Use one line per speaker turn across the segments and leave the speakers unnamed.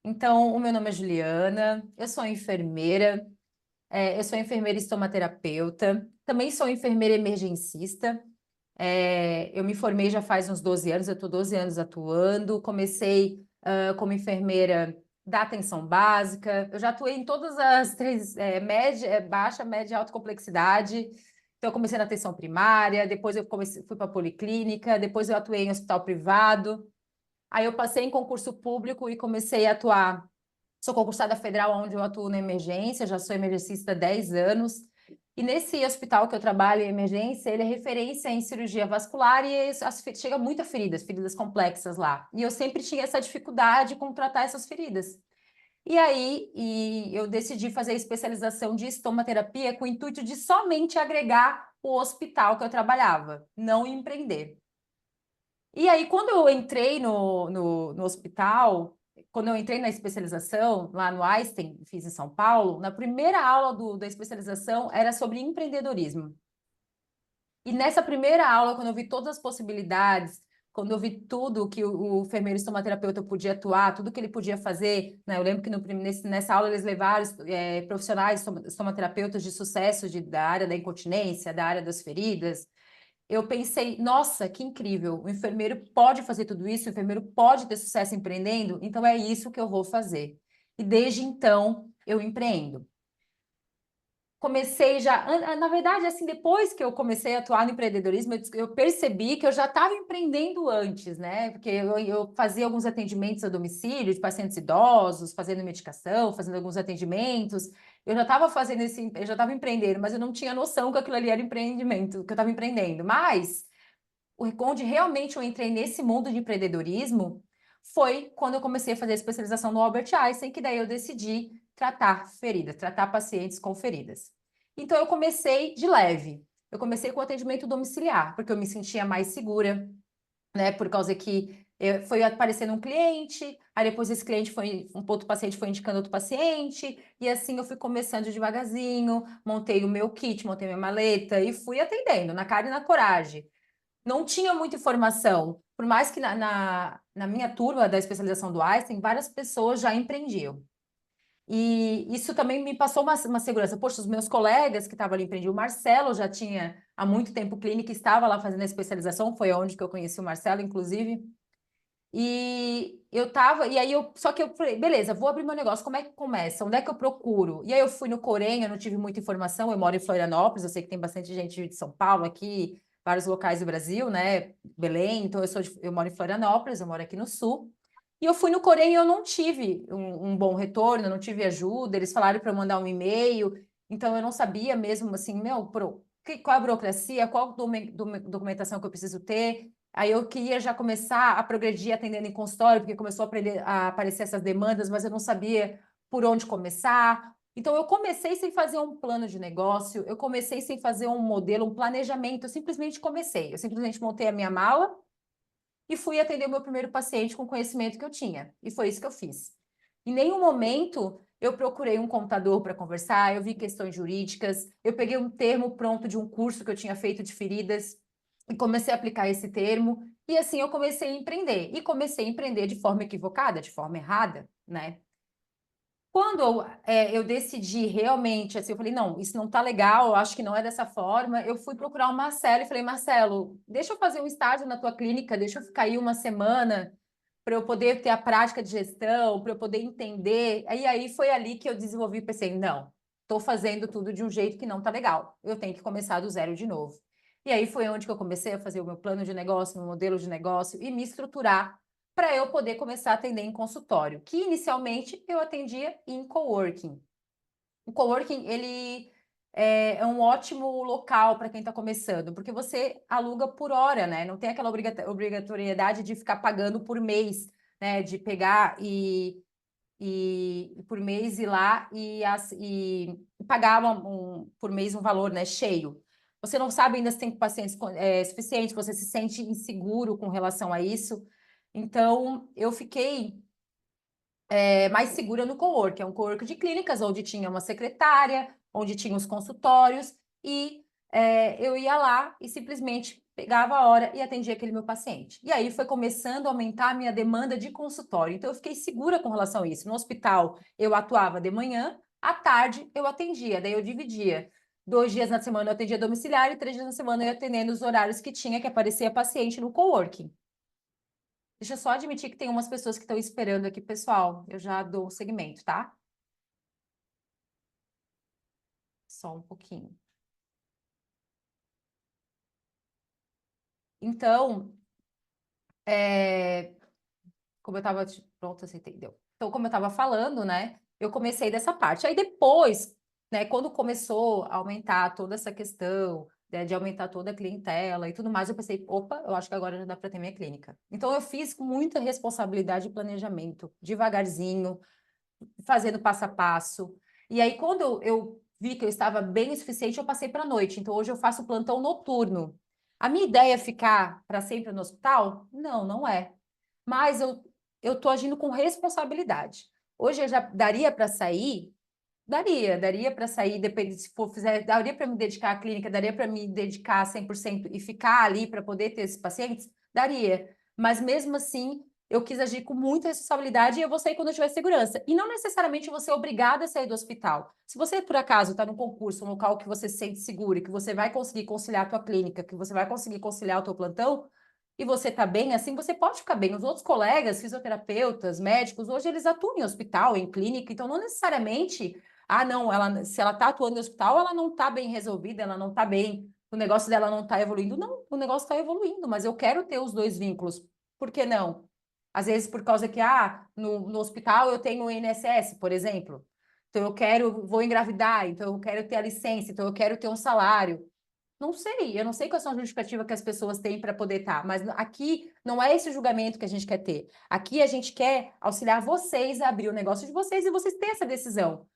Então, o meu nome é Juliana, eu sou enfermeira, eu sou enfermeira estomaterapeuta, também sou enfermeira emergencista. Eu me formei já faz uns 12 anos, eu estou 12 anos atuando. Comecei como enfermeira da atenção básica, eu já atuei em todas as três, média, baixa, média e alta complexidade. Então, eu comecei na atenção primária, depois fui para a policlínica, depois eu atuei em hospital privado. Aí eu passei em concurso público e comecei a atuar. Sou concursada federal, onde eu atuo na emergência, já sou emergencista há 10 anos. E nesse hospital que eu trabalho em emergência, ele é referência em cirurgia vascular e chega muitas feridas, feridas complexas lá. E eu sempre tinha essa dificuldade com tratar essas feridas. E aí eu decidi fazer a especialização de estomaterapia com o intuito de somente agregar o hospital que eu trabalhava, não empreender. E aí, quando eu entrei no hospital, quando eu entrei na especialização lá no Einstein, fiz em São Paulo, na primeira aula da especialização era sobre empreendedorismo. E nessa primeira aula, quando eu vi todas as possibilidades, quando eu vi tudo que o enfermeiro estomaterapeuta podia atuar, tudo que ele podia fazer, né? Eu lembro que nessa aula eles levaram profissionais estomaterapeutas de sucesso da área da incontinência, da área das feridas. Eu pensei, nossa, que incrível, o enfermeiro pode fazer tudo isso, o enfermeiro pode ter sucesso empreendendo, então é isso que eu vou fazer. E desde então eu empreendo. Comecei já, na verdade, assim, depois que eu comecei a atuar no empreendedorismo, eu percebi que eu já estava empreendendo antes, né? Porque eu fazia alguns atendimentos a domicílio de pacientes idosos, fazendo medicação, fazendo alguns atendimentos. Eu já estava fazendo eu já estava empreendendo, mas eu não tinha noção que aquilo ali era empreendimento, que eu estava empreendendo. Mas onde realmente eu entrei nesse mundo de empreendedorismo foi quando eu comecei a fazer a especialização no Albert Einstein, que daí eu decidi tratar feridas, tratar pacientes com feridas. Então eu comecei de leve. Eu comecei com atendimento domiciliar, porque eu me sentia mais segura, né? Por causa que foi aparecendo um cliente, aí depois esse cliente um outro paciente foi indicando outro paciente, e assim eu fui começando devagarzinho, montei o meu kit, montei minha maleta e fui atendendo na cara e na coragem. Não tinha muita informação, por mais que na minha turma da especialização do Einstein, várias pessoas já empreendiam. E isso também me passou uma segurança. Poxa, os meus colegas que estavam ali empreendiam, o Marcelo já tinha há muito tempo clínica, estava lá fazendo a especialização, foi onde que eu conheci o Marcelo, inclusive. Só que eu falei, beleza, vou abrir meu negócio, como é que começa? Onde é que eu procuro? E aí eu fui no Corém, eu não tive muita informação, eu moro em Florianópolis, eu sei que tem bastante gente de São Paulo aqui, vários locais do Brasil, né? Belém, então eu moro em Florianópolis, eu moro aqui no sul. E eu fui no Corém e eu não tive um bom retorno, eu não tive ajuda, eles falaram para eu mandar um e-mail, então eu não sabia mesmo assim, qual é a burocracia, qual documentação que eu preciso ter. Aí eu queria já começar a progredir atendendo em consultório, porque começou a aparecer essas demandas, mas eu não sabia por onde começar. Então, eu comecei sem fazer um plano de negócio, eu comecei sem fazer um modelo, um planejamento, eu simplesmente comecei. Eu simplesmente montei a minha mala e fui atender o meu primeiro paciente com o conhecimento que eu tinha. E foi isso que eu fiz. Em nenhum momento eu procurei um contador para conversar, eu vi questões jurídicas, eu peguei um termo pronto de um curso que eu tinha feito de feridas e comecei a aplicar esse termo. E assim eu comecei a empreender. E comecei a empreender de forma equivocada, de forma errada, né? Quando eu decidi realmente, assim, eu falei, não, isso não tá legal, eu acho que não é dessa forma. Eu fui procurar o Marcelo e falei, Marcelo, deixa eu fazer um estágio na tua clínica, deixa eu ficar aí uma semana para eu poder ter a prática de gestão, para eu poder entender. Aí foi ali que eu desenvolvi e pensei, não, estou fazendo tudo de um jeito que não tá legal. Eu tenho que começar do zero de novo. E aí foi onde que eu comecei a fazer o meu plano de negócio, meu modelo de negócio e me estruturar para eu poder começar a atender em consultório, que inicialmente eu atendia em coworking. O coworking, ele é um ótimo local para quem está começando, porque você aluga por hora, né? Não tem aquela obrigatoriedade de ficar pagando por mês, né? De pegar e por mês ir lá e pagar por mês um valor, né, cheio. Você não sabe ainda se tem pacientes suficientes, você se sente inseguro com relação a isso. Então, eu fiquei mais segura no cowork. É um cowork de clínicas, onde tinha uma secretária, onde tinha os consultórios, e eu ia lá e simplesmente pegava a hora e atendia aquele meu paciente. E aí foi começando a aumentar a minha demanda de consultório. Então, eu fiquei segura com relação a isso. No hospital, eu atuava de manhã, à tarde eu atendia, daí eu dividia. 2 dias na semana eu atendia domiciliar e 3 dias na semana eu ia atendendo os horários que tinha que aparecer a paciente no coworking. Deixa eu só admitir que tem umas pessoas que estão esperando aqui, pessoal. Eu já dou o segmento, tá? Só um pouquinho. Então, como eu estava... Pronto, você entendeu. Então, como eu estava falando, né? Eu comecei dessa parte. Aí depois, né? Quando começou a aumentar toda essa questão, né, de aumentar toda a clientela e tudo mais, eu pensei, opa, eu acho que agora já dá para ter minha clínica. Então, eu fiz com muita responsabilidade e planejamento, devagarzinho, fazendo passo a passo. E aí, quando eu vi que eu estava bem o suficiente, eu passei para a noite. Então, hoje eu faço plantão noturno. A minha ideia é ficar para sempre no hospital? Não, não é. Mas eu estou agindo com responsabilidade. Hoje eu já daria para sair? Daria para sair, depende se for fizer, daria para me dedicar à clínica, daria para me dedicar 100% e ficar ali para poder ter esses pacientes? Daria. Mas mesmo assim, eu quis agir com muita responsabilidade e eu vou sair quando eu tiver segurança. E não necessariamente você é obrigada a sair do hospital. Se você, por acaso, está num concurso, um local que você se sente seguro, que você vai conseguir conciliar a tua clínica, que você vai conseguir conciliar o teu plantão, e você está bem assim, você pode ficar bem. Os outros colegas, fisioterapeutas, médicos, hoje eles atuam em hospital, em clínica, então não necessariamente, não, se ela está atuando em hospital, ela não está bem resolvida, ela não está bem, o negócio dela não está evoluindo. Não, o negócio está evoluindo, mas eu quero ter os dois vínculos. Por que não? Às vezes por causa que, no hospital eu tenho o INSS, por exemplo. Então vou engravidar, então eu quero ter a licença, então eu quero ter um salário. Não sei, eu não sei qual é a justificativa que as pessoas têm para poder estar, mas aqui não é esse o julgamento que a gente quer ter. Aqui a gente quer auxiliar vocês a abrir o negócio de vocês e vocês terem essa decisão.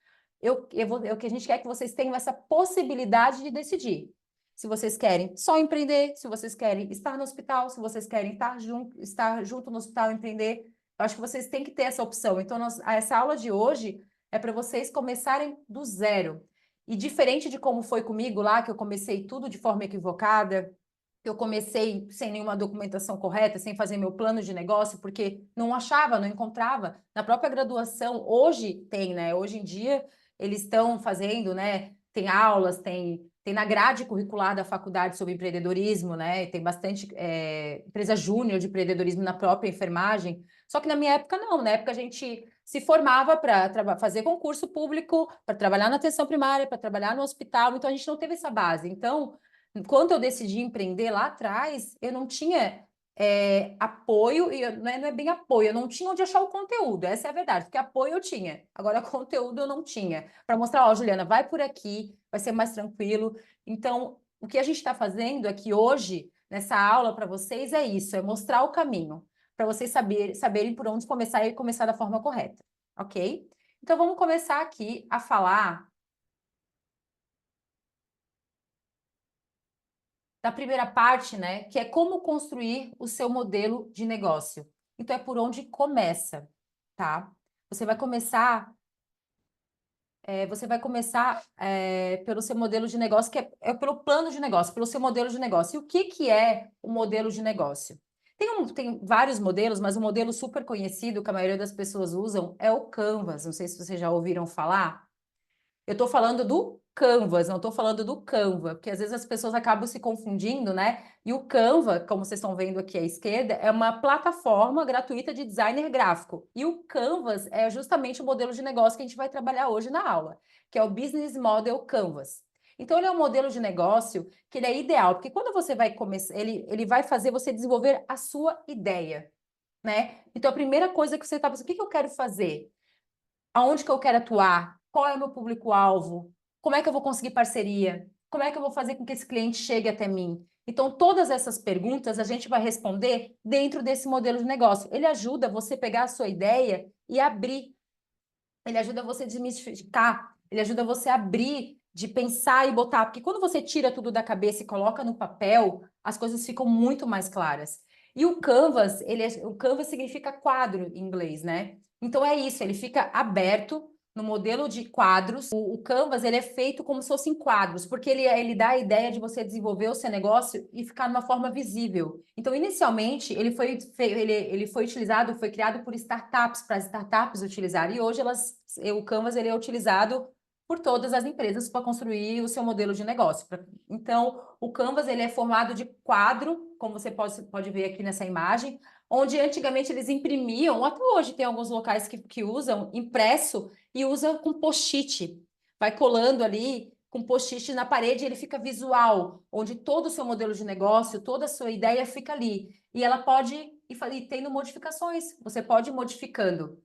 O que a gente quer é que vocês tenham essa possibilidade de decidir. Se vocês querem só empreender, se vocês querem estar no hospital, se vocês querem estar junto no hospital e empreender, eu acho que vocês têm que ter essa opção. Então, essa aula de hoje é para vocês começarem do zero. E diferente de como foi comigo lá, que eu comecei tudo de forma equivocada, eu comecei sem nenhuma documentação correta, sem fazer meu plano de negócio, porque não achava, não encontrava. Na própria graduação, hoje tem, né? Hoje em dia, eles estão fazendo, né? Tem aulas, tem na grade curricular da faculdade sobre empreendedorismo, né? Tem bastante empresa júnior de empreendedorismo na própria enfermagem. Só que na minha época, não. Na época, a gente se formava para fazer concurso público, para trabalhar na atenção primária, para trabalhar no hospital. Então, a gente não teve essa base. Então, quando eu decidi empreender lá atrás, eu não tinha apoio, e não é bem apoio, eu não tinha onde achar o conteúdo, essa é a verdade, porque apoio eu tinha, agora conteúdo eu não tinha, para mostrar, ó, Juliana, vai por aqui, vai ser mais tranquilo. Então, o que a gente está fazendo aqui hoje, nessa aula para vocês, é isso, é mostrar o caminho, para vocês saberem por onde começar e começar da forma correta, ok? Então, vamos começar aqui a falar da primeira parte, né, que é como construir o seu modelo de negócio. Então, é por onde começa, tá? Você vai começar, pelo seu modelo de negócio, que é pelo plano de negócio, pelo seu modelo de negócio. E o que, que é o modelo de negócio? Tem vários modelos, mas o modelo super conhecido que a maioria das pessoas usam é o Canvas. Não sei se vocês já ouviram falar. Eu estou falando do Canvas, não estou falando do Canva, porque às vezes as pessoas acabam se confundindo, né? E o Canva, como vocês estão vendo aqui à esquerda, é uma plataforma gratuita de designer gráfico. E o Canvas é justamente o modelo de negócio que a gente vai trabalhar hoje na aula, que é o Business Model Canvas. Então, ele é um modelo de negócio que ele é ideal, porque quando você vai começar, ele vai fazer você desenvolver a sua ideia, né? Então, a primeira coisa que você está pensando, o que que eu quero fazer? Aonde que eu quero atuar? Qual é o meu público-alvo? Como é que eu vou conseguir parceria? Como é que eu vou fazer com que esse cliente chegue até mim? Então, todas essas perguntas a gente vai responder dentro desse modelo de negócio. Ele ajuda você pegar a sua ideia e abrir. Ele ajuda você a desmistificar. Ele ajuda você a abrir, de pensar e botar. Porque quando você tira tudo da cabeça e coloca no papel, as coisas ficam muito mais claras. E o Canvas, o Canvas significa quadro em inglês, né? Então é isso, ele fica aberto no modelo de quadros. O Canvas, ele é feito como se fosse em quadros, porque ele dá a ideia de você desenvolver o seu negócio e ficar de uma forma visível. Então, inicialmente, ele foi utilizado, foi criado por startups, para as startups utilizarem. E hoje, o Canvas, ele é utilizado por todas as empresas para construir o seu modelo de negócio. Então, o Canvas, ele é formado de quadro, como você pode ver aqui nessa imagem, onde antigamente eles imprimiam, até hoje tem alguns locais que usam impresso, e usa com post-it. Vai colando ali com post-it na parede, ele fica visual, onde todo o seu modelo de negócio, toda a sua ideia fica ali. E ela pode ir tendo modificações. Você pode ir modificando,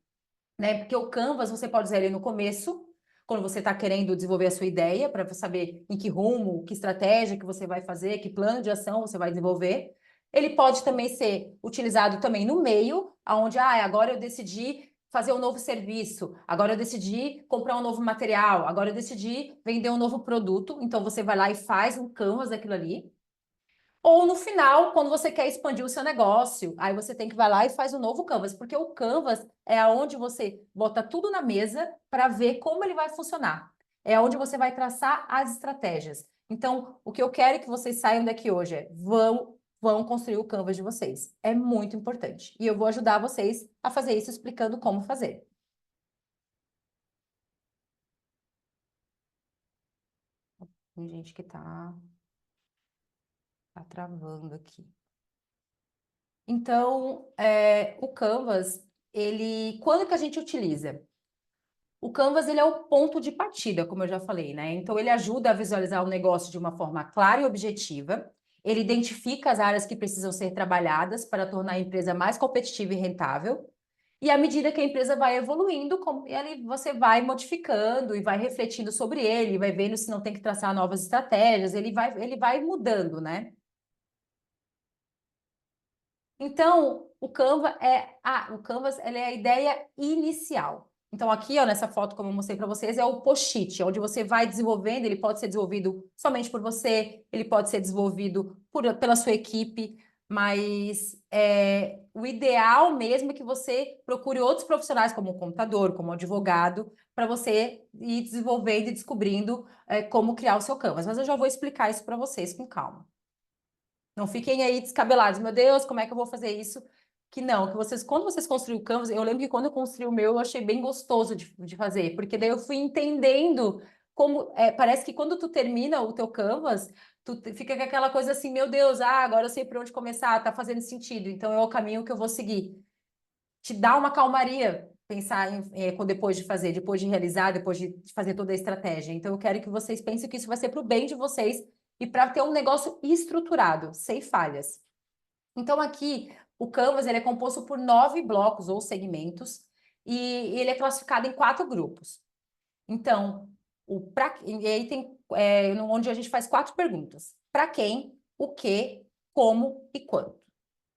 né? Porque o Canvas você pode usar ele no começo, quando você está querendo desenvolver a sua ideia, para saber em que rumo, que estratégia que você vai fazer, que plano de ação você vai desenvolver. Ele pode também ser utilizado também no meio, onde, agora eu decidi fazer um novo serviço, agora eu decidi comprar um novo material, agora eu decidi vender um novo produto. Então, você vai lá e faz um Canvas daquilo ali. Ou no final, quando você quer expandir o seu negócio, aí você tem que vai lá e faz um novo Canvas, porque o Canvas é onde você bota tudo na mesa para ver como ele vai funcionar. É onde você vai traçar as estratégias. Então, o que eu quero que vocês saiam daqui hoje é vão construir o Canvas de vocês. É muito importante. E eu vou ajudar vocês a fazer isso explicando como fazer. Tem gente que tá travando aqui. Então, o Canvas, quando que a gente utiliza? O Canvas, ele é o ponto de partida, como eu já falei, né? Então, ele ajuda a visualizar o negócio de uma forma clara e objetiva. Ele identifica as áreas que precisam ser trabalhadas para tornar a empresa mais competitiva e rentável. E à medida que a empresa vai evoluindo, você vai modificando e vai refletindo sobre ele, vai vendo se não tem que traçar novas estratégias, ele vai mudando, né? Então, o Canvas, ele é a ideia inicial. Então, aqui, ó, nessa foto, como eu mostrei para vocês, é o post-it, onde você vai desenvolvendo, ele pode ser desenvolvido somente por você, ele pode ser desenvolvido pela sua equipe, mas o ideal mesmo é que você procure outros profissionais, como o contador, como o advogado, para você ir desenvolvendo e descobrindo como criar o seu Canvas. Mas eu já vou explicar isso para vocês com calma. Não fiquem aí descabelados. Meu Deus, como é que eu vou fazer isso? Que não, que vocês, quando vocês construíram o Canvas, eu lembro que quando eu construí o meu, eu achei bem gostoso de fazer, porque daí eu fui entendendo como, parece que quando tu termina o teu Canvas, fica com aquela coisa assim, meu Deus, agora eu sei por onde começar, tá fazendo sentido, então é o caminho que eu vou seguir. Te dá uma calmaria pensar depois de fazer, depois de realizar, depois de fazer toda a estratégia. Então eu quero que vocês pensem que isso vai ser para o bem de vocês e para ter um negócio estruturado, sem falhas. Então, aqui, o Canvas ele é composto por 9 blocos ou segmentos e ele é classificado em 4 grupos. Então, e aí tem onde a gente faz 4 perguntas. Para quem, o que, como e quanto.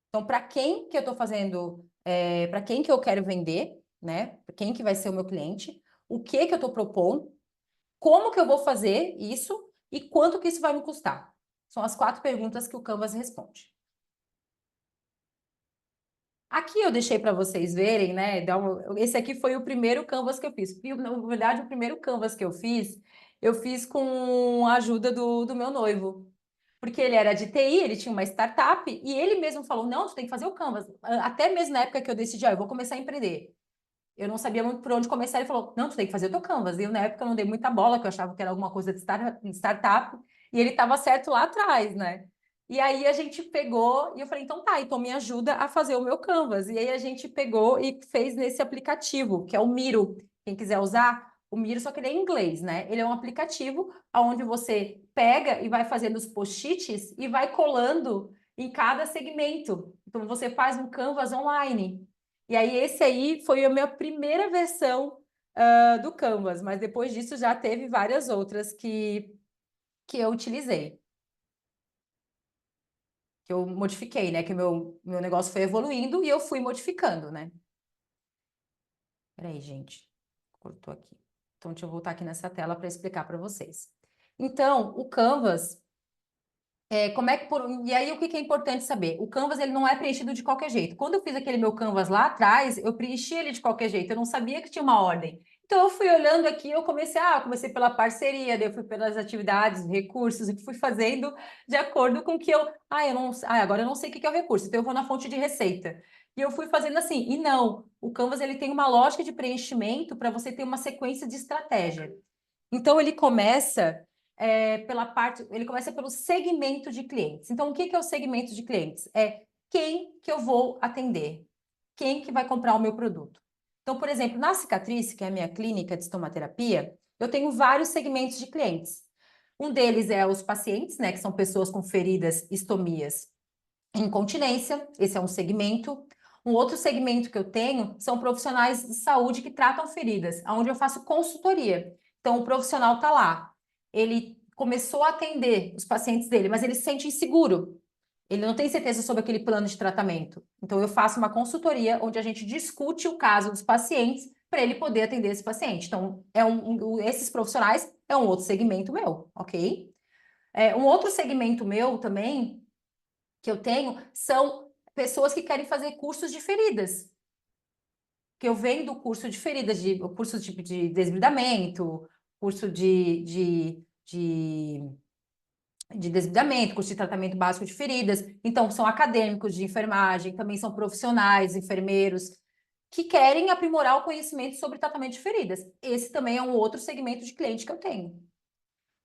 Então, para quem que eu estou fazendo, para quem que eu quero vender, né? Para quem que vai ser o meu cliente, o que que eu estou propondo, como que eu vou fazer isso e quanto que isso vai me custar. São as 4 perguntas que o Canvas responde. Aqui eu deixei para vocês verem, né? Esse aqui foi o primeiro Canvas que eu fiz. Na verdade, o primeiro Canvas que eu fiz com a ajuda do meu noivo. Porque ele era de TI, ele tinha uma startup, e ele mesmo falou: não, tu tem que fazer o Canvas. Até mesmo na época que eu decidi, eu vou começar a empreender. Eu não sabia muito por onde começar. Ele falou: não, tu tem que fazer o teu Canvas. E eu, na época, não dei muita bola, que eu achava que era alguma coisa de startup, e ele estava certo lá atrás, né? E aí a gente pegou e eu falei: então tá, então me ajuda a fazer o meu Canvas. E aí a gente pegou e fez nesse aplicativo, que é o Miro. Quem quiser usar, o Miro, só que ele é em inglês, né? Ele é um aplicativo onde você pega e vai fazendo os post-its e vai colando em cada segmento. Então você faz um Canvas online. E aí, esse aí foi a minha primeira versão do Canvas, mas depois disso já teve várias outras que eu utilizei, que eu modifiquei, né? Que o meu negócio foi evoluindo e eu fui modificando, né? Peraí, gente. Cortou aqui. Então, deixa eu voltar aqui nessa tela para explicar para vocês. Então, o Canvas, e aí, o que é importante saber? O Canvas, ele não é preenchido de qualquer jeito. Quando eu fiz aquele meu Canvas lá atrás, eu preenchi ele de qualquer jeito. Eu não sabia que tinha uma ordem. Então, eu fui olhando aqui, eu comecei pela parceria, daí eu fui pelas atividades, recursos, e fui fazendo de acordo com que agora eu não sei o que é o recurso, então eu vou na fonte de receita. E eu fui fazendo assim, e não, o Canvas ele tem uma lógica de preenchimento para você ter uma sequência de estratégia. Então, ele começa pelo segmento de clientes. Então, o que é o segmento de clientes? É quem que eu vou atender, quem que vai comprar o meu produto. Então, por exemplo, na Cicatriz, que é a minha clínica de estomaterapia, eu tenho vários segmentos de clientes. Um deles é os pacientes, né, que são pessoas com feridas, estomias, incontinência, esse é um segmento. Um outro segmento que eu tenho são profissionais de saúde que tratam feridas, onde eu faço consultoria. Então, o profissional está lá, ele começou a atender os pacientes dele, mas ele se sente inseguro. Ele não tem certeza sobre aquele plano de tratamento. Então, eu faço uma consultoria onde a gente discute o caso dos pacientes para ele poder atender esse paciente. Então, esses profissionais é um outro segmento meu, ok? Um outro segmento meu também que eu tenho são pessoas que querem fazer cursos de feridas. Que eu vendo curso de feridas, curso de desbridamento, curso de desbridamento, curso de tratamento básico de feridas. Então, são acadêmicos de enfermagem, também são profissionais, enfermeiros, que querem aprimorar o conhecimento sobre tratamento de feridas. Esse também é um outro segmento de cliente que eu tenho.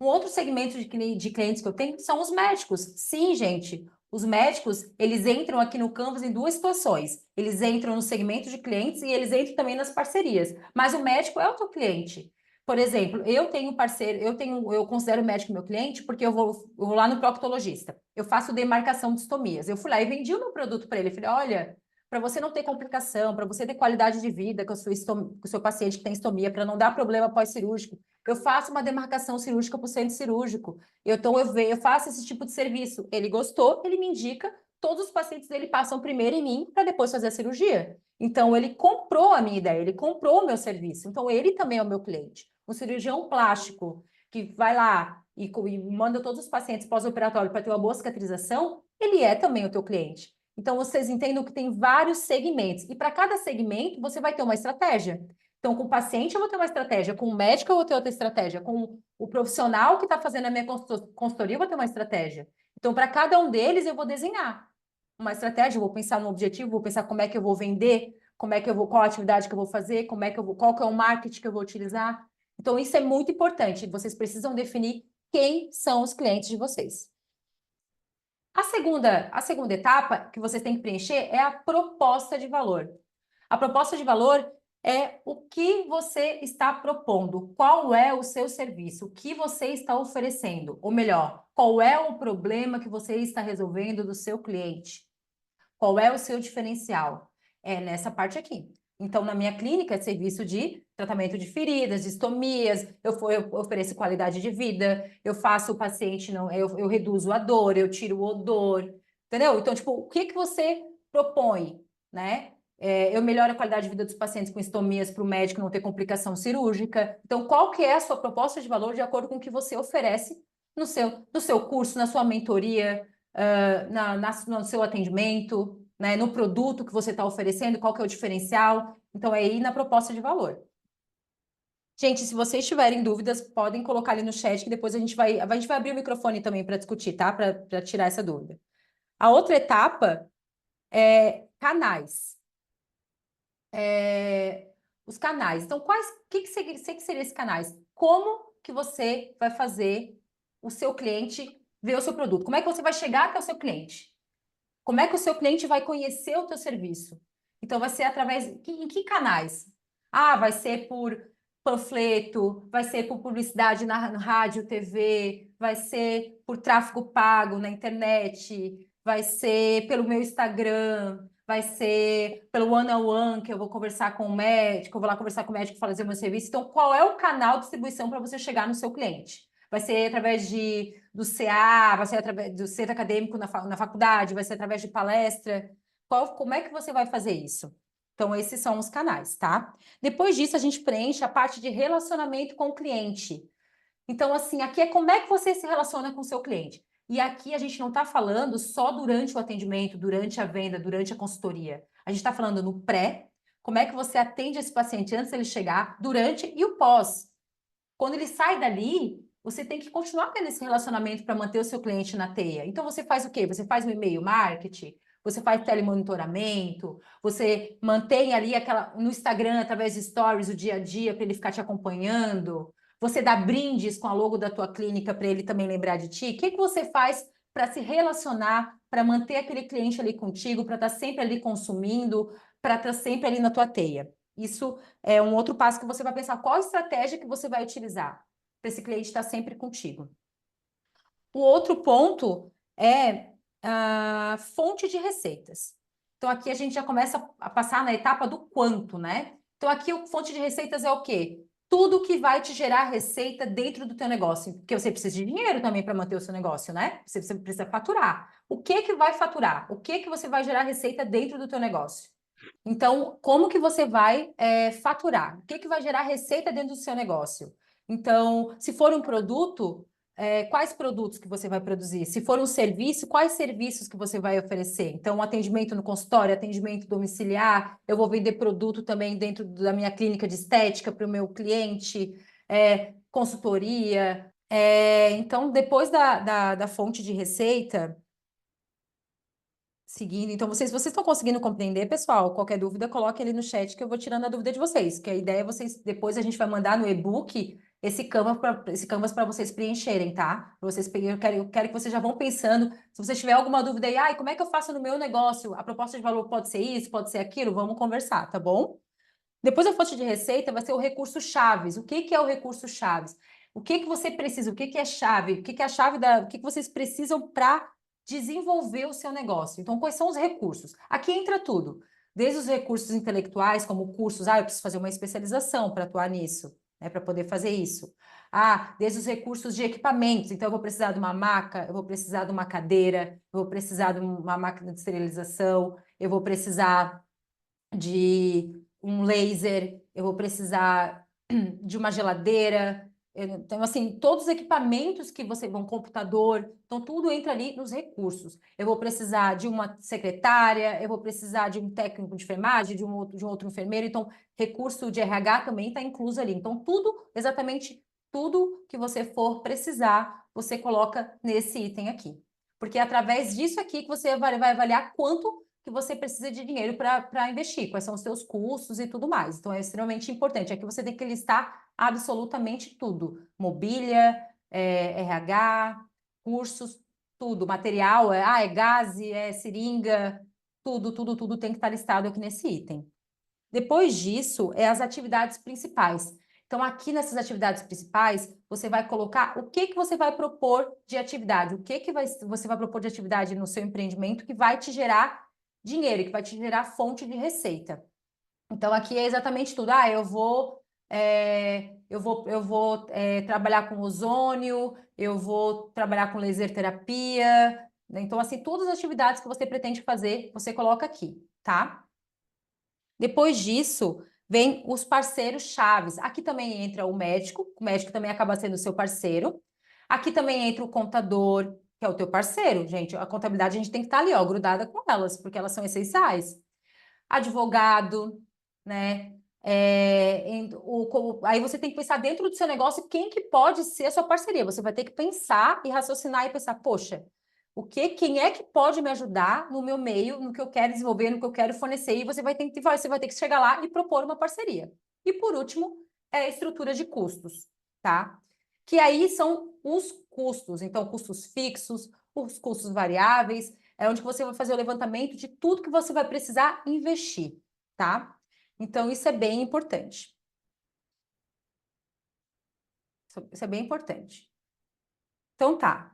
Um outro segmento de clientes que eu tenho são os médicos. Sim, gente, os médicos, eles entram aqui no Canvas em duas situações. Eles entram no segmento de clientes e eles entram também nas parcerias. Mas o médico é o teu cliente. Por exemplo, eu tenho parceiro, eu considero o médico meu cliente porque eu vou lá no proctologista. Eu faço demarcação de estomias. Eu fui lá e vendi o meu produto para ele. Eu falei, olha, para você não ter complicação, para você ter qualidade de vida com o seu paciente que tem estomia, para não dar problema pós-cirúrgico, eu faço uma demarcação cirúrgica para o centro cirúrgico. Eu faço esse tipo de serviço. Ele gostou, ele me indica, todos os pacientes dele passam primeiro em mim para depois fazer a cirurgia. Então, ele comprou a minha ideia, ele comprou o meu serviço. Então, ele também é o meu cliente. Um cirurgião plástico que vai lá e manda todos os pacientes pós-operatório para ter uma boa cicatrização, ele é também o teu cliente. Então, vocês entendam que tem vários segmentos. E para cada segmento, você vai ter uma estratégia. Então, com o paciente eu vou ter uma estratégia, com o médico eu vou ter outra estratégia, com o profissional que está fazendo a minha consultoria eu vou ter uma estratégia. Então, para cada um deles eu vou desenhar uma estratégia, eu vou pensar no objetivo, vou pensar como é que eu vou vender, qual a atividade que eu vou fazer, qual que é o marketing que eu vou utilizar. Então, isso é muito importante. Vocês precisam definir quem são os clientes de vocês. A segunda etapa que vocês têm que preencher é a proposta de valor. A proposta de valor é o que você está propondo, qual é o seu serviço, o que você está oferecendo, ou melhor, qual é o problema que você está resolvendo do seu cliente, qual é o seu diferencial. É nessa parte aqui. Então, na minha clínica, é serviço de tratamento de feridas, de estomias, eu ofereço qualidade de vida, eu faço o paciente, não, eu reduzo a dor, eu tiro o odor, entendeu? Então, tipo, o que que você propõe, né? Eu melhoro a qualidade de vida dos pacientes com estomias para o médico não ter complicação cirúrgica. Então, qual que é a sua proposta de valor de acordo com o que você oferece no seu curso, na sua mentoria, no seu atendimento, né, no produto que você está oferecendo, qual que é o diferencial. Então, é ir na proposta de valor. Gente, se vocês tiverem dúvidas, podem colocar ali no chat, que depois a gente vai abrir o microfone também para discutir, tá? Para tirar essa dúvida. A outra etapa é canais. Os canais. Então, o que seriam esses canais? Como que você vai fazer o seu cliente ver o seu produto? Como é que você vai chegar até o seu cliente? Como é que o seu cliente vai conhecer o teu serviço? Então, vai ser em que canais? Vai ser por panfleto, vai ser por publicidade na rádio, TV, vai ser por tráfego pago na internet, vai ser pelo meu Instagram, vai ser pelo one-on-one, que eu vou conversar com o médico, eu vou lá conversar com o médico e fazer o meu serviço. Então, qual é o canal de distribuição para você chegar no seu cliente? Vai ser através do CA, vai ser através do centro acadêmico na faculdade, vai ser através de palestra. Como é que você vai fazer isso? Então, esses são os canais, tá? Depois disso, a gente preenche a parte de relacionamento com o cliente. Então, assim, aqui é como é que você se relaciona com o seu cliente. E aqui a gente não está falando só durante o atendimento, durante a venda, durante a consultoria. A gente está falando no pré, Como é que você atende esse paciente antes dele chegar, durante e o pós. Quando ele sai dali, você tem que continuar tendo esse relacionamento para manter o seu cliente na teia. Então, você faz o quê? Você faz um e-mail marketing, você faz telemonitoramento, você mantém ali no Instagram, através de stories, o dia a dia, para ele ficar te acompanhando. Você dá brindes com a logo da tua clínica para ele também lembrar de ti. O que você faz para se relacionar, para manter aquele cliente ali contigo, para estar sempre ali consumindo, para estar sempre ali na tua teia? Isso é um outro passo que você vai pensar qual estratégia que você vai utilizar para esse cliente estar sempre contigo. O outro ponto é a fonte de receitas. Então, aqui a gente já começa a passar na etapa do quanto, né? Então, aqui a fonte de receitas é o quê? Tudo que vai te gerar receita dentro do teu negócio, porque você precisa de dinheiro também para manter o seu negócio, né? Você precisa faturar. O que vai faturar? O que você vai gerar receita dentro do teu negócio? Então, como que você vai faturar? O que vai gerar receita dentro do seu negócio? Então, se for um produto, quais produtos que você vai produzir? Se for um serviço, quais serviços que você vai oferecer? Então, atendimento no consultório, atendimento domiciliar, eu vou vender produto também dentro da minha clínica de estética para o meu cliente, consultoria. Então, depois da fonte de receita, seguindo. Então, se vocês estão conseguindo compreender, pessoal, qualquer dúvida, coloque ali no chat que eu vou tirando a dúvida de vocês. Que a ideia é vocês, depois a gente vai mandar no e-book esse Canvas para vocês preencherem, tá? Pra vocês, eu quero que vocês já vão pensando. Se vocês tiverem alguma dúvida aí, como é que eu faço no meu negócio? A proposta de valor pode ser isso, pode ser aquilo? Vamos conversar, tá bom? Depois a fonte de receita vai ser o recurso chaves. O que é o recurso chaves? O que você precisa? O que é chave? O que é a chave o que vocês precisam para desenvolver o seu negócio? Então, quais são os recursos? Aqui entra tudo, desde os recursos intelectuais, como cursos, eu preciso fazer uma especialização para atuar nisso, né, para poder fazer isso. Desde os recursos de equipamentos, então eu vou precisar de uma maca, eu vou precisar de uma cadeira, eu vou precisar de uma máquina de esterilização, eu vou precisar de um laser, eu vou precisar de uma geladeira. Então, assim, todos os equipamentos que você um computador, então tudo entra ali nos recursos. Eu vou precisar de uma secretária, eu vou precisar de um técnico de enfermagem, de um outro enfermeiro. Então, recurso de RH também está incluso ali. Então, tudo, exatamente tudo que você for precisar, você coloca nesse item aqui. Porque é através disso aqui que você vai avaliar quanto que você precisa de dinheiro para investir, quais são os seus custos e tudo mais. Então, é extremamente importante. Aqui você tem que listar absolutamente tudo. Mobília, RH, cursos, tudo. Material, é gás, é seringa, tudo tem que estar listado aqui nesse item. Depois disso, as atividades principais. Então, aqui nessas atividades principais, você vai colocar o que você vai propor de atividade, o que você vai propor de atividade no seu empreendimento que vai te gerar dinheiro, que vai te gerar fonte de receita. Então, aqui é exatamente tudo. Eu vou trabalhar com ozônio, eu vou trabalhar com laser terapia. Né? Então, assim, todas as atividades que você pretende fazer, você coloca aqui, tá? Depois disso, vem os parceiros chaves. Aqui também entra o médico também acaba sendo o seu parceiro. Aqui também entra o contador, que é o teu parceiro, gente. A contabilidade a gente tem que estar ali, ó, grudada com elas, porque elas são essenciais. Advogado, né? Aí você tem que pensar dentro do seu negócio quem que pode ser a sua parceria. Você vai ter que pensar e raciocinar e pensar, poxa, quem é que pode me ajudar no meu meio, no que eu quero desenvolver, no que eu quero fornecer, e você vai ter que chegar lá e propor uma parceria. E por último, a estrutura de custos, tá? Que aí são os custos, então custos fixos, os custos variáveis, é onde você vai fazer o levantamento de tudo que você vai precisar investir, tá? Então, isso é bem importante. Isso é bem importante. Então, tá.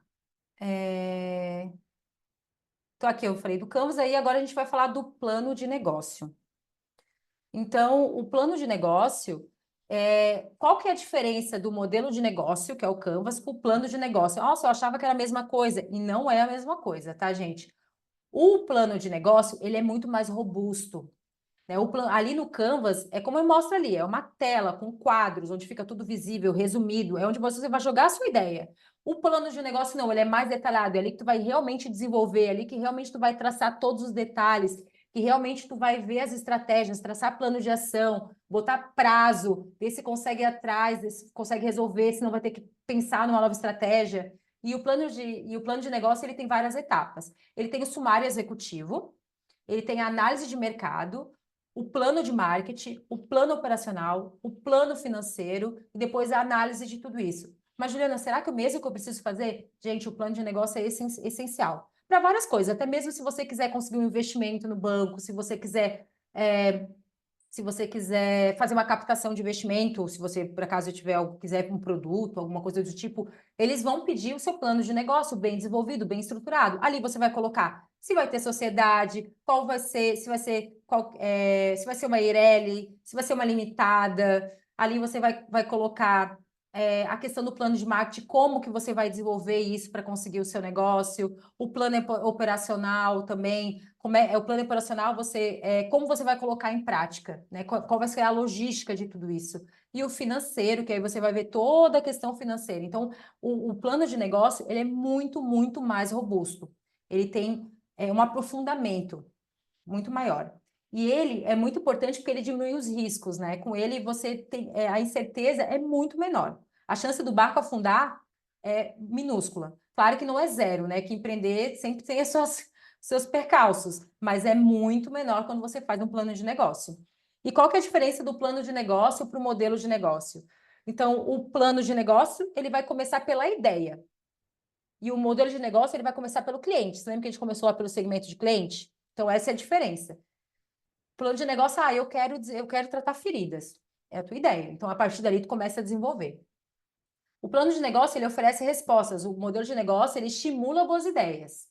Então, aqui eu falei do Canvas, aí agora a gente vai falar do plano de negócio. Então, o plano de negócio, qual que é a diferença do modelo de negócio, que é o Canvas, para o plano de negócio? Nossa, eu achava que era a mesma coisa, e não é a mesma coisa, tá, gente? O plano de negócio, ele é muito mais robusto, né? Ali no Canvas, é como eu mostro ali, é uma tela com quadros, onde fica tudo visível, resumido, é onde você vai jogar a sua ideia. O plano de negócio não, ele é mais detalhado, é ali que tu vai realmente desenvolver, é ali que realmente tu vai traçar todos os detalhes. que realmente tu vai ver as estratégias, traçar plano de ação, botar prazo, ver se consegue ir atrás, ver se consegue resolver, se não vai ter que pensar numa nova estratégia. E o plano de negócio, ele tem várias etapas. Ele tem o sumário executivo, ele tem a análise de mercado, o plano de marketing, o plano operacional, o plano financeiro e depois a análise de tudo isso. Mas, Juliana, será que é o mesmo que eu preciso fazer? Gente, o plano de negócio é essencial para várias coisas, até mesmo se você quiser conseguir um investimento no banco, se você quiser fazer uma captação de investimento, se você, por acaso, quiser um produto, alguma coisa do tipo, eles vão pedir o seu plano de negócio bem desenvolvido, bem estruturado. Ali você vai colocar se vai ter sociedade, qual vai ser, se vai ser uma Eireli, se vai ser uma limitada. Ali você vai colocar a questão do plano de marketing, como que você vai desenvolver isso para conseguir o seu negócio, o plano operacional também, o plano operacional, como você vai colocar em prática, né? Qual vai ser a logística de tudo isso? E o financeiro, que aí você vai ver toda a questão financeira. Então, o plano de negócio, ele é muito, muito mais robusto. Ele tem um aprofundamento muito maior. E ele é muito importante porque ele diminui os riscos, né? Com ele, você tem, a incerteza é muito menor. A chance do barco afundar é minúscula. Claro que não é zero, né? Que empreender sempre tem seus percalços, mas é muito menor quando você faz um plano de negócio. E qual que é a diferença do plano de negócio para o modelo de negócio? Então, o plano de negócio, ele vai começar pela ideia. E o modelo de negócio, ele vai começar pelo cliente. Você lembra que a gente começou lá pelo segmento de cliente? Então, essa é a diferença. Plano de negócio, eu quero tratar feridas. É a tua ideia. Então, a partir dali, tu começa a desenvolver. O plano de negócio, ele oferece respostas. O modelo de negócio, ele estimula boas ideias.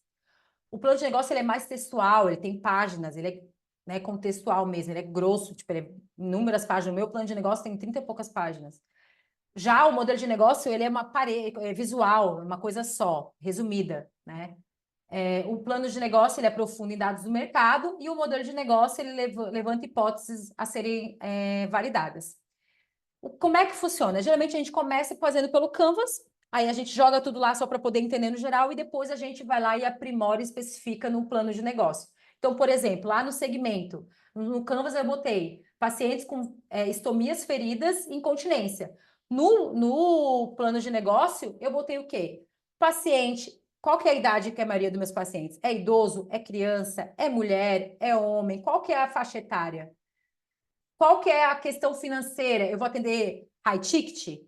O plano de negócio, ele é mais textual, ele tem páginas, ele é, né, contextual mesmo, ele é grosso, tipo, ele é inúmeras páginas. O meu plano de negócio tem 30 e poucas páginas. Já o modelo de negócio, ele é uma parede, é visual, uma coisa só, resumida, né? O plano de negócio, ele aprofunda em dados do mercado e o modelo de negócio, ele levanta hipóteses a serem validadas. Como é que funciona? Geralmente a gente começa fazendo pelo Canvas, aí a gente joga tudo lá só para poder entender no geral e depois a gente vai lá e aprimora e especifica no plano de negócio. Então, por exemplo, lá no segmento, no Canvas eu botei pacientes com estomias feridas e incontinência. No plano de negócio, eu botei o quê? Paciente. Qual que é a idade que é a maioria dos meus pacientes? É idoso? É criança? É mulher? É homem? Qual que é a faixa etária? Qual que é a questão financeira? Eu vou atender high ticket,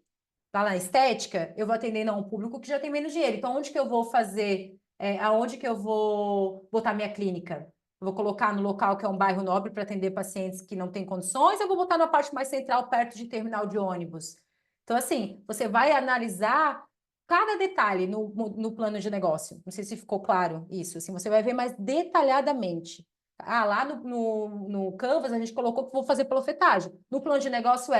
lá na estética, eu vou atender não, um público que já tem menos dinheiro. Então, onde que eu vou fazer, aonde que eu vou botar minha clínica? Eu vou colocar no local que é um bairro nobre para atender pacientes que não têm condições, eu vou botar na parte mais central, perto de terminal de ônibus. Então, assim, você vai analisar cada detalhe no plano de negócio. Não sei se ficou claro isso. Assim, você vai ver mais detalhadamente. Lá no Canvas a gente colocou que vou fazer panfletagem. No plano de negócio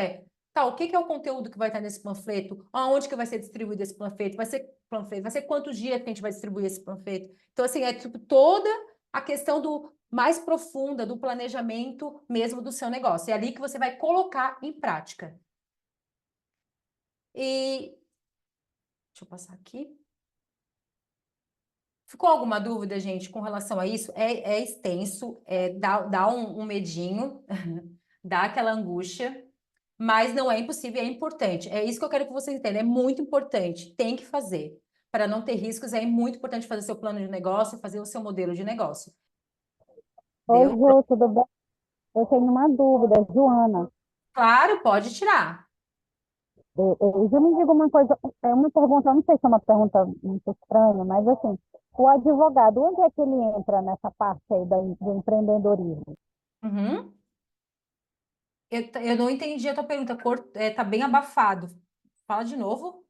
tá, o que que é o conteúdo que vai estar nesse panfleto? Aonde que vai ser distribuído esse panfleto? Vai ser quantos dias que a gente vai distribuir esse panfleto? Então, assim, é tipo toda a questão do mais profunda do planejamento mesmo do seu negócio. É ali que você vai colocar em prática. E deixa eu passar aqui. Ficou alguma dúvida, gente, com relação a isso? É extenso, dá um medinho, dá aquela angústia, mas não é impossível, é importante. É isso que eu quero que vocês entendam, é muito importante, tem que fazer. Para não ter riscos, é muito importante fazer seu plano de negócio, fazer o seu modelo de negócio.
Oi,
Deu?
Ju, tudo bem? Eu tenho uma dúvida, Joana.
Claro, pode tirar.
Ju, me diga uma coisa, é uma pergunta, eu não sei se é uma pergunta muito estranha, mas assim, o advogado, onde é que ele entra nessa parte aí do empreendedorismo?
Uhum. Eu não entendi a tua pergunta, tá bem abafado. Fala de novo.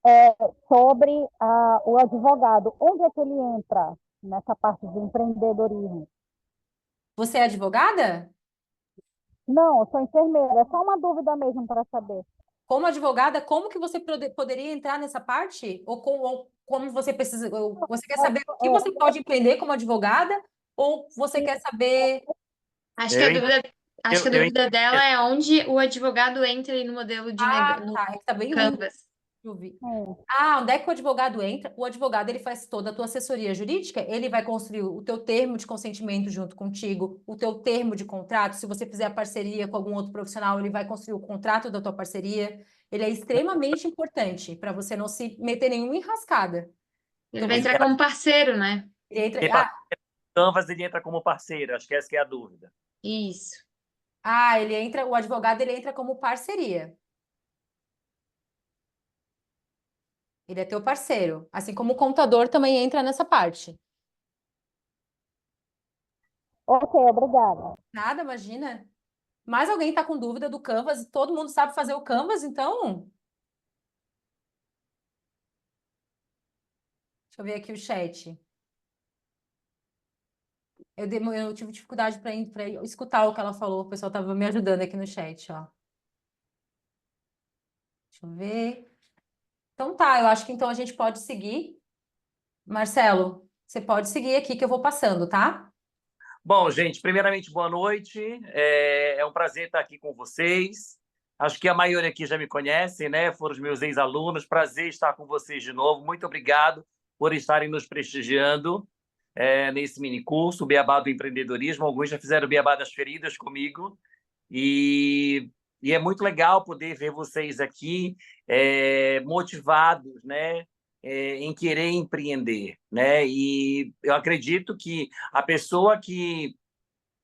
É sobre o advogado, onde é que ele entra nessa parte de empreendedorismo?
Você é advogada?
Não, eu sou enfermeira, é só uma dúvida mesmo para saber.
Como advogada, como que você poderia entrar nessa parte? Ou como você precisa, ou você quer saber o que você pode empreender como advogada? Ou você quer saber.
Acho que
Eu,
a
en-
dúvida, acho
eu,
que a
eu
dúvida
entendi.
dela é onde o advogado entra aí no modelo de
Ah,
no
tá, é que tá bem ruim.
Canvas.
eu vi.
É.
Ah, onde é que o advogado entra? O advogado ele faz toda a tua assessoria jurídica, ele vai construir o teu termo de consentimento junto contigo, o teu termo de contrato. Se você fizer parceria com algum outro profissional, ele vai construir o contrato da tua parceria. Ele é extremamente importante para você não se meter nenhuma enrascada.
Ele
Então
vai
você
entrar como parceiro, né?
ele entra.
Tem Canvas, ele entra como parceiro, acho que essa que é a dúvida.
Isso.
Ele entra, o advogado ele entra como parceria. Ele é teu parceiro, assim como o contador também entra nessa parte.
Ok, obrigada.
Nada, imagina. Mais alguém está com dúvida do Canvas? Todo mundo sabe fazer o Canvas, então? Deixa eu ver aqui o chat. Eu tive dificuldade para escutar o que ela falou. O pessoal estava me ajudando aqui no chat, ó. Deixa eu ver. Então tá, eu acho que então a gente pode seguir. Marcelo, você pode seguir aqui que eu vou passando, tá?
Bom, gente, primeiramente, boa noite. É um prazer estar aqui com vocês. Acho que a maioria aqui já me conhece, né? Foram os meus ex-alunos. Prazer estar com vocês de novo. Muito obrigado por estarem nos prestigiando nesse mini curso, o Beabá do Empreendedorismo. Alguns já fizeram o Beabá das Feridas comigo. E é muito legal poder ver vocês aqui motivados, né? Em querer empreender, né? E eu acredito que a pessoa que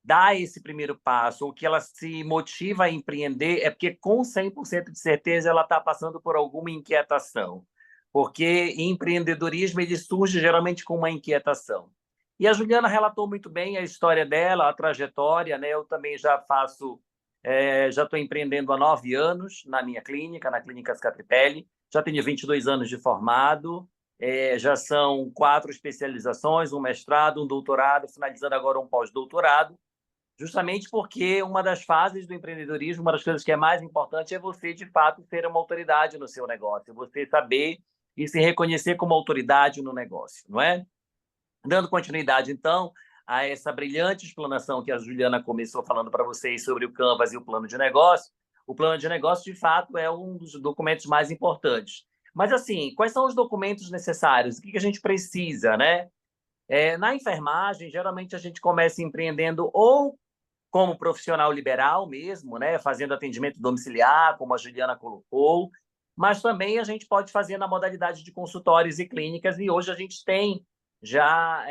dá esse primeiro passo ou que ela se motiva a empreender é porque com 100% de certeza ela está passando por alguma inquietação, porque empreendedorismo ele surge geralmente com uma inquietação. E a Juliana relatou muito bem a história dela, a trajetória, né? Eu também já estou empreendendo há 9 anos na minha clínica, na Clínica Scatripelli. Já tenho 22 anos de formado, já são 4 especializações, um mestrado, um doutorado, finalizando agora um pós-doutorado, justamente porque uma das fases do empreendedorismo, uma das coisas que é mais importante é você, de fato, ser uma autoridade no seu negócio, você saber e se reconhecer como autoridade no negócio, não é? Dando continuidade, então, a essa brilhante explanação que a Juliana começou falando para vocês sobre o Canvas e o plano de negócio, o plano de negócio, de fato, é um dos documentos mais importantes. Mas, assim, quais são os documentos necessários? O que a gente precisa, né? Na enfermagem, geralmente a gente começa empreendendo ou como profissional liberal mesmo, né? Fazendo atendimento domiciliar, como a Juliana colocou, mas também a gente pode fazer na modalidade de consultórios e clínicas, e hoje a gente tem já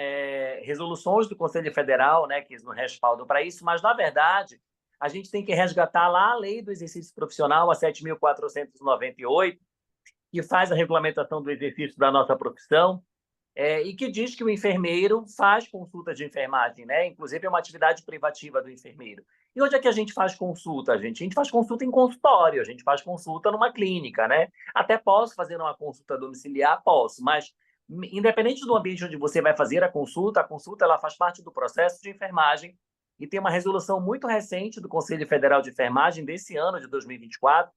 resoluções do Conselho Federal, né, que nos respaldam para isso, mas, na verdade, a gente tem que resgatar lá a lei do exercício profissional, a 7.498, que faz a regulamentação do exercício da nossa profissão, e que diz que o enfermeiro faz consulta de enfermagem, né? Inclusive, é uma atividade privativa do enfermeiro. E onde é que a gente faz consulta, gente? A gente faz consulta em consultório, a gente faz consulta numa clínica, né? Até posso fazer uma consulta domiciliar, posso, mas independente do ambiente onde você vai fazer a consulta ela faz parte do processo de enfermagem e tem uma resolução muito recente do Conselho Federal de Enfermagem desse ano, de 2024,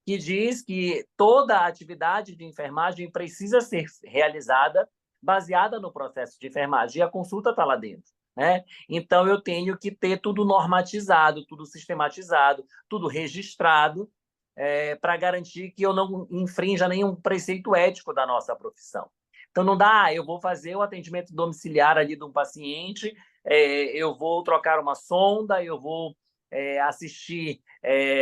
que diz que toda a atividade de enfermagem precisa ser realizada baseada no processo de enfermagem, e a consulta está lá dentro, né? Então, eu tenho que ter tudo normatizado, tudo sistematizado, tudo registrado, para garantir que eu não infrinja nenhum preceito ético da nossa profissão. Então, não dá, eu vou fazer o atendimento domiciliar ali de um paciente, eu vou trocar uma sonda, eu vou assistir,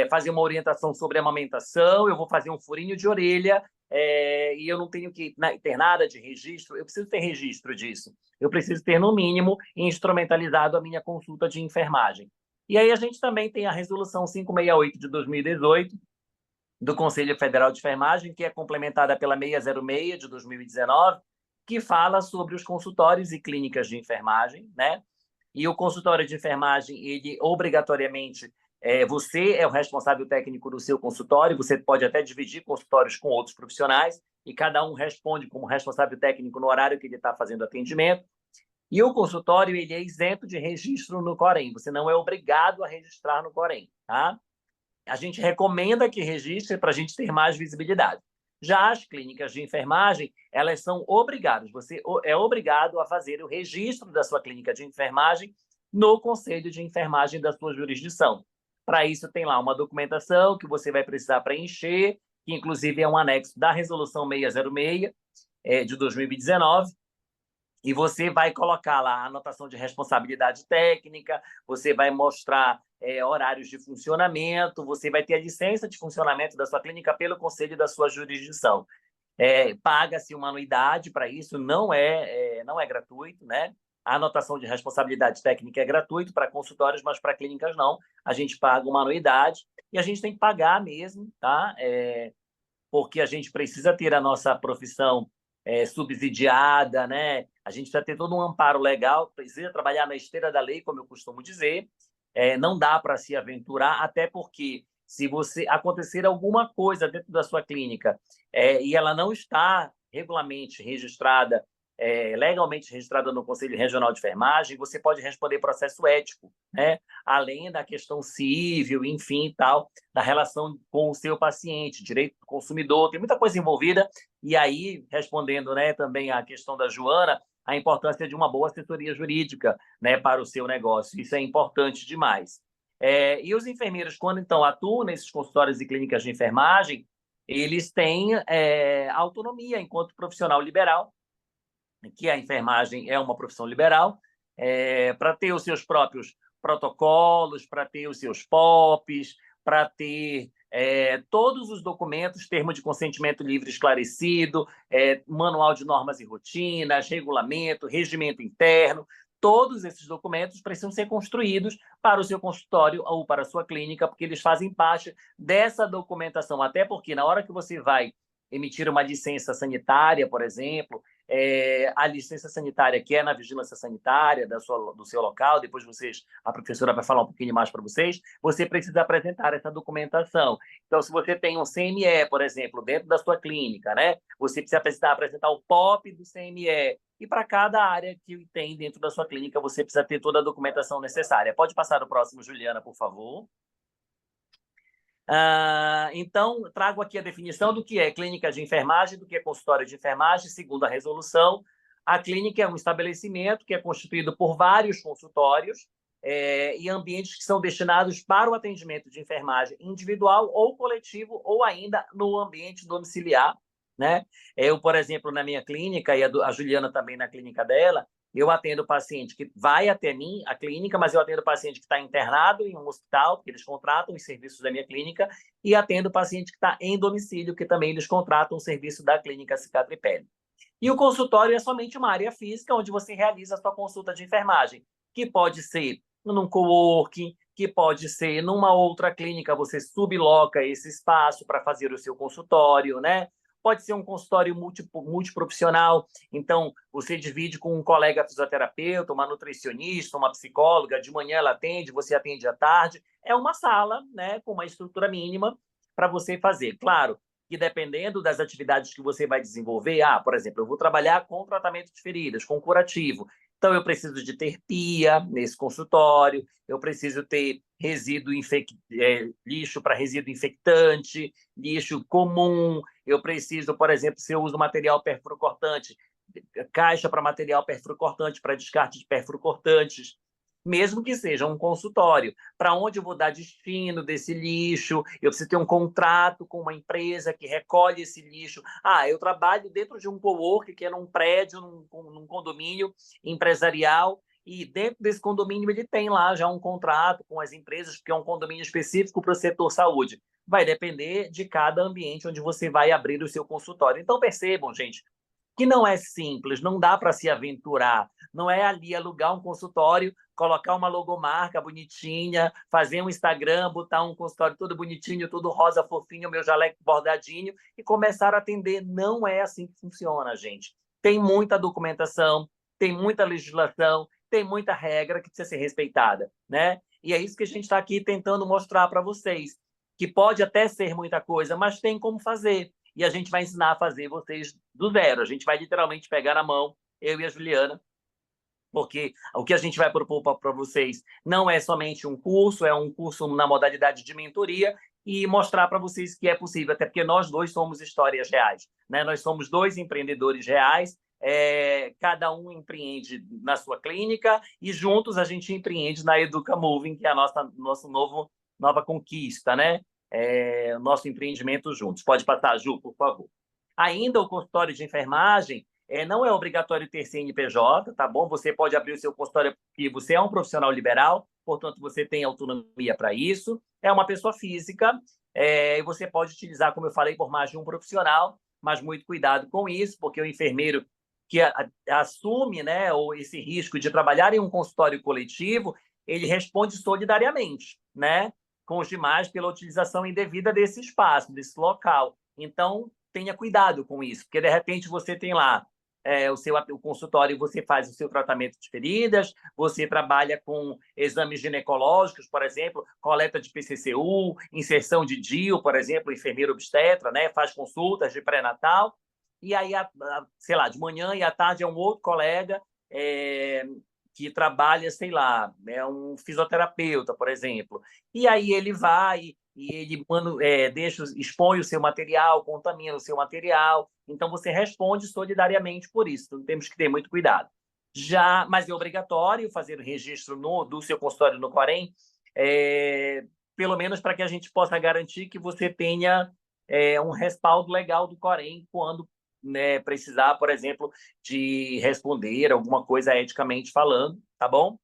fazer uma orientação sobre amamentação, eu vou fazer um furinho de orelha, e eu não tenho que ter nada de registro, eu preciso ter registro disso. Eu preciso ter, no mínimo, instrumentalizado a minha consulta de enfermagem. E aí a gente também tem a Resolução 568 de 2018, do Conselho Federal de Enfermagem, que é complementada pela 606 de 2019, que fala sobre os consultórios e clínicas de enfermagem, né? E o consultório de enfermagem, ele obrigatoriamente, você é o responsável técnico do seu consultório, você pode até dividir consultórios com outros profissionais, e cada um responde como responsável técnico no horário que ele está fazendo atendimento. E o consultório, ele é isento de registro no Corém, você não é obrigado a registrar no Corém, tá? A gente recomenda que registre para a gente ter mais visibilidade. Já as clínicas de enfermagem, elas são obrigadas, você é obrigado a fazer o registro da sua clínica de enfermagem no Conselho de Enfermagem da sua jurisdição. Para isso, tem lá uma documentação que você vai precisar preencher, que inclusive é um anexo da Resolução 606, de 2019, e você vai colocar lá a anotação de responsabilidade técnica, você vai mostrar horários de funcionamento, você vai ter a licença de funcionamento da sua clínica pelo conselho da sua jurisdição. Paga-se uma anuidade para isso, não é gratuito, né? A anotação de responsabilidade técnica é gratuito para consultórios, mas para clínicas não. A gente paga uma anuidade e a gente tem que pagar mesmo, tá? Porque a gente precisa ter a nossa profissão subsidiada, né? A gente precisa ter todo um amparo legal, precisa trabalhar na esteira da lei, como eu costumo dizer. Não dá para se aventurar, até porque se você acontecer alguma coisa dentro da sua clínica e ela não está regularmente registrada, legalmente registrada no Conselho Regional de Enfermagem, você pode responder processo ético, né? Além da questão civil, enfim, tal, da relação com o seu paciente, direito do consumidor, tem muita coisa envolvida. E aí, respondendo, né, também a questão da Joana, a importância de uma boa assessoria jurídica, né, para o seu negócio. Isso é importante demais. E os enfermeiros, quando então atuam nesses consultórios e clínicas de enfermagem, eles têm autonomia enquanto profissional liberal, que a enfermagem é uma profissão liberal, para ter os seus próprios protocolos, para ter os seus POPs, para ter todos os documentos, termo de consentimento livre esclarecido, manual de normas e rotinas, regulamento, regimento interno. Todos esses documentos precisam ser construídos para o seu consultório ou para a sua clínica, porque eles fazem parte dessa documentação, até porque na hora que você vai emitir uma licença sanitária, por exemplo, a licença sanitária que é na vigilância sanitária do seu local, depois a professora vai falar um pouquinho mais para vocês, você precisa apresentar essa documentação. Então, se você tem um CME, por exemplo, dentro da sua clínica, né, você precisa apresentar o POP do CME, e para cada área que tem dentro da sua clínica, você precisa ter toda a documentação necessária. Pode passar o próximo, Juliana, por favor. Então, trago aqui a definição do que é clínica de enfermagem, do que é consultório de enfermagem, segundo a resolução. A clínica é um estabelecimento que é constituído por vários consultórios e ambientes que são destinados para o atendimento de enfermagem individual ou coletivo, ou ainda no ambiente domiciliar, né? Eu, por exemplo, na minha clínica, e a Juliana também na clínica dela, eu atendo paciente que vai até mim, a clínica, mas eu atendo paciente que está internado em um hospital, porque eles contratam os serviços da minha clínica, e atendo paciente que está em domicílio, que também eles contratam o serviço da clínica Cicatripele. E o consultório é somente uma área física onde você realiza a sua consulta de enfermagem, que pode ser num coworking, que pode ser numa outra clínica, você subloca esse espaço para fazer o seu consultório, né? Pode ser um consultório multiprofissional, então você divide com um colega fisioterapeuta, uma nutricionista, uma psicóloga, de manhã ela atende, você atende à tarde. É uma sala, né, com uma estrutura mínima para você fazer. Claro que dependendo das atividades que você vai desenvolver, por exemplo, eu vou trabalhar com tratamento de feridas, com curativo. Então, eu preciso de ter pia nesse consultório, eu preciso ter lixo para resíduo infectante, lixo comum, eu preciso, por exemplo, se eu uso material perfurocortante, caixa para material perfurocortante, para descarte de perfurocortantes, mesmo que seja um consultório. Para onde eu vou dar destino desse lixo? Eu preciso ter um contrato com uma empresa que recolhe esse lixo. Eu trabalho dentro de um coworking, que é num prédio, num condomínio empresarial, e dentro desse condomínio ele tem lá já um contrato com as empresas, porque é um condomínio específico para o setor saúde. Vai depender de cada ambiente onde você vai abrir o seu consultório. Então, percebam, gente, que não é simples, não dá para se aventurar. Não é ali alugar um consultório, colocar uma logomarca bonitinha, fazer um Instagram, botar um consultório todo bonitinho, todo rosa fofinho, meu jaleco bordadinho, e começar a atender. Não é assim que funciona, gente. Tem muita documentação, tem muita legislação, tem muita regra que precisa ser respeitada, né? E é isso que a gente está aqui tentando mostrar para vocês, que pode até ser muita coisa, mas tem como fazer. E a gente vai ensinar a fazer vocês do zero. A gente vai literalmente pegar na mão, eu e a Juliana, porque o que a gente vai propor para vocês não é somente um curso, é um curso na modalidade de mentoria, e mostrar para vocês que é possível, até porque nós dois somos histórias reais, né? Nós somos dois empreendedores reais, cada um empreende na sua clínica, e juntos a gente empreende na Educa Moving, que é a nossa nova conquista, né? o nosso empreendimento juntos. Pode passar, Ju, por favor. Ainda o consultório de enfermagem não é obrigatório ter CNPJ, tá bom? Você pode abrir o seu consultório porque você é um profissional liberal, portanto, você tem autonomia para isso. É uma pessoa física, e você pode utilizar, como eu falei, por mais de um profissional, mas muito cuidado com isso, porque o enfermeiro que assume, né, ou esse risco de trabalhar em um consultório coletivo, ele responde solidariamente, né, com os demais pela utilização indevida desse espaço, desse local. Então, tenha cuidado com isso, porque de repente você tem lá o consultório, você faz o seu tratamento de feridas, você trabalha com exames ginecológicos, por exemplo, coleta de PCCU, inserção de DIU, por exemplo, enfermeiro obstetra, né, faz consultas de pré-natal, e aí, sei lá, de manhã e à tarde é um outro colega que trabalha, sei lá, é um fisioterapeuta, por exemplo, e aí ele vai e ele expõe o seu material, contamina o seu material, então você responde solidariamente por isso, então temos que ter muito cuidado. Mas é obrigatório fazer o registro do seu consultório no Corém, pelo menos para que a gente possa garantir que você tenha um respaldo legal do Corém quando, né, precisar, por exemplo, de responder alguma coisa eticamente falando, tá bom?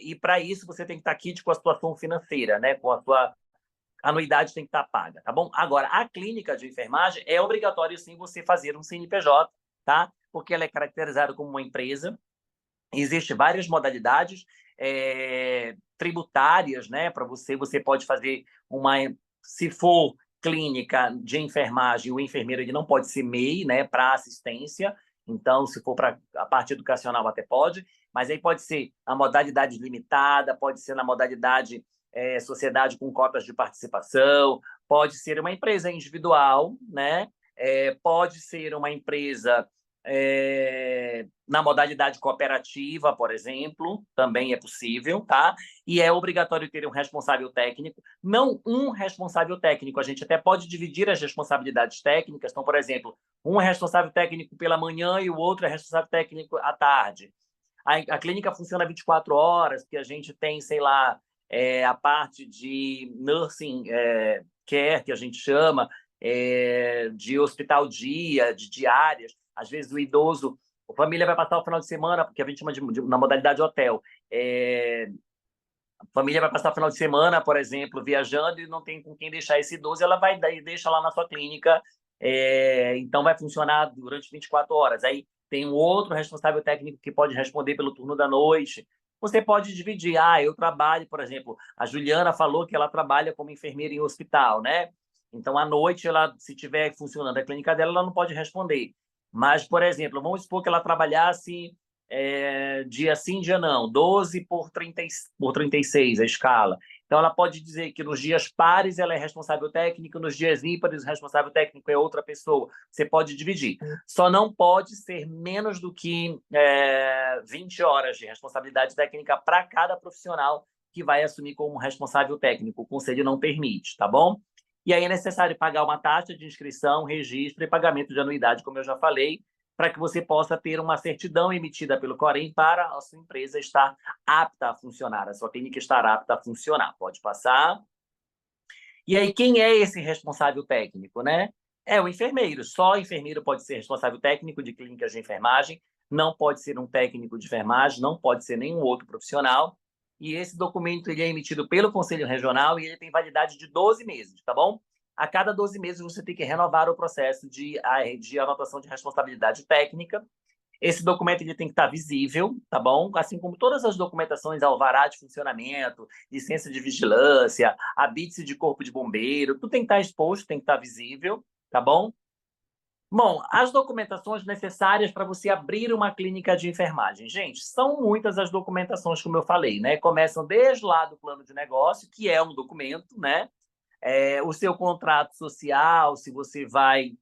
E para isso você tem que estar aqui com a situação financeira, né? Com a sua anuidade tem que estar paga, tá bom? Agora, a clínica de enfermagem é obrigatório sim você fazer um CNPJ, tá? Porque ela é caracterizada como uma empresa. Existem várias modalidades tributárias, né? Para você pode fazer se for clínica de enfermagem, o enfermeiro ele não pode ser MEI, né? Para assistência. Então, se for para a parte educacional, até pode, mas aí pode ser a modalidade limitada, pode ser na modalidade sociedade com cotas de participação, pode ser uma empresa individual, né? Pode ser uma empresa na modalidade cooperativa, por exemplo, também é possível, tá? E é obrigatório ter um responsável técnico, não um responsável técnico, a gente até pode dividir as responsabilidades técnicas, então, por exemplo, um é responsável técnico pela manhã e o outro é responsável técnico à tarde. A clínica funciona 24 horas, porque a gente tem, sei lá, a parte de nursing care, que a gente chama, de hospital dia, de diárias. Às vezes o idoso, a família vai passar o final de semana, porque a gente chama na modalidade hotel. A família vai passar o final de semana, por exemplo, viajando e não tem com quem deixar esse idoso, ela vai e deixa lá na sua clínica, então vai funcionar durante 24 horas. Aí tem um outro responsável técnico que pode responder pelo turno da noite. Você pode dividir. Eu trabalho, por exemplo, a Juliana falou que ela trabalha como enfermeira em hospital, né? Então, à noite, se estiver funcionando a clínica dela, ela não pode responder. Mas, por exemplo, vamos supor que ela trabalhasse dia sim, dia não, 12 por 36 a escala. Então, ela pode dizer que nos dias pares ela é responsável técnico, nos dias ímpares o responsável técnico é outra pessoa. Você pode dividir. Só não pode ser menos do que 20 horas de responsabilidade técnica para cada profissional que vai assumir como responsável técnico. O conselho não permite, tá bom? E aí é necessário pagar uma taxa de inscrição, registro e pagamento de anuidade, como eu já falei, para que você possa ter uma certidão emitida pelo Corém para a sua empresa estar apta a funcionar, a sua clínica estar apta a funcionar. Pode passar. E aí, quem é esse responsável técnico, né? É o enfermeiro. Só o enfermeiro pode ser responsável técnico de clínicas de enfermagem, não pode ser um técnico de enfermagem, não pode ser nenhum outro profissional. E esse documento ele é emitido pelo Conselho Regional e ele tem validade de 12 meses, tá bom? A cada 12 meses você tem que renovar o processo de anotação de responsabilidade técnica. Esse documento ele tem que estar visível, tá bom? Assim como todas as documentações, alvará de funcionamento, licença de vigilância, habite de corpo de bombeiro, tudo tem que estar exposto, tem que estar visível, tá bom? Bom, as documentações necessárias para você abrir uma clínica de enfermagem. Gente, são muitas as documentações, como eu falei, né? Começam desde lá do plano de negócio, que é um documento, né? O seu contrato social, se você vai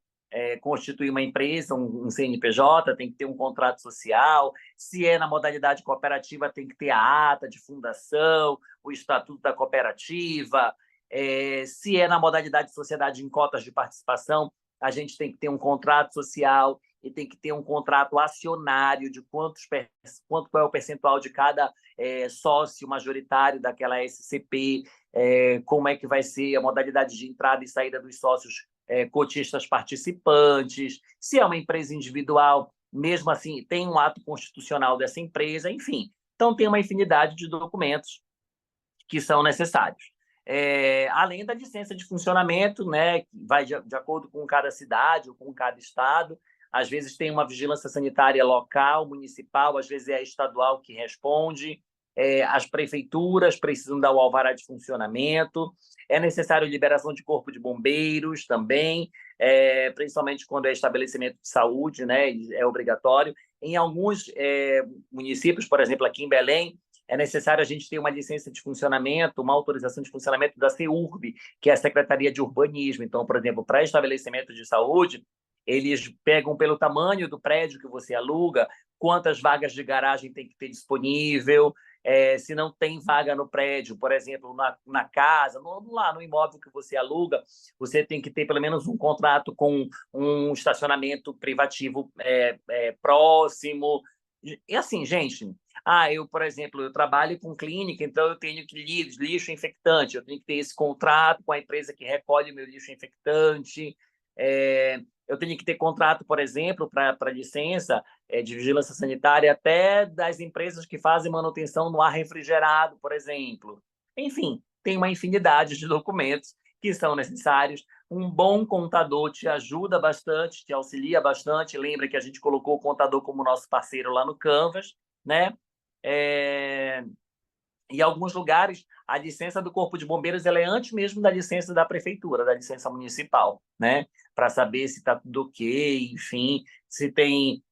constituir uma empresa, um CNPJ, tem que ter um contrato social. Se é na modalidade cooperativa, tem que ter a ata de fundação, o estatuto da cooperativa. Se é na modalidade de sociedade em cotas de participação, a gente tem que ter um contrato social e tem que ter um contrato acionário de qual é o percentual de cada sócio majoritário daquela SCP. como é que vai ser a modalidade de entrada e saída dos sócios cotistas participantes, se é uma empresa individual, mesmo assim, tem um ato constitucional dessa empresa, enfim. Então, tem uma infinidade de documentos que são necessários. Além da licença de funcionamento, né, que vai de acordo com cada cidade ou com cada estado. Às vezes tem uma vigilância sanitária local, municipal, às vezes é a estadual que responde. As prefeituras precisam dar o alvará de funcionamento. É necessário liberação de corpo de bombeiros também, principalmente quando é estabelecimento de saúde, né, é obrigatório. Em alguns municípios, por exemplo, aqui em Belém, é necessário a gente ter uma licença de funcionamento, uma autorização de funcionamento da CEURB, que é a Secretaria de Urbanismo. Então, por exemplo, para estabelecimento de saúde, eles pegam pelo tamanho do prédio que você aluga, quantas vagas de garagem tem que ter disponível, se não tem vaga no prédio, por exemplo, na casa, lá no imóvel que você aluga, você tem que ter pelo menos um contrato com um estacionamento privativo próximo. E assim, gente, por exemplo, eu trabalho com clínica, então eu tenho que lixo infectante, eu tenho que ter esse contrato com a empresa que recolhe o meu lixo infectante, eu tenho que ter contrato, por exemplo, para licença de vigilância sanitária até das empresas que fazem manutenção no ar refrigerado, por exemplo. Enfim, tem uma infinidade de documentos que são necessários. Um bom contador te ajuda bastante, te auxilia bastante. Lembra que a gente colocou o contador como nosso parceiro lá no Canvas, né? Em alguns lugares, a licença do Corpo de Bombeiros ela é antes mesmo da licença da prefeitura, da licença municipal, né? Para saber se está tudo ok, enfim, se tem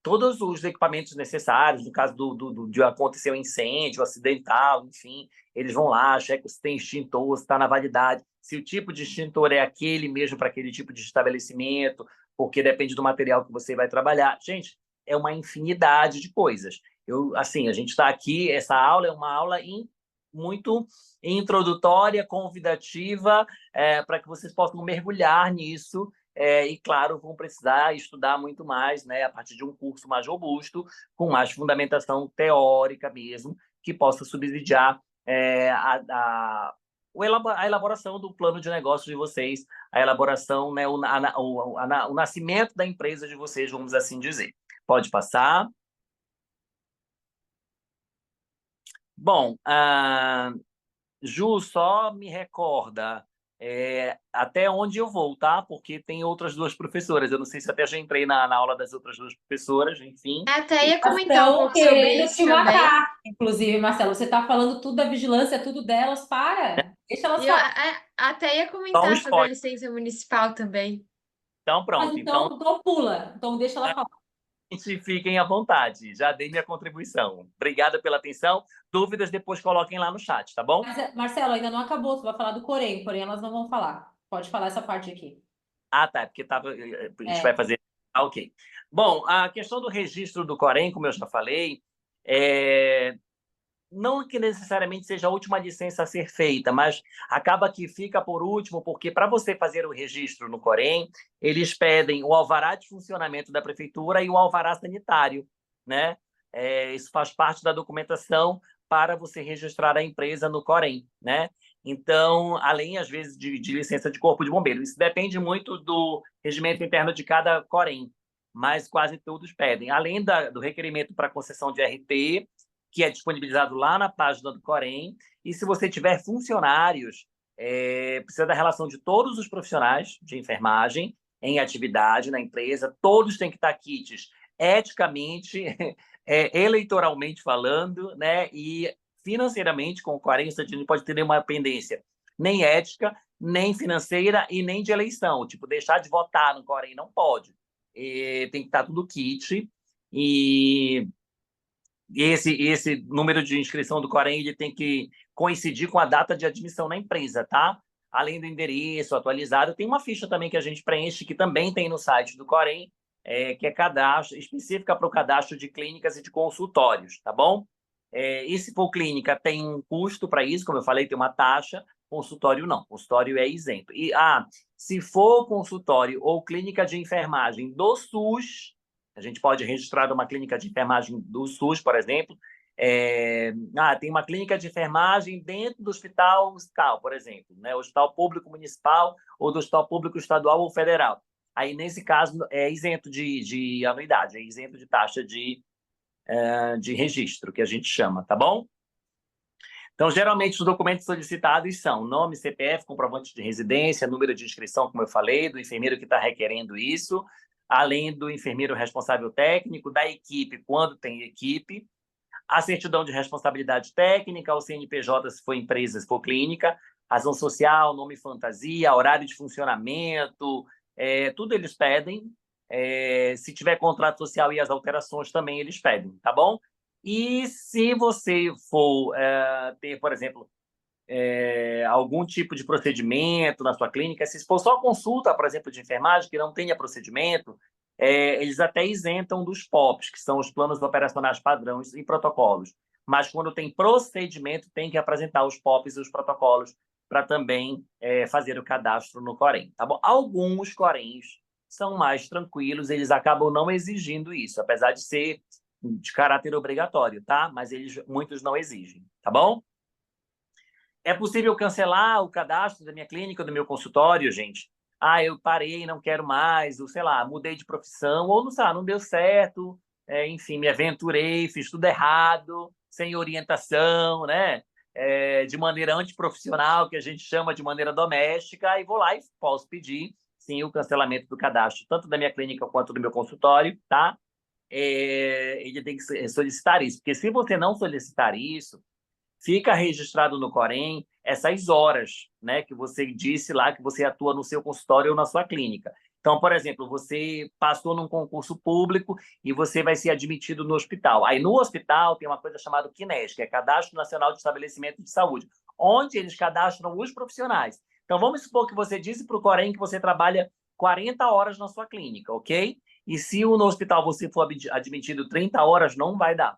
todos os equipamentos necessários, no caso de acontecer um incêndio, acidental, enfim, eles vão lá, checam se tem extintor, se está na validade, se o tipo de extintor é aquele mesmo para aquele tipo de estabelecimento, porque depende do material que você vai trabalhar. Gente, é uma infinidade de coisas. A gente está aqui, essa aula é uma aula muito introdutória, convidativa, para que vocês possam mergulhar nisso. E, claro, vão precisar estudar muito mais, né, a partir de um curso mais robusto, com mais fundamentação teórica mesmo, que possa subsidiar a elaboração do plano de negócio de vocês, a elaboração, né, o nascimento da empresa de vocês, vamos assim dizer. Pode passar. Bom, Ju, só me recorda até onde eu vou, tá? Porque tem outras duas professoras. Eu não sei se até já entrei na aula das outras duas professoras, enfim.
Até ia
Elas
comentar um
estão
pouco sobre
querendo
isso
te
também.
matar, inclusive, Marcelo. Você está falando tudo da vigilância, tudo delas. Para! Deixa elas
E eu
falar.
até ia
Só um
comentar sobre a
spoiler.
licença municipal também.
Então,
Mas
pronto. Então,
então pula. Então deixa ela falar.
fiquem à vontade. Já dei minha contribuição. Obrigada pela atenção. Dúvidas, depois coloquem lá no chat, tá bom?
Mas, Marcelo, ainda não acabou. Você vai falar do Corém, porém elas não vão falar. Pode falar essa parte aqui.
Tá, porque a gente vai fazer... ok. Bom, a questão do registro do Corém, como eu já falei, não que necessariamente seja a última licença a ser feita, mas acaba que fica por último, porque para você fazer o registro no Corém, eles pedem o alvará de funcionamento da prefeitura e o alvará sanitário, né? Isso faz parte da documentação para você registrar a empresa no Corém, né? Então, além, às vezes, de licença de corpo de bombeiro. Isso depende muito do regimento interno de cada Corém, mas quase todos pedem. Além do requerimento para concessão de RT, que é disponibilizado lá na página do Corém. E se você tiver funcionários, precisa da relação de todos os profissionais de enfermagem em atividade na empresa, todos têm que estar quites eticamente, eleitoralmente falando, né? E financeiramente, com o Corém, você não pode ter nenhuma pendência, nem ética, nem financeira e nem de eleição. Tipo, deixar de votar no Corém não pode. Tem que estar tudo kit. E esse número de inscrição do Corém ele tem que coincidir com a data de admissão na empresa, tá? Além do endereço atualizado, tem uma ficha também que a gente preenche, que também tem no site do Corém, que é cadastro, específica para o cadastro de clínicas e de consultórios, tá bom? E se for clínica, tem um custo para isso, como eu falei, tem uma taxa, consultório não, consultório é isento. E, se for consultório ou clínica de enfermagem do SUS, a gente pode registrar uma clínica de enfermagem do SUS, por exemplo, Tem uma clínica de enfermagem dentro do hospital tal, por exemplo, né? Hospital público municipal ou do hospital público estadual ou federal. Aí, nesse caso, é isento de anuidade, é isento de taxa de registro, que a gente chama, tá bom? Então, geralmente, os documentos solicitados são nome, CPF, comprovante de residência, número de inscrição, como eu falei, do enfermeiro que está requerendo isso, além do enfermeiro responsável técnico, da equipe, quando tem equipe, a certidão de responsabilidade técnica, o CNPJ, se for empresa, se for clínica, razão social, nome fantasia, horário de funcionamento, tudo eles pedem. Se tiver contrato social e as alterações também eles pedem, tá bom? E se você for ter, por exemplo, algum tipo de procedimento na sua clínica, se for só consulta, por exemplo, de enfermagem, que não tenha procedimento, eles até isentam dos POPs, que são os planos operacionais padrões e protocolos. Mas quando tem procedimento, tem que apresentar os POPs e os protocolos para também fazer o cadastro no Corém, tá bom? Alguns Coréns são mais tranquilos, eles acabam não exigindo isso, apesar de ser de caráter obrigatório, tá? Mas muitos não exigem, tá bom? É possível cancelar o cadastro da minha clínica, do meu consultório, gente? Eu parei, não quero mais, ou sei lá, mudei de profissão, ou não sei, não deu certo, enfim, me aventurei, fiz tudo errado, sem orientação, né? De maneira antiprofissional, que a gente chama de maneira doméstica, e vou lá e posso pedir, sim, o cancelamento do cadastro, tanto da minha clínica quanto do meu consultório, tá? Ele tem que solicitar isso, porque se você não solicitar isso, fica registrado no Corém essas horas, né, que você disse lá que você atua no seu consultório ou na sua clínica. Então, por exemplo, você passou num concurso público e você vai ser admitido no hospital. Aí, no hospital, tem uma coisa chamada CNES, que é Cadastro Nacional de Estabelecimento de Saúde, onde eles cadastram os profissionais. Então, vamos supor que você disse para o Corém que você trabalha 40 horas na sua clínica, ok? E se no hospital você for admitido 30 horas, não vai dar.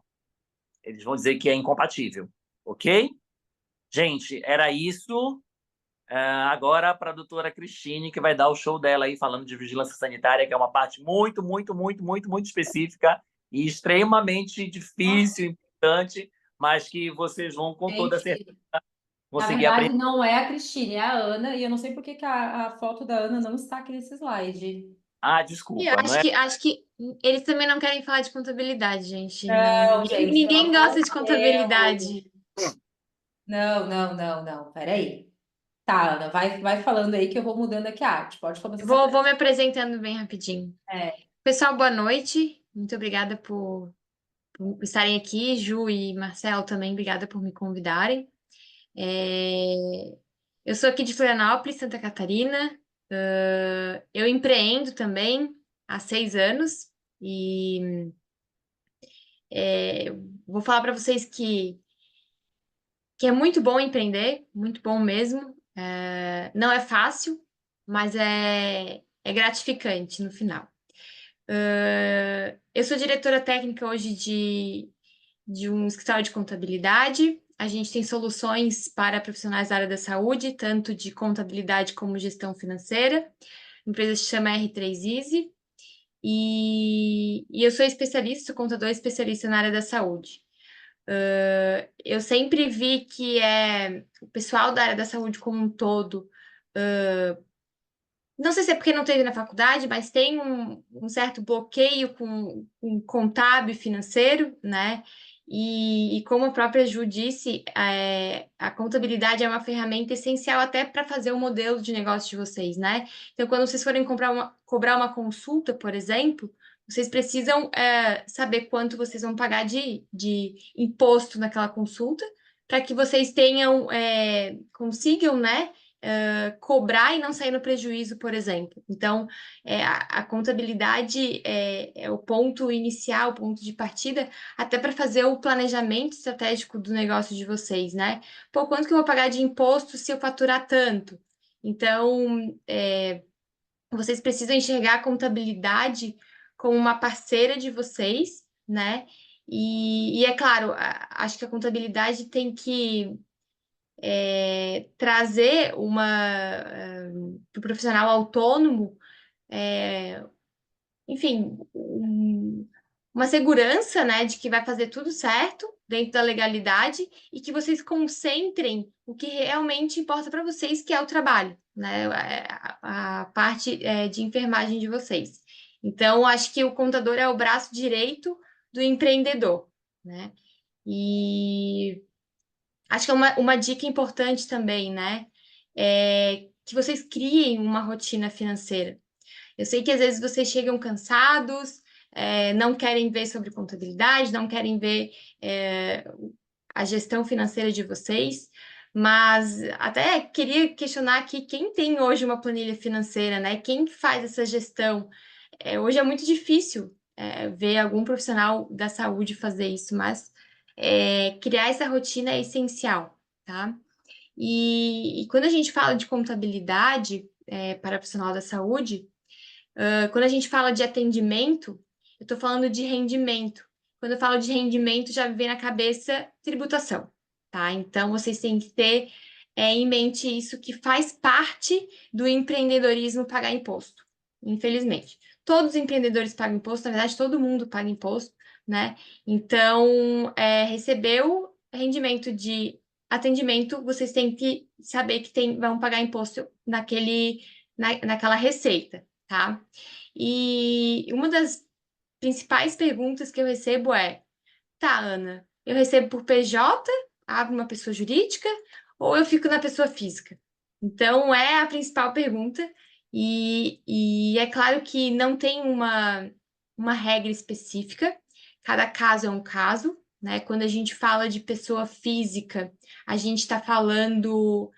Eles vão dizer que é incompatível. Ok? Gente, era isso. Agora para a doutora Cristine, que vai dar o show dela aí, falando de vigilância sanitária, que é uma parte muito, muito, muito, muito, muito específica e extremamente difícil, importante, mas que vocês vão, com toda certeza,
Gente, na
conseguir
verdade,
aprender.
não é a Cristine, é a Ana, e eu não sei por que que a foto da Ana não está aqui nesse slide.
E eu
Desculpa, não é?
acho que eles também não querem falar de contabilidade, gente. Não,
Não, gente, pelo
ninguém
amor
gosta
de
de
Deus.
contabilidade.
Não, peraí. Tá, Ana, vai falando aí que eu vou mudando aqui a arte. Pode começar essa
Vou me apresentando bem rapidinho.
É,
Pessoal, boa noite. Muito obrigada por estarem aqui. Ju e Marcelo também, obrigada por me convidarem. Eu sou aqui de Florianópolis, Santa Catarina. Eu empreendo também há 6 anos e vou falar para vocês que é muito bom empreender, muito bom mesmo. Não é fácil, mas é gratificante no final. Eu sou diretora técnica hoje de um escritório de contabilidade. A gente tem soluções para profissionais da área da saúde, tanto de contabilidade como gestão financeira. A empresa se chama R3 Easy. E eu sou especialista, sou contador especialista na área da saúde. Eu sempre vi que o pessoal da área da saúde como um todo, não sei se é porque não teve na faculdade, mas tem um certo bloqueio com contábil financeiro, né? E como a própria Ju disse, a contabilidade é uma ferramenta essencial até para fazer o modelo de negócio de vocês, né? Então, quando vocês forem cobrar uma consulta, por exemplo, vocês precisam saber quanto vocês vão pagar de imposto naquela consulta, para que vocês consigam, né? Cobrar e não sair no prejuízo, por exemplo. Então, a contabilidade é o ponto inicial, o ponto de partida, até para fazer o planejamento estratégico do negócio de vocês, né? Pô, quanto que eu vou pagar de imposto se eu faturar tanto? Então, vocês precisam enxergar a contabilidade como uma parceira de vocês, né? E é claro, acho que a contabilidade tem que trazer para o profissional autônomo, enfim, uma segurança, né, de que vai fazer tudo certo dentro da legalidade e que vocês concentrem o que realmente importa para vocês, que é o trabalho, né, a parte de enfermagem de vocês. Então, acho que o contador é o braço direito do empreendedor, né? E acho que é uma dica importante também, né? É que vocês criem uma rotina financeira. Eu sei que às vezes vocês chegam cansados, não querem ver sobre contabilidade, não querem ver a gestão financeira de vocês, mas até queria questionar aqui quem tem hoje uma planilha financeira, né? Quem faz essa gestão? Hoje é muito difícil ver algum profissional da saúde fazer isso, mas criar essa rotina é essencial, tá? E quando a gente fala de contabilidade para profissional da saúde, quando a gente fala de atendimento, eu estou falando de rendimento. Quando eu falo de rendimento, já me vem na cabeça tributação, tá? Então, vocês têm que ter em mente isso, que faz parte do empreendedorismo pagar imposto, infelizmente. Todos os empreendedores pagam imposto, na verdade, todo mundo paga imposto, né? Então, recebeu rendimento de atendimento, vocês têm que saber que vão pagar imposto naquela receita, tá? E uma das principais perguntas que eu recebo é: tá, Ana, eu recebo por PJ, abro uma pessoa jurídica, ou eu fico na pessoa física? Então, é a principal pergunta, e é claro que não tem uma regra específica, cada caso é um caso, né? Quando a gente fala de pessoa física, a gente está falando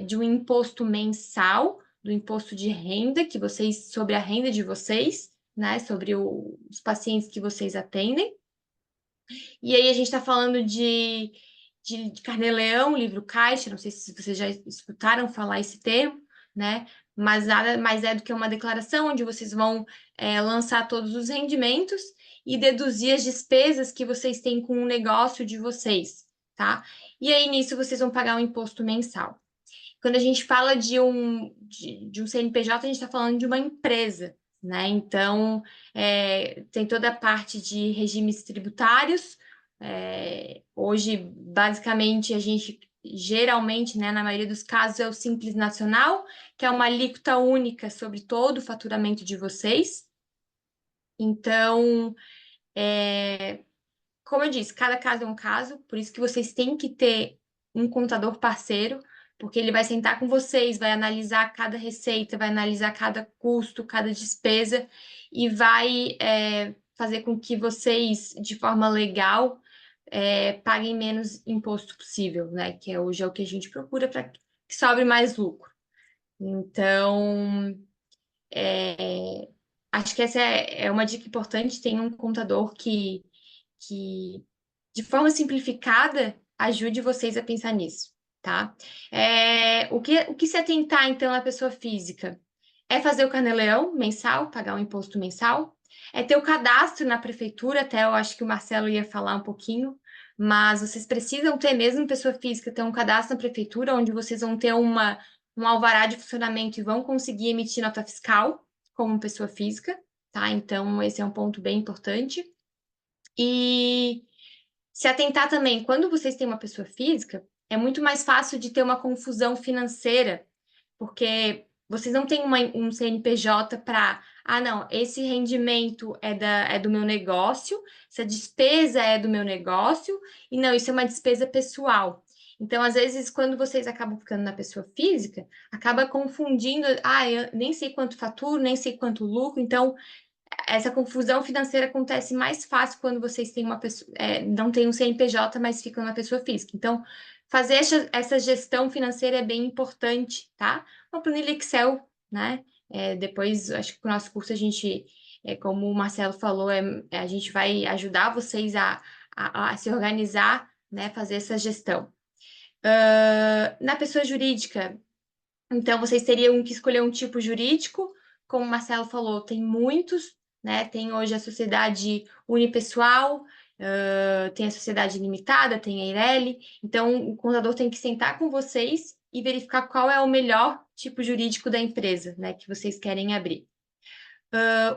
de um imposto mensal, do imposto de renda sobre a renda de vocês, né? Sobre os pacientes que vocês atendem. E aí a gente está falando de Carnê-Leão, livro caixa, não sei se vocês já escutaram falar esse termo, né? Mas nada mais é do que uma declaração onde vocês vão lançar todos os rendimentos e deduzir as despesas que vocês têm com o negócio de vocês, tá? E aí nisso vocês vão pagar um imposto mensal. Quando a gente fala de um CNPJ, a gente está falando de uma empresa, né? Então, tem toda a parte de regimes tributários. Hoje, basicamente, a gente geralmente, né, na maioria dos casos, é o Simples Nacional, que é uma alíquota única sobre todo o faturamento de vocês. Então, como eu disse, cada caso é um caso, por isso que vocês têm que ter um contador parceiro, porque ele vai sentar com vocês, vai analisar cada receita, vai analisar cada custo, cada despesa e vai fazer com que vocês, de forma legal, paguem menos imposto possível, né? Que hoje é o que a gente procura para que sobre mais lucro. Então, acho que essa é uma dica importante, tem um contador que de forma simplificada, ajude vocês a pensar nisso, tá? O que se atentar, então, na pessoa física? É fazer o Carnê-Leão mensal, pagar um imposto mensal, é ter o cadastro na prefeitura, até eu acho que o Marcelo ia falar um pouquinho, mas vocês precisam ter, mesmo pessoa física, ter um cadastro na prefeitura, onde vocês vão ter um alvará de funcionamento e vão conseguir emitir nota fiscal como pessoa física, tá? Então, esse é um ponto bem importante. E se atentar também, quando vocês têm uma pessoa física, é muito mais fácil de ter uma confusão financeira, porque vocês não têm um CNPJ para, não, esse rendimento é do meu negócio, essa despesa é do meu negócio, e não, isso é uma despesa pessoal. Então, às vezes, quando vocês acabam ficando na pessoa física, acaba confundindo, eu nem sei quanto faturo, nem sei quanto lucro, então essa confusão financeira acontece mais fácil quando vocês têm uma pessoa, não tem um CNPJ, mas ficam na pessoa física. Então, fazer essa gestão financeira é bem importante, tá? Uma planilha Excel, né? Depois, acho que com o nosso curso a gente, como o Marcelo falou, a gente vai ajudar vocês a se organizar, né? Fazer essa gestão. Na pessoa jurídica, então, vocês teriam que escolher um tipo jurídico, como o Marcelo falou, tem muitos, né? Tem hoje a sociedade unipessoal, tem a sociedade limitada, tem a Eireli. Então, o contador tem que sentar com vocês e verificar qual é o melhor tipo jurídico da empresa, né? Que vocês querem abrir.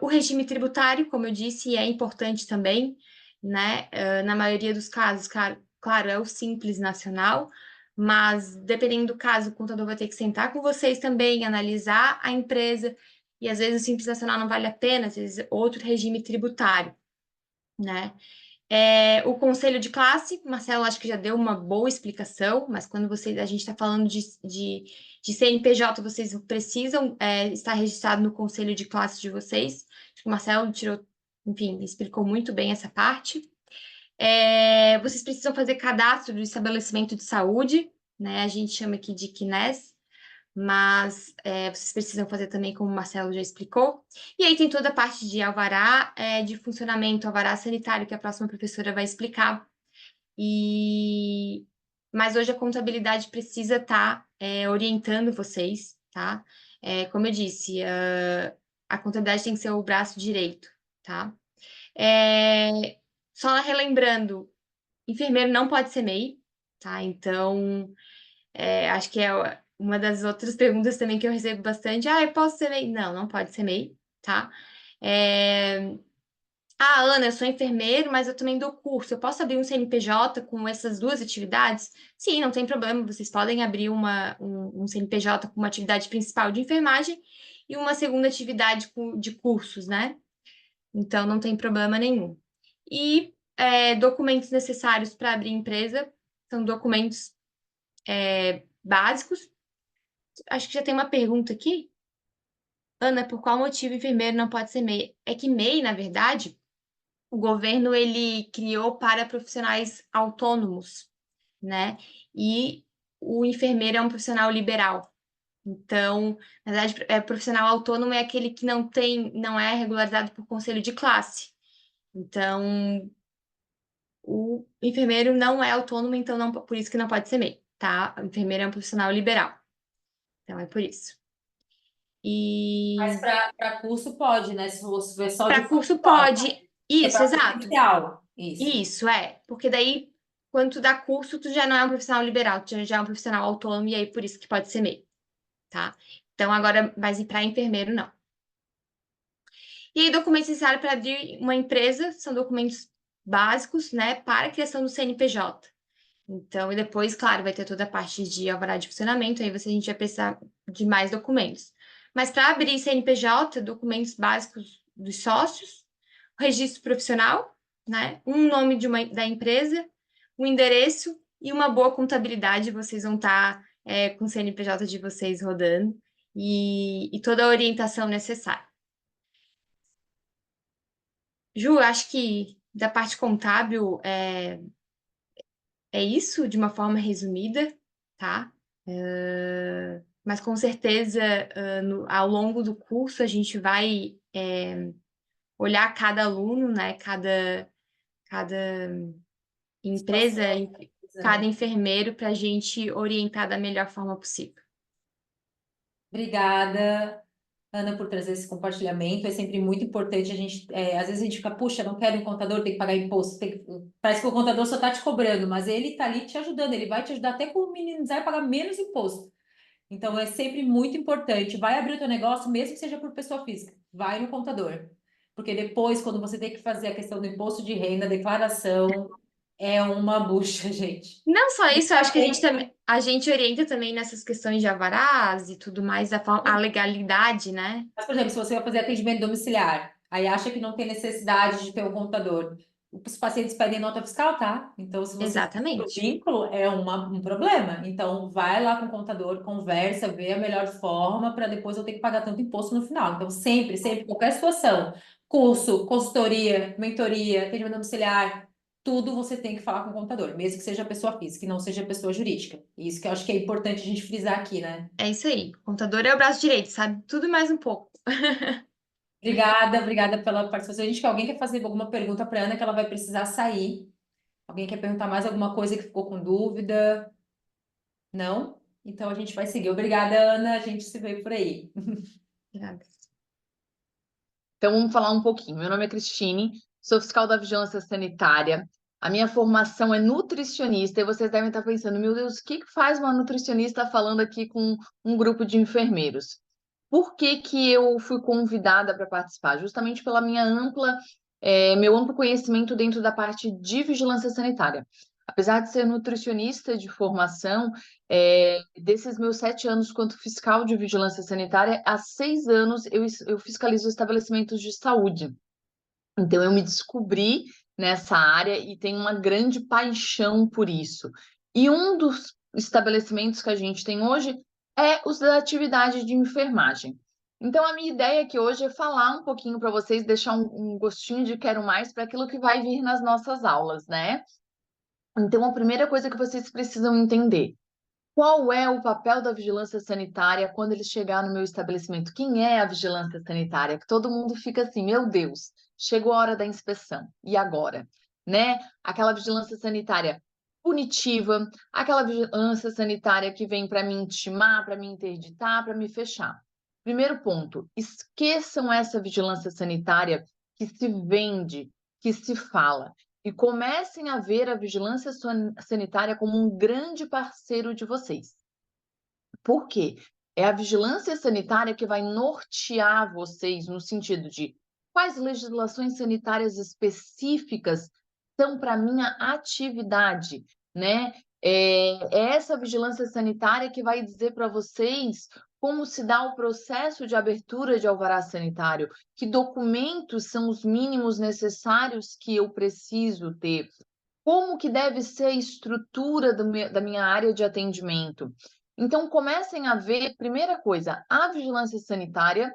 O regime tributário, como eu disse, é importante também, né? Na maioria dos casos, claro, é o Simples Nacional, mas dependendo do caso, o contador vai ter que sentar com vocês também, analisar a empresa, e às vezes o Simples Nacional não vale a pena, às vezes outro regime tributário, né? O conselho de classe, Marcelo, acho que já deu uma boa explicação, mas quando a gente está falando de CNPJ, vocês precisam estar registrado no conselho de classe de vocês. Acho que o Marcelo tirou, enfim, explicou muito bem essa parte. Vocês precisam fazer cadastro do estabelecimento de saúde, né? A gente chama aqui de CNES, mas vocês precisam fazer também, como o Marcelo já explicou. E aí tem toda a parte de alvará de funcionamento, alvará sanitário, que a próxima professora vai explicar. Mas hoje a contabilidade precisa estar orientando vocês, tá? Como eu disse, a contabilidade tem que ser o braço direito, tá? Só relembrando, enfermeiro não pode ser MEI, tá? Então, acho que é uma das outras perguntas também que eu recebo bastante. Eu posso ser MEI? Não, não pode ser MEI, tá? Ana, eu sou enfermeiro, mas eu também dou curso. Eu posso abrir um CNPJ com essas duas atividades? Sim, não tem problema. Vocês podem abrir um CNPJ com uma atividade principal de enfermagem e uma segunda atividade de cursos, né? Então, não tem problema nenhum. E documentos necessários para abrir empresa são documentos básicos. Acho que já tem uma pergunta aqui. Ana, por qual motivo enfermeiro não pode ser MEI? É que MEI, na verdade, o governo ele criou para profissionais autônomos, né? E o enfermeiro é um profissional liberal. Então, na verdade, profissional autônomo é aquele que não é regularizado por conselho de classe. Então, o enfermeiro não é autônomo, então por isso que não pode ser MEI, tá? O enfermeiro é um profissional liberal. Então, é por isso.
Mas para curso pode, né? Se for só
Para
de
curso
pode.
pode. Isso, exato.
Presencial. Isso.
Isso, porque daí, quando tu dá curso, tu já não é um profissional liberal, tu já é um profissional autônomo, e aí por isso que pode ser MEI, tá? Então, agora, mas para enfermeiro, não. E aí, documentos necessários para abrir uma empresa são documentos básicos, né, para a criação do CNPJ. Então, e depois, claro, vai ter toda a parte de alvará de funcionamento, aí a gente vai precisar de mais documentos. Mas para abrir CNPJ, documentos básicos dos sócios, o registro profissional, né? Um nome da empresa, um endereço e uma boa contabilidade, vocês vão estar com o CNPJ de vocês rodando e toda a orientação necessária. Ju, acho que da parte contábil é isso, de uma forma resumida, tá? Mas com certeza, ao longo do curso, a gente vai olhar cada aluno, né? Cada empresa, cada enfermeiro, para a gente orientar da melhor forma possível.
Obrigada, Ana, por trazer esse compartilhamento. É sempre muito importante a gente. Às vezes a gente fica, puxa, não quero um contador, tem que pagar imposto. Parece que o contador só está te cobrando, mas ele está ali te ajudando, ele vai te ajudar até com minimizar e pagar menos imposto. Então é sempre muito importante. Vai abrir o teu negócio, mesmo que seja por pessoa física. Vai no contador. Porque depois, quando você tem que fazer a questão do imposto de renda, declaração, é uma bucha, gente.
Não só isso, eu acho que a gente orienta também nessas questões de alvarás e tudo mais, a legalidade, né?
Mas, por exemplo, se você vai fazer atendimento domiciliar, aí acha que não tem necessidade de ter um contador. Os pacientes pedem nota fiscal, tá? Então, se você tem o vínculo, é um problema. Então, vai lá com o contador, conversa, vê a melhor forma para depois eu ter que pagar tanto imposto no final. Então, sempre, qualquer situação, curso, consultoria, mentoria, atendimento domiciliar, tudo você tem que falar com o contador, mesmo que seja pessoa física, que não seja pessoa jurídica. Isso que eu acho que é importante a gente frisar aqui, né?
É isso aí. O contador é o braço direito, sabe? Tudo mais um pouco.
Obrigada pela participação. A gente que alguém quer fazer alguma pergunta para Ana que ela vai precisar sair. Alguém quer perguntar mais alguma coisa que ficou com dúvida? Não? Então a gente vai seguir. Obrigada, Ana. A gente se vê por aí.
Obrigada.
Então, vamos falar um pouquinho. Meu nome é Cristine, sou fiscal da Vigilância Sanitária. A minha formação é nutricionista e vocês devem estar pensando, meu Deus, o que faz uma nutricionista falando aqui com um grupo de enfermeiros? Por que que eu fui convidada para participar? Justamente pela minha meu amplo conhecimento dentro da parte de vigilância sanitária. Apesar de ser nutricionista de formação, desses meus 7 anos quanto fiscal de vigilância sanitária, há 6 anos eu fiscalizo estabelecimentos de saúde. Então, eu me descobri nessa área e tenho uma grande paixão por isso. E um dos estabelecimentos que a gente tem hoje é os da atividade de enfermagem. Então, a minha ideia aqui hoje é falar um pouquinho para vocês, deixar um gostinho de quero mais para aquilo que vai vir nas nossas aulas, né? Então, a primeira coisa que vocês precisam entender: qual é o papel da vigilância sanitária quando ele chegar no meu estabelecimento? Quem é a vigilância sanitária? Que todo mundo fica assim, meu Deus, chegou a hora da inspeção. E agora? Né? Aquela vigilância sanitária punitiva, aquela vigilância sanitária que vem para me intimar, para me interditar, para me fechar. Primeiro ponto, esqueçam essa vigilância sanitária que se vende, que se fala, e comecem a ver a vigilância sanitária como um grande parceiro de vocês. Por quê? É a vigilância sanitária que vai nortear vocês no sentido de quais legislações sanitárias específicas são para minha atividade, né? É essa vigilância sanitária que vai dizer para vocês como se dá o processo de abertura de alvará sanitário, que documentos são os mínimos necessários que eu preciso ter, como que deve ser a estrutura da minha área de atendimento. Então, comecem a ver, primeira coisa, a vigilância sanitária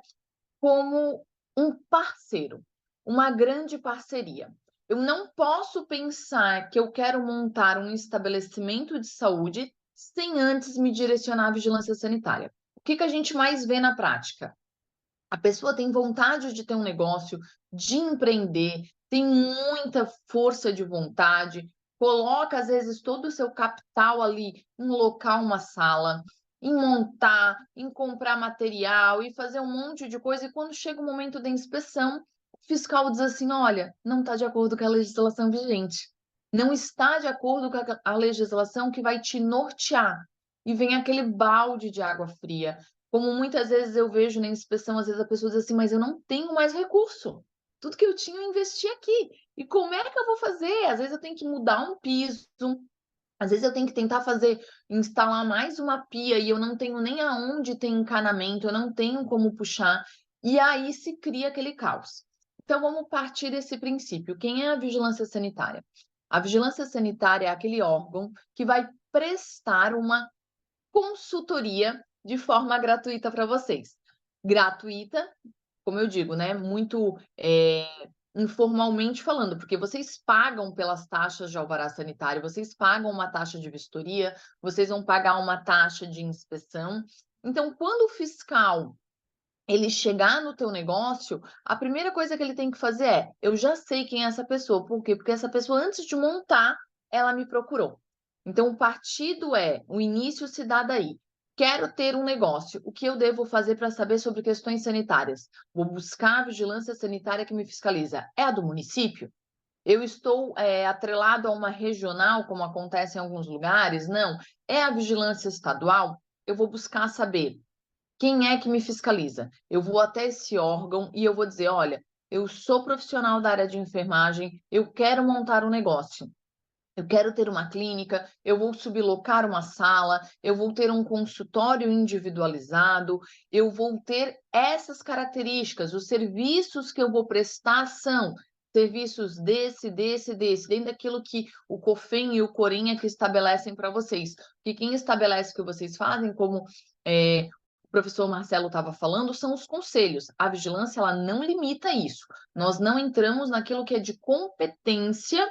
como um parceiro, uma grande parceria. Eu não posso pensar que eu quero montar um estabelecimento de saúde sem antes me direcionar à vigilância sanitária. O que a gente mais vê na prática? A pessoa tem vontade de ter um negócio, de empreender, tem muita força de vontade, coloca, às vezes, todo o seu capital ali em locar uma sala, em montar, em comprar material e fazer um monte de coisa. E quando chega o momento da inspeção, o fiscal diz assim: olha, não está de acordo com a legislação vigente. Não está de acordo com a legislação que vai te nortear. E vem aquele balde de água fria. Como muitas vezes eu vejo na inspeção, às vezes a pessoa diz assim, mas eu não tenho mais recurso. Tudo que eu tinha eu investi aqui. E como é que eu vou fazer? Às vezes eu tenho que mudar um piso, às vezes eu tenho que tentar instalar mais uma pia e eu não tenho nem aonde ter encanamento, eu não tenho como puxar. E aí se cria aquele caos. Então vamos partir desse princípio. Quem é a vigilância sanitária? A vigilância sanitária é aquele órgão que vai prestar uma consultoria de forma gratuita para vocês. Gratuita, como eu digo, né? Muito informalmente falando, porque vocês pagam pelas taxas de alvará sanitário, vocês pagam uma taxa de vistoria, vocês vão pagar uma taxa de inspeção. Então, quando o fiscal ele chegar no teu negócio, a primeira coisa que ele tem que fazer é: eu já sei quem é essa pessoa. Por quê? Porque essa pessoa, antes de montar, ela me procurou. Então, o partido o início se dá daí. Quero ter um negócio. O que eu devo fazer para saber sobre questões sanitárias? Vou buscar a vigilância sanitária que me fiscaliza. É a do município? Eu estou atrelado a uma regional, como acontece em alguns lugares? Não. É a vigilância estadual? Eu vou buscar saber quem é que me fiscaliza. Eu vou até esse órgão e eu vou dizer: olha, eu sou profissional da área de enfermagem, eu quero montar um negócio. Eu quero ter uma clínica, eu vou sublocar uma sala, eu vou ter um consultório individualizado, eu vou ter essas características. Os serviços que eu vou prestar são serviços desse, dentro daquilo que o COFEN e o COREN que estabelecem para vocês. Porque quem estabelece o que vocês fazem, como o professor Marcelo estava falando, são os conselhos. A vigilância, ela não limita isso. Nós não entramos naquilo que é de competência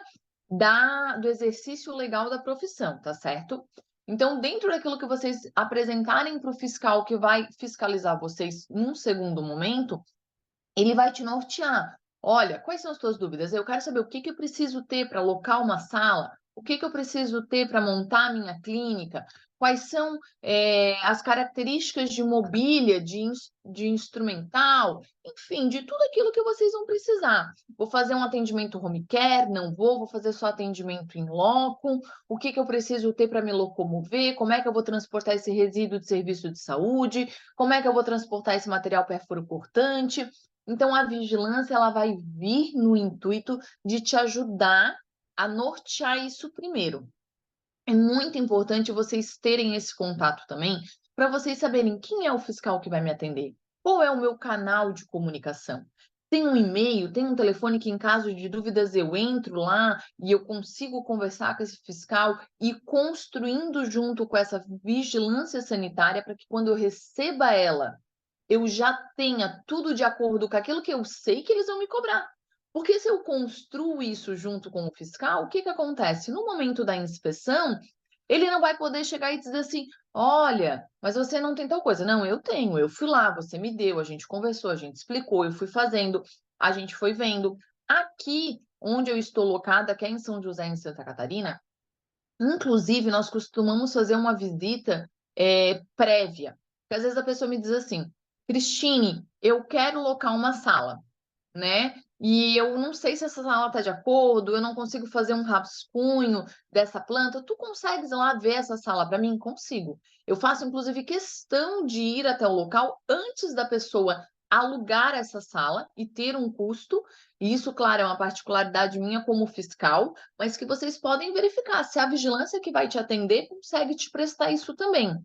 do exercício legal da profissão, tá certo? Então, dentro daquilo que vocês apresentarem para o fiscal que vai fiscalizar vocês num segundo momento, ele vai te nortear. Olha, quais são as tuas dúvidas? Eu quero saber o que eu preciso ter para alocar uma sala, O que eu preciso ter para montar a minha clínica? Quais são as características de mobília, de instrumental, enfim, de tudo aquilo que vocês vão precisar. Vou fazer um atendimento home care? Não vou fazer só atendimento in loco. O que eu preciso ter para me locomover? Como é que eu vou transportar esse resíduo de serviço de saúde? Como é que eu vou transportar esse material perfuro-cortante? Então, a vigilância ela vai vir no intuito de te ajudar a nortear isso primeiro. É muito importante vocês terem esse contato também, para vocês saberem quem é o fiscal que vai me atender, qual é o meu canal de comunicação. Tem um e-mail, tem um telefone que, em caso de dúvidas, eu entro lá e eu consigo conversar com esse fiscal e construindo junto com essa vigilância sanitária para que, quando eu receba ela, eu já tenha tudo de acordo com aquilo que eu sei que eles vão me cobrar. Porque se eu construo isso junto com o fiscal, o que acontece? No momento da inspeção, ele não vai poder chegar e dizer assim: olha, mas você não tem tal coisa. Não, eu tenho, eu fui lá, você me deu, a gente conversou, a gente explicou, eu fui fazendo, a gente foi vendo. Aqui, onde eu estou locada, que é em São José, em Santa Catarina, inclusive, nós costumamos fazer uma visita prévia. Porque às vezes a pessoa me diz assim: Cristine, eu quero locar uma sala, né? E eu não sei se essa sala está de acordo, eu não consigo fazer um rascunho dessa planta. Tu consegues lá ver essa sala para mim? Consigo. Eu faço, inclusive, questão de ir até o local antes da pessoa alugar essa sala e ter um custo. E isso, claro, é uma particularidade minha como fiscal, mas que vocês podem verificar se a vigilância que vai te atender consegue te prestar isso também.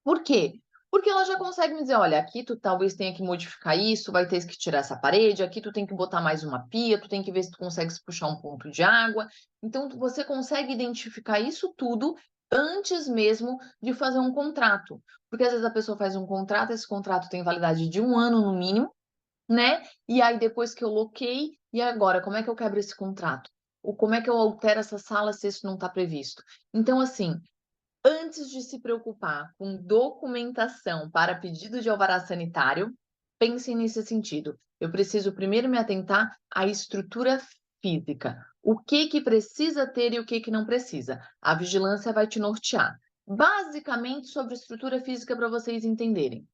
Por quê? Porque ela já consegue me dizer: olha, aqui tu talvez tenha que modificar isso, vai ter que tirar essa parede, aqui tu tem que botar mais uma pia, tu tem que ver se tu consegue puxar um ponto de água. Então, você consegue identificar isso tudo antes mesmo de fazer um contrato. Porque às vezes a pessoa faz um contrato, esse contrato tem validade de 1 ano no mínimo, né? E aí, depois que eu loquei, e agora, como é que eu quebro esse contrato? Ou como é que eu altero essa sala se isso não está previsto? Então, assim, antes de se preocupar com documentação para pedido de alvará sanitário, pensem nesse sentido. Eu preciso primeiro me atentar à estrutura física. O que precisa ter e o que não precisa. A vigilância vai te nortear. Basicamente, sobre estrutura física, para vocês entenderem.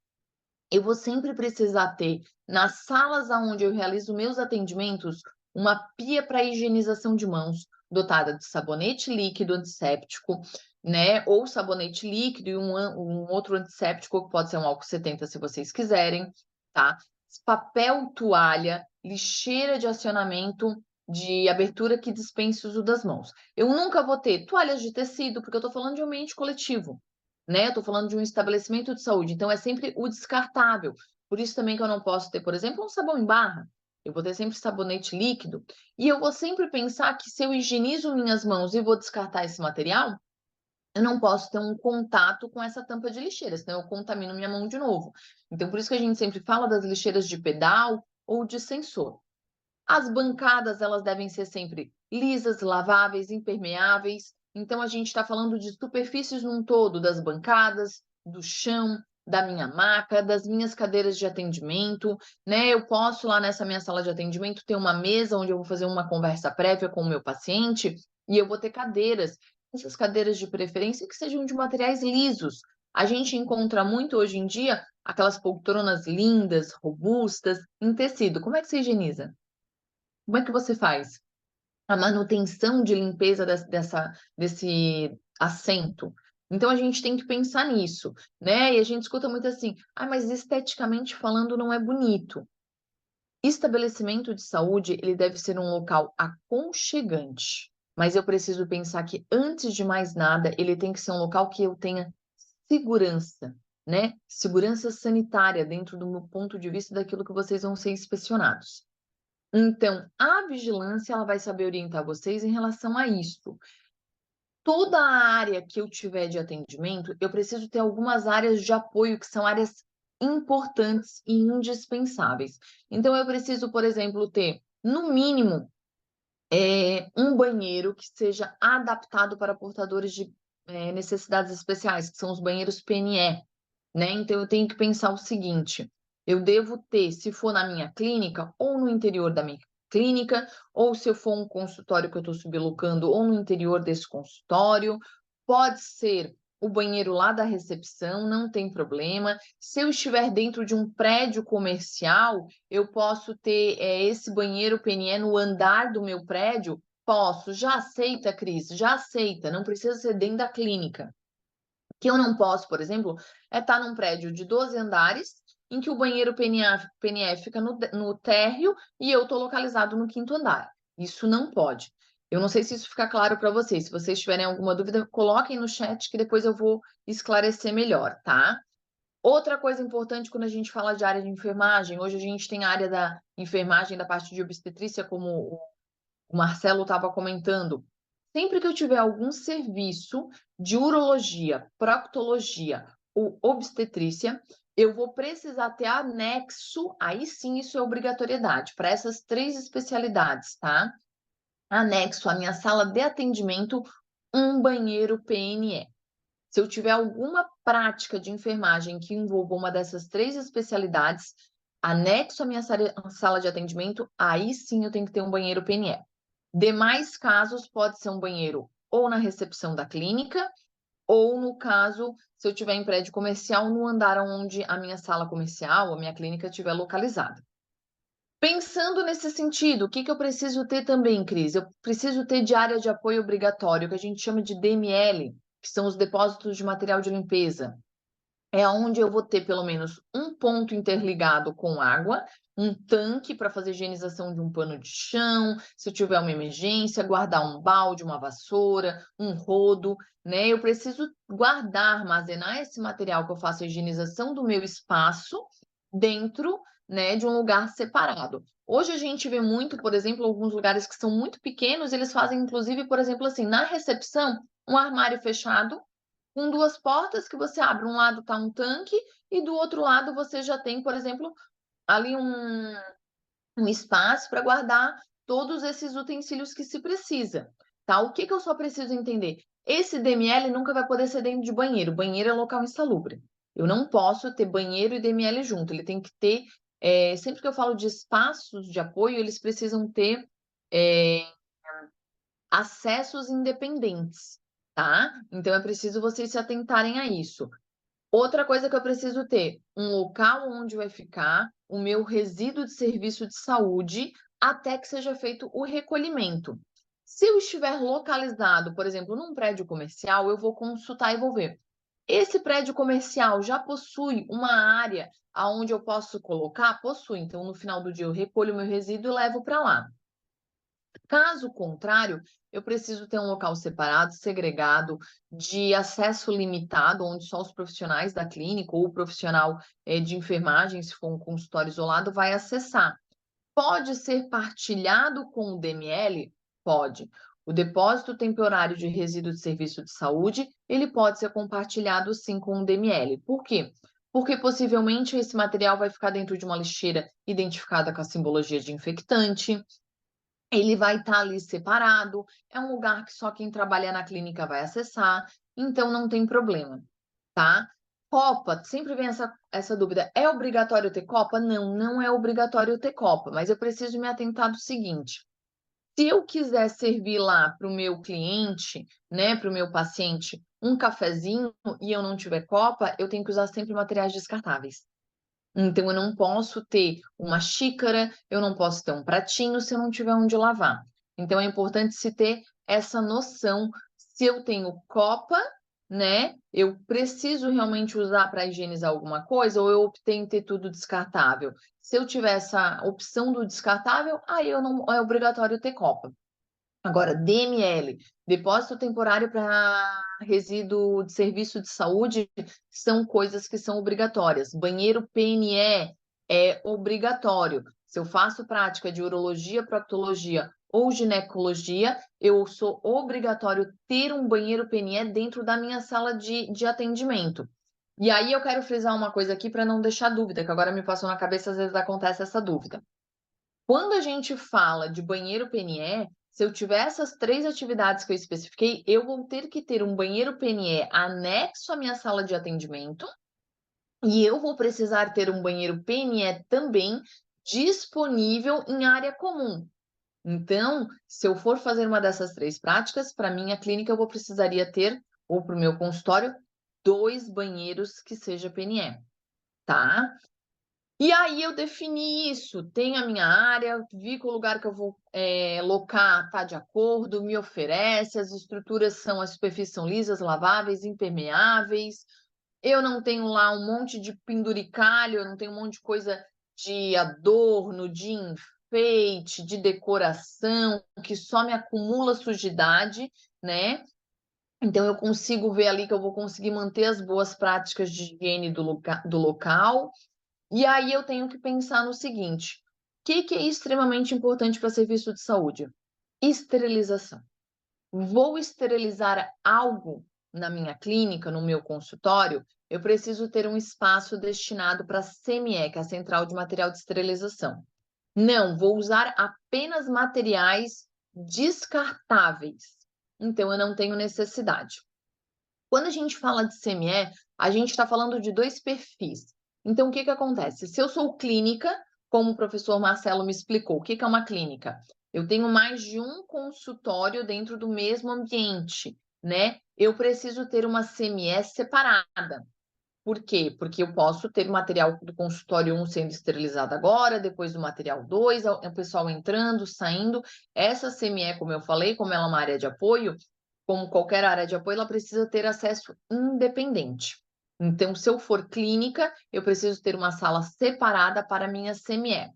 Eu vou sempre precisar ter, nas salas onde eu realizo meus atendimentos, uma pia para higienização de mãos, dotada de sabonete líquido antisséptico, né? Ou sabonete líquido e um outro antisséptico, que pode ser um álcool 70, se vocês quiserem, tá? Papel toalha, lixeira de acionamento de abertura que dispense o uso das mãos. Eu nunca vou ter toalhas de tecido, porque eu estou falando de ambiente coletivo, né? Eu estou falando de um estabelecimento de saúde, então é sempre o descartável. Por isso também que eu não posso ter, por exemplo, um sabão em barra. Eu vou ter sempre sabonete líquido. E eu vou sempre pensar que, se eu higienizo minhas mãos e vou descartar esse material, eu não posso ter um contato com essa tampa de lixeira, senão eu contamino minha mão de novo. Então, por isso que a gente sempre fala das lixeiras de pedal ou de sensor. As bancadas, elas devem ser sempre lisas, laváveis, impermeáveis. Então, a gente está falando de superfícies num todo, das bancadas, do chão, da minha maca, das minhas cadeiras de atendimento, né? Eu posso, lá nessa minha sala de atendimento, ter uma mesa onde eu vou fazer uma conversa prévia com o meu paciente e eu vou ter cadeiras. Essas cadeiras, de preferência, que sejam de materiais lisos. A gente encontra muito hoje em dia aquelas poltronas lindas, robustas, em tecido. Como é que você higieniza? Como é que você faz a manutenção de limpeza desse assento? Então, a gente tem que pensar nisso, né? E a gente escuta muito assim: ah, mas esteticamente falando não é bonito. Estabelecimento de saúde, ele deve ser um local aconchegante, mas eu preciso pensar que, antes de mais nada, ele tem que ser um local que eu tenha segurança, né? Segurança sanitária, dentro do meu ponto de vista, daquilo que vocês vão ser inspecionados. Então, a vigilância, ela vai saber orientar vocês em relação a isso. Toda a área que eu tiver de atendimento, eu preciso ter algumas áreas de apoio, que são áreas importantes e indispensáveis. Então, eu preciso, por exemplo, ter, no mínimo, um banheiro que seja adaptado para portadores de necessidades especiais, que são os banheiros PNE, né? Então, eu tenho que pensar o seguinte: eu devo ter, se for na minha clínica ou no interior da minha clínica, ou se eu for um consultório que eu estou sublocando, ou no interior desse consultório. Pode ser o banheiro lá da recepção, não tem problema. Se eu estiver dentro de um prédio comercial, eu posso ter esse banheiro PNE no andar do meu prédio? Posso. Já aceita, Cris? Já aceita. Não precisa ser dentro da clínica. O que eu não posso, por exemplo, é estar num prédio de 12 andares, em que o banheiro PNE fica no térreo e eu estou localizado no 5º andar. Isso não pode. Eu não sei se isso fica claro para vocês. Se vocês tiverem alguma dúvida, coloquem no chat que depois eu vou esclarecer melhor, tá? Outra coisa importante quando a gente fala de área de enfermagem, hoje a gente tem a área da enfermagem da parte de obstetrícia, como o Marcelo estava comentando. Sempre que eu tiver algum serviço de urologia, proctologia ou obstetrícia, eu vou precisar ter anexo, aí sim isso é obrigatoriedade, para essas 3 especialidades, tá? Anexo à minha sala de atendimento, um banheiro PNE. Se eu tiver alguma prática de enfermagem que envolva uma dessas 3 especialidades, anexo à minha sala de atendimento, aí sim eu tenho que ter um banheiro PNE. Demais casos, pode ser um banheiro ou na recepção da clínica, ou no caso, se eu tiver em prédio comercial, no andar onde a minha sala comercial, a minha clínica estiver localizada. Pensando nesse sentido, o que eu preciso ter também, Cris? Eu preciso ter de área de apoio obrigatório, que a gente chama de DML, que são os depósitos de material de limpeza. É onde eu vou ter pelo menos um ponto interligado com água, um tanque para fazer higienização de um pano de chão, se eu tiver uma emergência, guardar um balde, uma vassoura, um rodo, né? Eu preciso guardar, armazenar esse material que eu faço a higienização do meu espaço dentro, né, de um lugar separado. Hoje a gente vê muito, por exemplo, alguns lugares que são muito pequenos, eles fazem inclusive, por exemplo, assim, na recepção, um armário fechado com 2 portas que você abre. Um lado está um tanque e do outro lado você já tem, por exemplo, ali um espaço para guardar todos esses utensílios que se precisa, tá? O que eu só preciso entender? Esse DML nunca vai poder ser dentro de banheiro. Banheiro é local insalubre. Eu não posso ter banheiro e DML junto. Ele tem que ter, sempre que eu falo de espaços de apoio, eles precisam ter acessos independentes, tá? Então é preciso vocês se atentarem a isso. Outra coisa que eu preciso ter, um local onde vai ficar o meu resíduo de serviço de saúde até que seja feito o recolhimento. Se eu estiver localizado, por exemplo, num prédio comercial, eu vou consultar e vou ver. Esse prédio comercial já possui uma área aonde eu posso colocar? Possui. Então, no final do dia, eu recolho o meu resíduo e levo para lá. Caso contrário, eu preciso ter um local separado, segregado, de acesso limitado, onde só os profissionais da clínica ou o profissional de enfermagem, se for um consultório isolado, vai acessar. Pode ser partilhado com o DML? Pode. O depósito temporário de resíduo de serviço de saúde, ele pode ser compartilhado sim com o DML. Por quê? Porque possivelmente esse material vai ficar dentro de uma lixeira identificada com a simbologia de infectante, ele vai estar ali separado, é um lugar que só quem trabalha na clínica vai acessar, então não tem problema, tá? Copa, sempre vem essa dúvida, é obrigatório ter copa? Não, não é obrigatório ter copa, mas eu preciso me atentar do seguinte, se eu quiser servir lá para o meu cliente, né, para o meu paciente, um cafezinho e eu não tiver copa, eu tenho que usar sempre materiais descartáveis. Então, eu não posso ter uma xícara, eu não posso ter um pratinho se eu não tiver onde lavar. Então, é importante se ter essa noção. Se eu tenho copa, né, eu preciso realmente usar para higienizar alguma coisa, ou eu optei em ter tudo descartável. Se eu tiver essa opção do descartável, aí eu não é obrigatório ter copa. Agora, DML, depósito temporário para resíduo de serviço de saúde, são coisas que são obrigatórias. Banheiro PNE é obrigatório. Se eu faço prática de urologia, proctologia ou ginecologia, eu sou obrigatório ter um banheiro PNE dentro da minha sala de atendimento. E aí eu quero frisar uma coisa aqui para não deixar dúvida, que agora me passou na cabeça, às vezes acontece essa dúvida. Quando a gente fala de banheiro PNE, se eu tiver essas 3 atividades que eu especifiquei, eu vou ter que ter um banheiro PNE anexo à minha sala de atendimento e eu vou precisar ter um banheiro PNE também disponível em área comum. Então, se eu for fazer uma dessas 3 práticas, para minha clínica eu precisaria ter, ou para o meu consultório, 2 banheiros que seja PNE, tá? E aí eu defini isso, tenho a minha área, vi que o lugar que eu vou locar está de acordo, me oferece, as estruturas são, as superfícies são lisas, laváveis, impermeáveis, eu não tenho lá um monte de penduricalho, eu não tenho um monte de coisa de adorno, de enfeite, de decoração, que só me acumula sujidade, né? Então, eu consigo ver ali que eu vou conseguir manter as boas práticas de higiene do local. E aí eu tenho que pensar no seguinte: o que é extremamente importante para serviço de saúde? Esterilização. Vou esterilizar algo na minha clínica, no meu consultório, eu preciso ter um espaço destinado para a CME, que é a Central de Material de Esterilização. Não, vou usar apenas materiais descartáveis. Então, eu não tenho necessidade. Quando a gente fala de CME, a gente está falando de 2 perfis. Então, o que acontece? Se eu sou clínica, como o professor Marcelo me explicou, o que é uma clínica? Eu tenho mais de um consultório dentro do mesmo ambiente, né? Eu preciso ter uma CME separada. Por quê? Porque eu posso ter o material do consultório 1 sendo esterilizado agora, depois do material 2, o pessoal entrando, saindo. Essa CME, como eu falei, como ela é uma área de apoio, como qualquer área de apoio, ela precisa ter acesso independente. Então, se eu for clínica, eu preciso ter uma sala separada para a minha CME.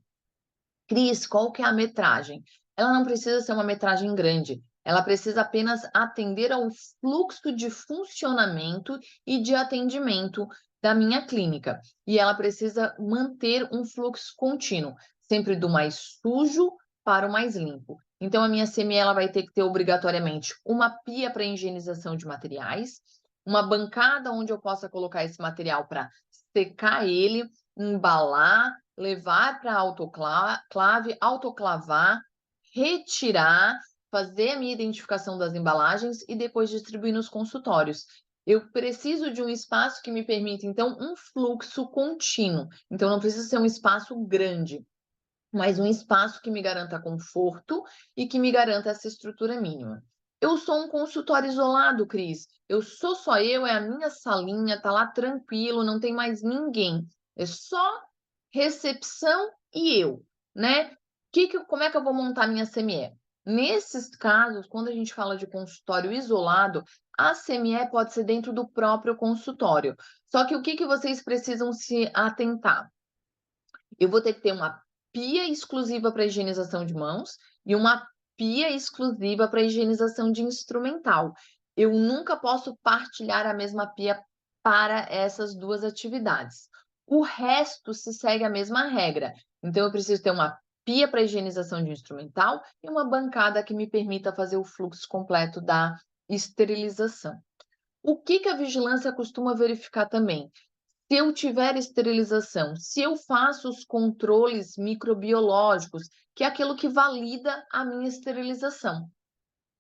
Cris, qual que é a metragem? Ela não precisa ser uma metragem grande, ela precisa apenas atender ao fluxo de funcionamento e de atendimento da minha clínica. E ela precisa manter um fluxo contínuo, sempre do mais sujo para o mais limpo. Então, a minha CME ela vai ter que ter obrigatoriamente uma pia para higienização de materiais, uma bancada onde eu possa colocar esse material para secar ele, embalar, levar para a autoclave, autoclavar, retirar, fazer a minha identificação das embalagens e depois distribuir nos consultórios. Eu preciso de um espaço que me permita, então, um fluxo contínuo. Então, não precisa ser um espaço grande, mas um espaço que me garanta conforto e que me garanta essa estrutura mínima. Eu sou um consultório isolado, Cris. Eu sou só eu, é a minha salinha, tá lá tranquilo, não tem mais ninguém. É só recepção e eu, né? Como é que eu vou montar minha CME? Nesses casos, quando a gente fala de consultório isolado, a CME pode ser dentro do próprio consultório. Só que o que vocês precisam se atentar? Eu vou ter que ter uma pia exclusiva para higienização de mãos e uma pia exclusiva para higienização de instrumental. Eu nunca posso partilhar a mesma pia para essas 2 atividades. O resto se segue a mesma regra. Então, eu preciso ter uma pia para higienização de instrumental e uma bancada que me permita fazer o fluxo completo da esterilização. O que a vigilância costuma verificar também? Se eu tiver esterilização, se eu faço os controles microbiológicos, que é aquilo que valida a minha esterilização,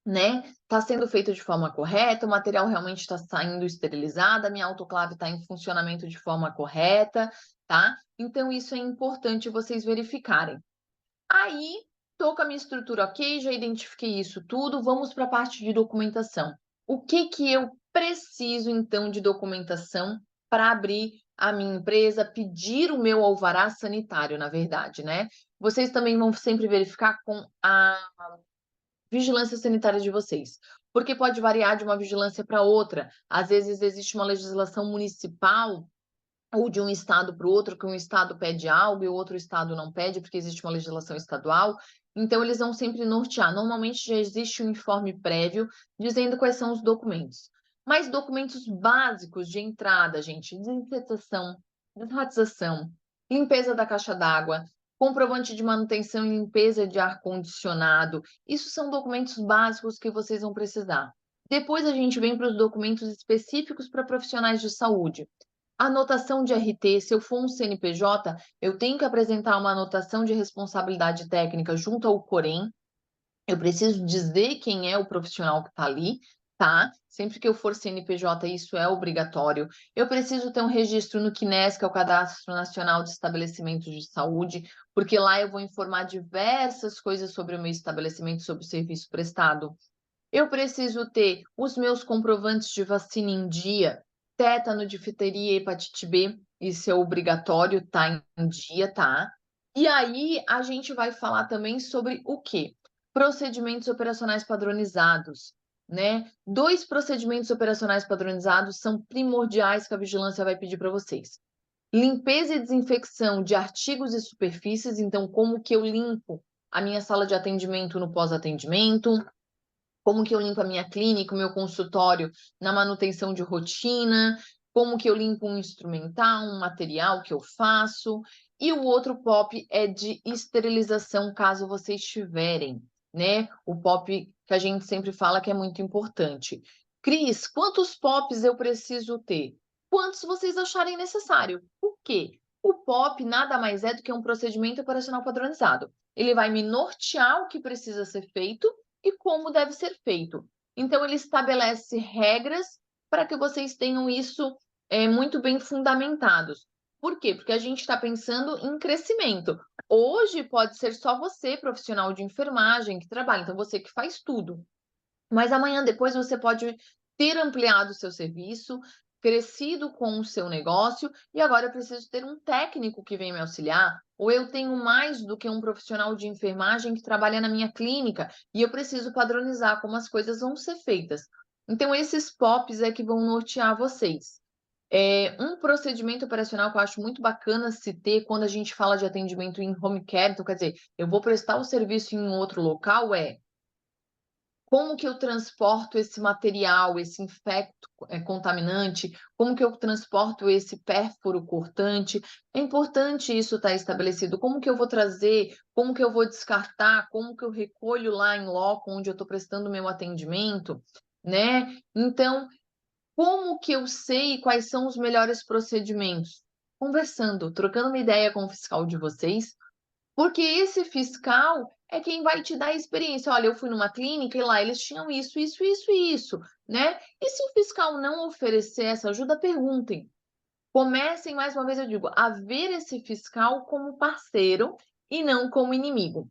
né? Está sendo feito de forma correta, o material realmente está saindo esterilizado, a minha autoclave está em funcionamento de forma correta, tá? Então, isso é importante vocês verificarem. Aí, estou com a minha estrutura ok, já identifiquei isso tudo, vamos para a parte de documentação. O que eu preciso, então, de documentação para abrir a minha empresa, pedir o meu alvará sanitário, na verdade, né? Vocês também vão sempre verificar com a vigilância sanitária de vocês, porque pode variar de uma vigilância para outra. Às vezes existe uma legislação municipal ou de um estado para o outro, que um estado pede algo e o outro estado não pede, porque existe uma legislação estadual. Então, eles vão sempre nortear. Normalmente já existe um informe prévio dizendo quais são os documentos. Mas documentos básicos de entrada, gente, desinfetação, desratização, limpeza da caixa d'água, comprovante de manutenção e limpeza de ar-condicionado. Isso são documentos básicos que vocês vão precisar. Depois a gente vem para os documentos específicos para profissionais de saúde. Anotação de RT, se eu for um CNPJ, eu tenho que apresentar uma anotação de responsabilidade técnica junto ao Corém. Eu preciso dizer quem é o profissional que está ali, tá? Sempre que eu for CNPJ, isso é obrigatório. Eu preciso ter um registro no CNES, que é o Cadastro Nacional de Estabelecimentos de Saúde, porque lá eu vou informar diversas coisas sobre o meu estabelecimento, sobre o serviço prestado. Eu preciso ter os meus comprovantes de vacina em dia, tétano, difteria e hepatite B, isso é obrigatório, tá em dia, tá? E aí a gente vai falar também sobre o quê? Procedimentos operacionais padronizados, né? 2 procedimentos operacionais padronizados são primordiais que a vigilância vai pedir para vocês. Limpeza e desinfecção de artigos e superfícies, então como que eu limpo a minha sala de atendimento no pós-atendimento, como que eu limpo a minha clínica, o meu consultório na manutenção de rotina, como que eu limpo um instrumental, um material que eu faço. E o outro POP é de esterilização, caso vocês tiverem, né? O POP que a gente sempre fala que é muito importante. Cris, quantos POPs eu preciso ter? Quantos vocês acharem necessário? Por quê? O POP nada mais é do que um procedimento operacional padronizado. Ele vai me nortear o que precisa ser feito e como deve ser feito. Então, ele estabelece regras para que vocês tenham isso muito bem fundamentados. Por quê? Porque a gente está pensando em crescimento. Hoje pode ser só você, profissional de enfermagem, que trabalha, então você que faz tudo. Mas amanhã, depois, você pode ter ampliado o seu serviço, crescido com o seu negócio, e agora eu preciso ter um técnico que venha me auxiliar, ou eu tenho mais do que um profissional de enfermagem que trabalha na minha clínica, e eu preciso padronizar como as coisas vão ser feitas. Então, esses POPs é que vão nortear vocês. Um procedimento operacional que eu acho muito bacana se ter quando a gente fala de atendimento em home care, então, quer dizer, eu vou prestar o serviço em outro local, como que eu transporto esse material, esse infecto contaminante, como que eu transporto esse pérfuro cortante. É importante isso estar estabelecido. Como que eu vou trazer, como que eu vou descartar, como que eu recolho lá em loco onde eu estou prestando o meu atendimento, né? Então, como que eu sei quais são os melhores procedimentos? Conversando, trocando uma ideia com o fiscal de vocês, porque esse fiscal é quem vai te dar a experiência. Olha, eu fui numa clínica e lá eles tinham isso, isso, isso e isso, né? E se o fiscal não oferecer essa ajuda, perguntem. Comecem, mais uma vez eu digo, a ver esse fiscal como parceiro e não como inimigo.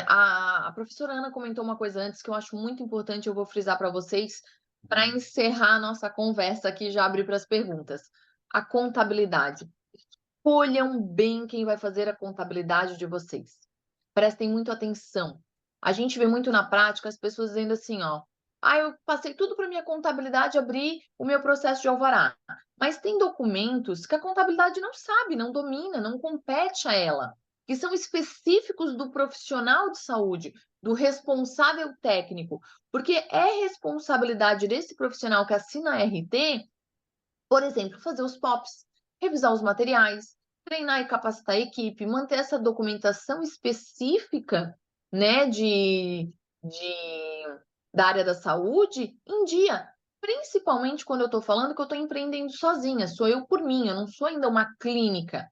A professora Ana comentou uma coisa antes que eu acho muito importante, eu vou frisar para vocês, para encerrar a nossa conversa aqui, já abrir para as perguntas. A contabilidade. Escolham bem quem vai fazer a contabilidade de vocês. Prestem muito atenção. A gente vê muito na prática as pessoas dizendo assim, ó, eu passei tudo para minha contabilidade abrir o meu processo de alvará. Mas tem documentos que a contabilidade não sabe, não domina, não compete a ela, que são específicos do profissional de saúde, do responsável técnico, porque é responsabilidade desse profissional que assina a RT, por exemplo, fazer os POPs, revisar os materiais, treinar e capacitar a equipe, manter essa documentação específica, né, da área da saúde em dia. Principalmente quando eu estou falando que eu estou empreendendo sozinha, sou eu por mim, eu não sou ainda uma clínica.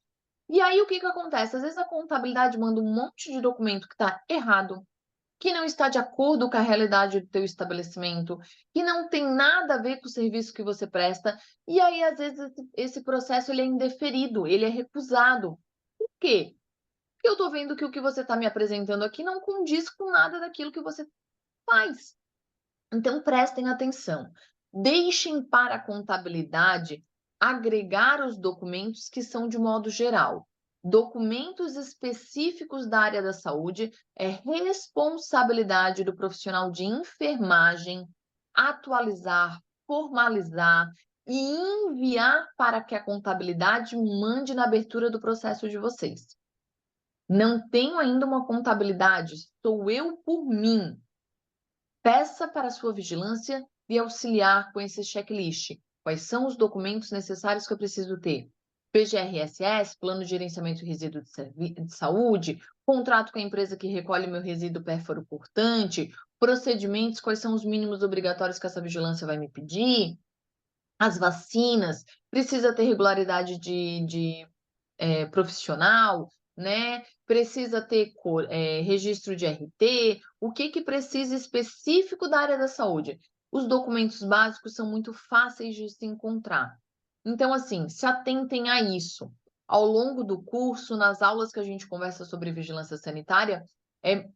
E aí o que que acontece? Às vezes a contabilidade manda um monte de documento que está errado, que não está de acordo com a realidade do teu estabelecimento, que não tem nada a ver com o serviço que você presta, e aí, às vezes, esse processo ele é indeferido, ele é recusado. Por quê? Porque eu estou vendo que o que você está me apresentando aqui não condiz com nada daquilo que você faz. Então, prestem atenção. Deixem para a contabilidade agregar os documentos que são de modo geral. Documentos específicos da área da saúde é responsabilidade do profissional de enfermagem atualizar, formalizar e enviar para que a contabilidade mande na abertura do processo de vocês. Não tenho ainda uma contabilidade, sou eu por mim. Peça para a sua vigilância lhe auxiliar com esse checklist. Quais são os documentos necessários que eu preciso ter? PGRSS, Plano de Gerenciamento de Resíduo de Saúde, contrato com a empresa que recolhe meu resíduo pérfuro cortante, procedimentos, quais são os mínimos obrigatórios que essa vigilância vai me pedir, as vacinas, precisa ter regularidade de profissional, né? Precisa ter registro de RT, o que precisa específico da área da saúde. Os documentos básicos são muito fáceis de se encontrar. Então, assim, se atentem a isso. Ao longo do curso, nas aulas que a gente conversa sobre vigilância sanitária, é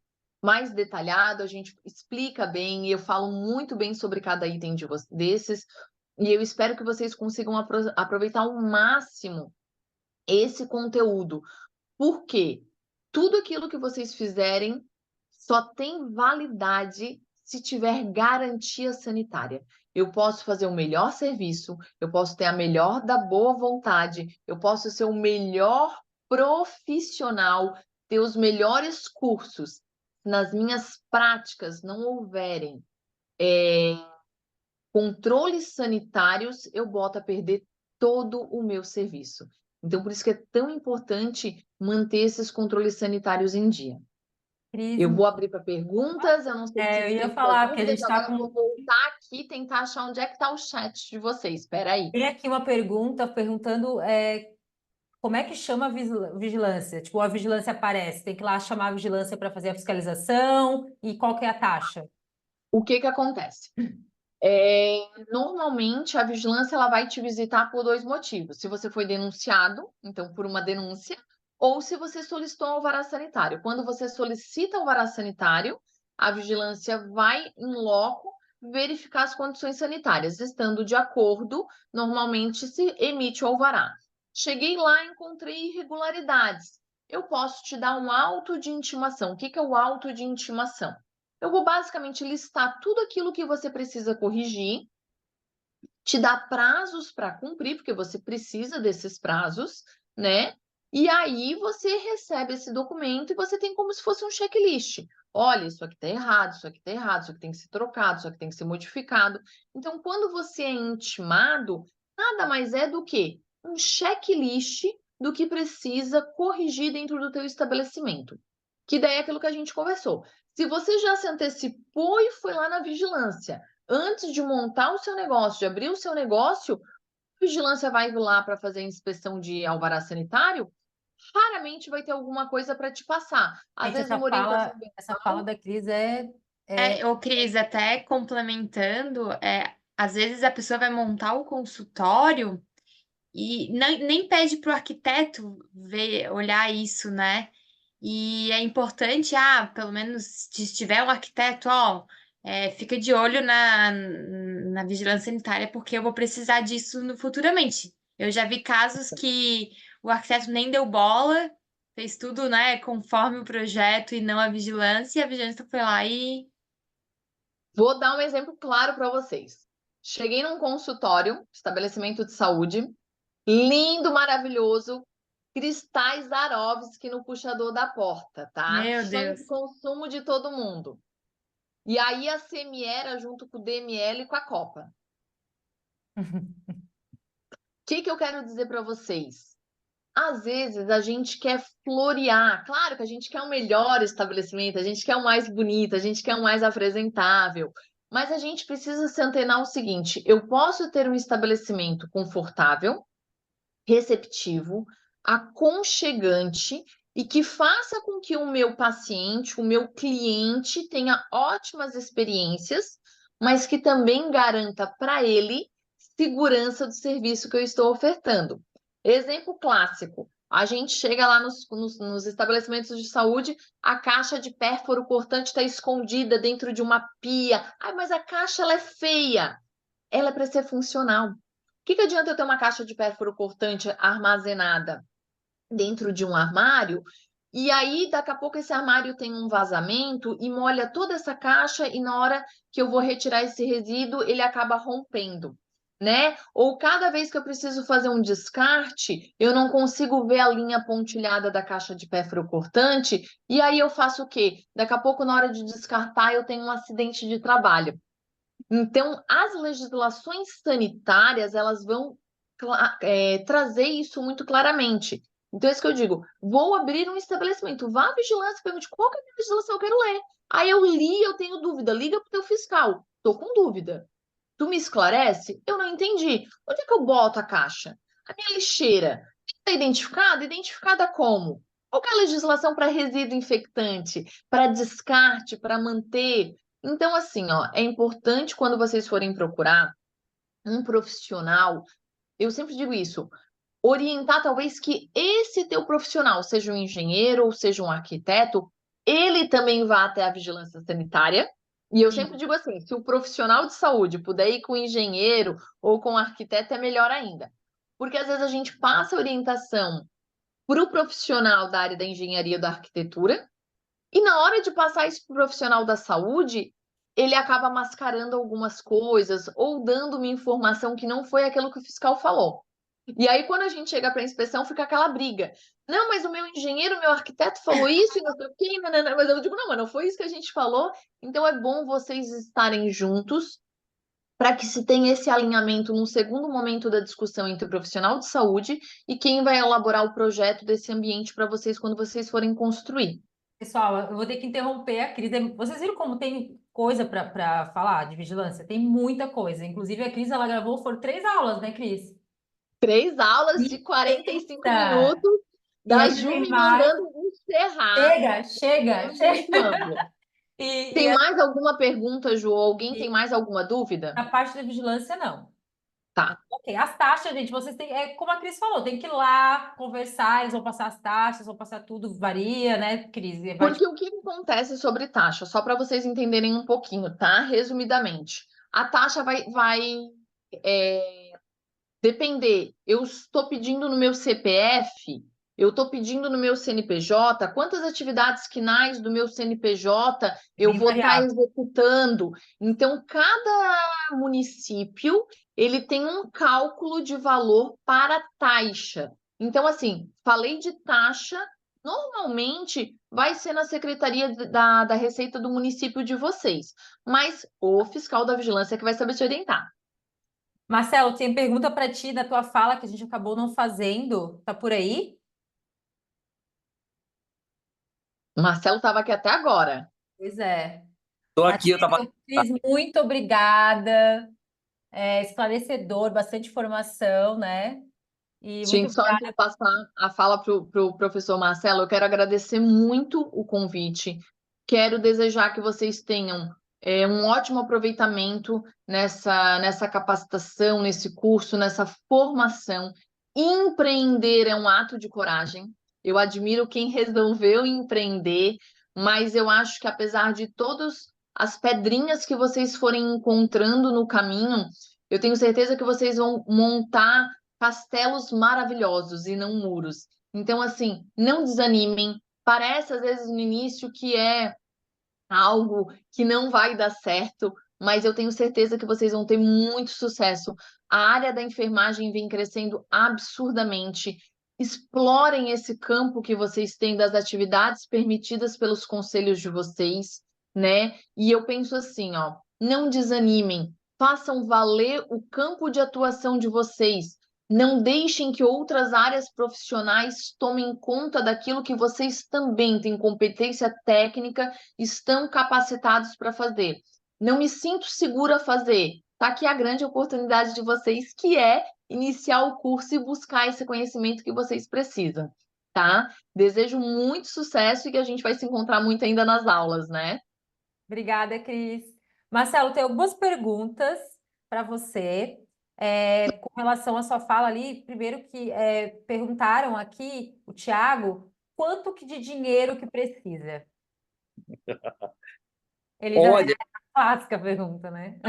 mais detalhado, a gente explica bem, e eu falo muito bem sobre cada item desses, e eu espero que vocês consigam aproveitar ao máximo esse conteúdo, porque tudo aquilo que vocês fizerem só tem validade se tiver garantia sanitária. Eu posso fazer o melhor serviço, eu posso ter a melhor da boa vontade, eu posso ser o melhor profissional, ter os melhores cursos. Nas minhas práticas não houverem controles sanitários, eu boto a perder todo o meu serviço. Então, por isso que é tão importante manter esses controles sanitários em dia.
Cris,
Eu vou abrir para perguntas, eu não sei se
eu
vocês
ia
têm
falar, porque a
perguntas,
gente está
agora eu vou
com.
voltar aqui e tentar achar onde é que está o chat de vocês. Espera aí.
Tem aqui uma pergunta perguntando como é que chama a vigilância? Tipo, a vigilância aparece, tem que ir lá chamar a vigilância para fazer a fiscalização e qual que é a taxa?
O que acontece? Normalmente, a vigilância ela vai te visitar por 2 motivos. Se você foi denunciado, então por uma denúncia, ou se você solicitou um alvará sanitário. Quando você solicita o alvará sanitário, a vigilância vai em loco verificar as condições sanitárias. Estando de acordo, normalmente se emite o alvará. Cheguei lá, encontrei irregularidades. Eu posso te dar um auto de intimação. O que é o auto de intimação? Eu vou basicamente listar tudo aquilo que você precisa corrigir, te dar prazos para cumprir, porque você precisa desses prazos, né? E aí você recebe esse documento e você tem como se fosse um checklist. Olha, isso aqui está errado, isso aqui está errado, isso aqui tem que ser trocado, isso aqui tem que ser modificado. Então, quando você é intimado, nada mais é do que um checklist do que precisa corrigir dentro do teu estabelecimento. Que daí é aquilo que a gente conversou. Se você já se antecipou e foi lá na vigilância, antes de montar o seu negócio, de abrir o seu negócio, a vigilância vai lá para fazer a inspeção de alvará sanitário, raramente vai ter alguma coisa para te passar. Às
Gente,
vezes uma orientação
essa fala da Cris é...
Ô, Cris, até complementando, às vezes a pessoa vai montar o consultório e nem pede para o arquiteto ver, olhar isso, né? E é importante, pelo menos se tiver um arquiteto, fica de olho na vigilância sanitária, porque eu vou precisar disso futuramente. Eu já vi casos que o arquiteto nem deu bola, fez tudo, né, conforme o projeto e não a vigilância, e a vigilância foi lá e.
Vou dar um exemplo claro para vocês. Cheguei num consultório, estabelecimento de saúde, lindo, maravilhoso, cristais Swarovski no puxador da porta, tá?
Meu
Sonho
Deus.
de consumo de todo mundo. E aí a CME era junto com o DML e com a Copa. O que eu quero dizer para vocês? Às vezes a gente quer florear. Claro que a gente quer o melhor estabelecimento, a gente quer o mais bonito, a gente quer o mais apresentável. Mas a gente precisa se antenar o seguinte: eu posso ter um estabelecimento confortável, receptivo, aconchegante e que faça com que o meu paciente, o meu cliente tenha ótimas experiências, mas que também garanta para ele segurança do serviço que eu estou ofertando. Exemplo clássico: a gente chega lá nos estabelecimentos de saúde, a caixa de pérfuro cortante está escondida dentro de uma pia. Ai, mas a caixa ela é feia. Ela é para ser funcional. O que adianta eu ter uma caixa de pérfuro cortante armazenada dentro de um armário e aí daqui a pouco esse armário tem um vazamento e molha toda essa caixa e na hora que eu vou retirar esse resíduo ele acaba rompendo, né? Ou cada vez que eu preciso fazer um descarte, eu não consigo ver a linha pontilhada da caixa de pérfuro cortante e aí eu faço o quê? Daqui a pouco na hora de descartar eu tenho um acidente de trabalho. Então, as legislações sanitárias, elas vão trazer isso muito claramente. Então, é isso que eu digo. Vou abrir um estabelecimento. Vá à vigilância, pergunte qual que é a minha legislação, eu quero ler. Aí eu li, eu tenho dúvida. Liga para o teu fiscal. Estou com dúvida. Tu me esclarece? Eu não entendi. Onde é que eu boto a caixa? A minha lixeira está identificada? Identificada como? Qual que é a legislação para resíduo infectante, para descarte, para manter? Então, assim, ó, é importante quando vocês forem procurar um profissional, eu sempre digo isso, orientar talvez que esse teu profissional, seja um engenheiro ou seja um arquiteto, ele também vá até a vigilância sanitária. E eu sempre
Sim.
digo assim, se o profissional de saúde puder ir com o engenheiro ou com o arquiteto, é melhor ainda. Porque às vezes a gente passa orientação para o profissional da área da engenharia ou da arquitetura, e na hora de passar isso para o profissional da saúde, ele acaba mascarando algumas coisas ou dando uma informação que não foi aquilo que o fiscal falou. E aí, quando a gente chega para a inspeção, fica aquela briga. Não, mas o meu engenheiro, o meu arquiteto falou isso e não sei o quê, nanana. Mas eu digo, não, mas não foi isso que a gente falou. Então, é bom vocês estarem juntos para que se tenha esse alinhamento num segundo momento da discussão entre o profissional de saúde e quem vai elaborar o projeto desse ambiente para vocês quando vocês forem construir.
Pessoal, eu vou ter que interromper a Cris. Vocês viram como tem coisa para falar de vigilância? Tem muita coisa. Inclusive, a Cris, ela gravou, foram 3 aulas, né, Cris?
3 aulas de 45
Eita!
minutos,
E
da
ainda
Ju
tem
me
mais.
mandando encerrar.
Chega,
É
chega.
muito amplo.
E,
Tem
e,
mais alguma pergunta, Ju? Alguém tem
e
mais alguma dúvida?
a parte da vigilância, não.
Tá.
Ok, as taxas, gente, vocês têm, como a Cris falou, tem que ir lá conversar, eles vão passar as taxas, vão passar tudo, varia, né, Cris?
Porque o que acontece sobre taxa, só para vocês entenderem um pouquinho, tá? Resumidamente, a taxa vai depender. Eu estou pedindo no meu CPF, eu estou pedindo no meu CNPJ, quantas atividades quinais do meu CNPJ eu
Bem
vou estar
variável.
executando. Então, cada município ele tem um cálculo de valor para taxa. Então, assim, falei de taxa, normalmente vai ser na Secretaria da Receita do município de vocês, mas o fiscal da vigilância é que vai saber te orientar.
Marcelo, tem pergunta para ti da tua fala que a gente acabou não fazendo. Tá por aí?
O Marcelo estava aqui até agora.
Pois é.
Estou aqui, eu estava.
Marcelo, Cris, muito obrigada. Esclarecedor, bastante informação, né? E muito
Gente, só antes
obrigada.
de passar a fala para o professor Marcelo, eu quero agradecer muito o convite. Quero desejar que vocês tenham um ótimo aproveitamento nessa capacitação, nesse curso, nessa formação. Empreender é um ato de coragem. Eu admiro quem resolveu empreender, mas eu acho que apesar de todas as pedrinhas que vocês forem encontrando no caminho, eu tenho certeza que vocês vão montar castelos maravilhosos e não muros. Então, assim, não desanimem. Parece às vezes no início que é algo que não vai dar certo, mas eu tenho certeza que vocês vão ter muito sucesso. A área da enfermagem vem crescendo absurdamente. Explorem esse campo que vocês têm das atividades permitidas pelos conselhos de vocês, né? E eu penso assim, ó, não desanimem, façam valer o campo de atuação de vocês. Não deixem que outras áreas profissionais tomem conta daquilo que vocês também têm competência técnica, estão capacitados para fazer. Não me sinto segura a fazer. Está aqui a grande oportunidade de vocês, que é iniciar o curso e buscar esse conhecimento que vocês precisam, tá? Desejo muito sucesso e que a gente vai se encontrar muito ainda nas aulas, né?
Obrigada, Cris. Marcelo, tem algumas perguntas para você. Com relação à sua fala ali, primeiro que perguntaram aqui, o Tiago, quanto que de dinheiro que precisa? Ele já
Olha,
clássica pergunta, né?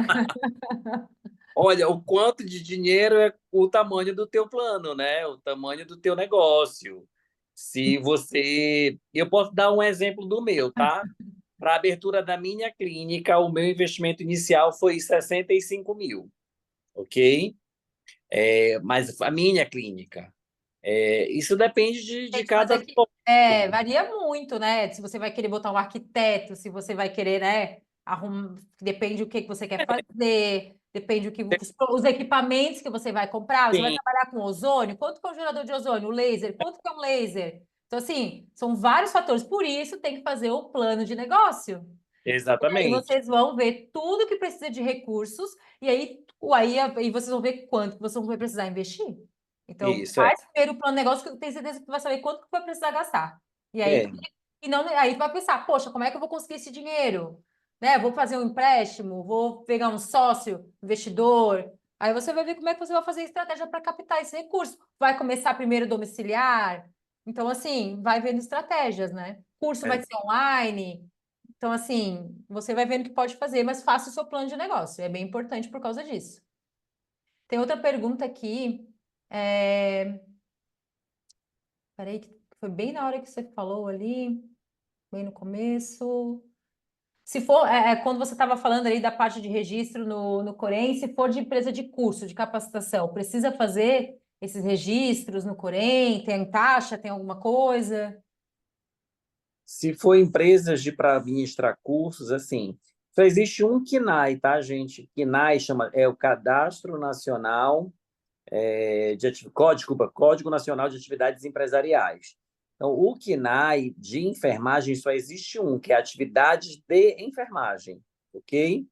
olha, o quanto de dinheiro é o tamanho do teu plano, né? O tamanho do teu negócio. Se você. Eu posso dar um exemplo do meu, tá? Para a abertura da minha clínica, o meu investimento inicial foi 65 mil, ok? Mas a minha clínica. Isso depende de
Gente, mas
cada.
varia muito, né? Se você vai querer botar um arquiteto, se você vai querer, né? Depende do que você quer fazer, depende os equipamentos que você vai comprar. Você vai
Sim,
trabalhar com ozônio? Quanto que é um gerador de ozônio? O laser? Quanto que é um laser? Então, assim, são vários fatores. Por isso, tem que fazer o plano de negócio. E aí
exatamente.
vocês vão ver tudo que precisa de recursos, e aí vocês vão ver quanto que vocês vão precisar investir. Então,
Isso é.
faz primeiro o plano de negócio, que eu tenho certeza que vai saber quanto que vai precisar gastar. E aí,
É,
e não, aí tu vai pensar, poxa, como é que eu vou conseguir esse dinheiro? Né? Vou fazer um empréstimo, vou pegar um sócio, investidor. Aí você vai ver como é que você vai fazer estratégia para captar esse recurso. Vai começar primeiro domiciliar. Então, assim, vai vendo estratégias, né? Curso vai
é.
ser online. Então, assim, você vai vendo o que pode fazer, mas faça o seu plano de negócio. É bem importante por causa disso. Tem outra pergunta aqui. Peraí, que foi bem na hora que você falou ali, bem no começo. Se for, quando você estava falando ali da parte de registro no Corém, se for de empresa de curso, de capacitação, precisa fazer esses registros no Corém? Tem taxa, tem alguma coisa?
Se for empresas de para administrar cursos, assim, só existe um CNAE, tá, gente? CNAE é o Cadastro Nacional Código Nacional de Atividades Empresariais. Então, o CNAE de enfermagem só existe um, que é atividades de enfermagem, ok?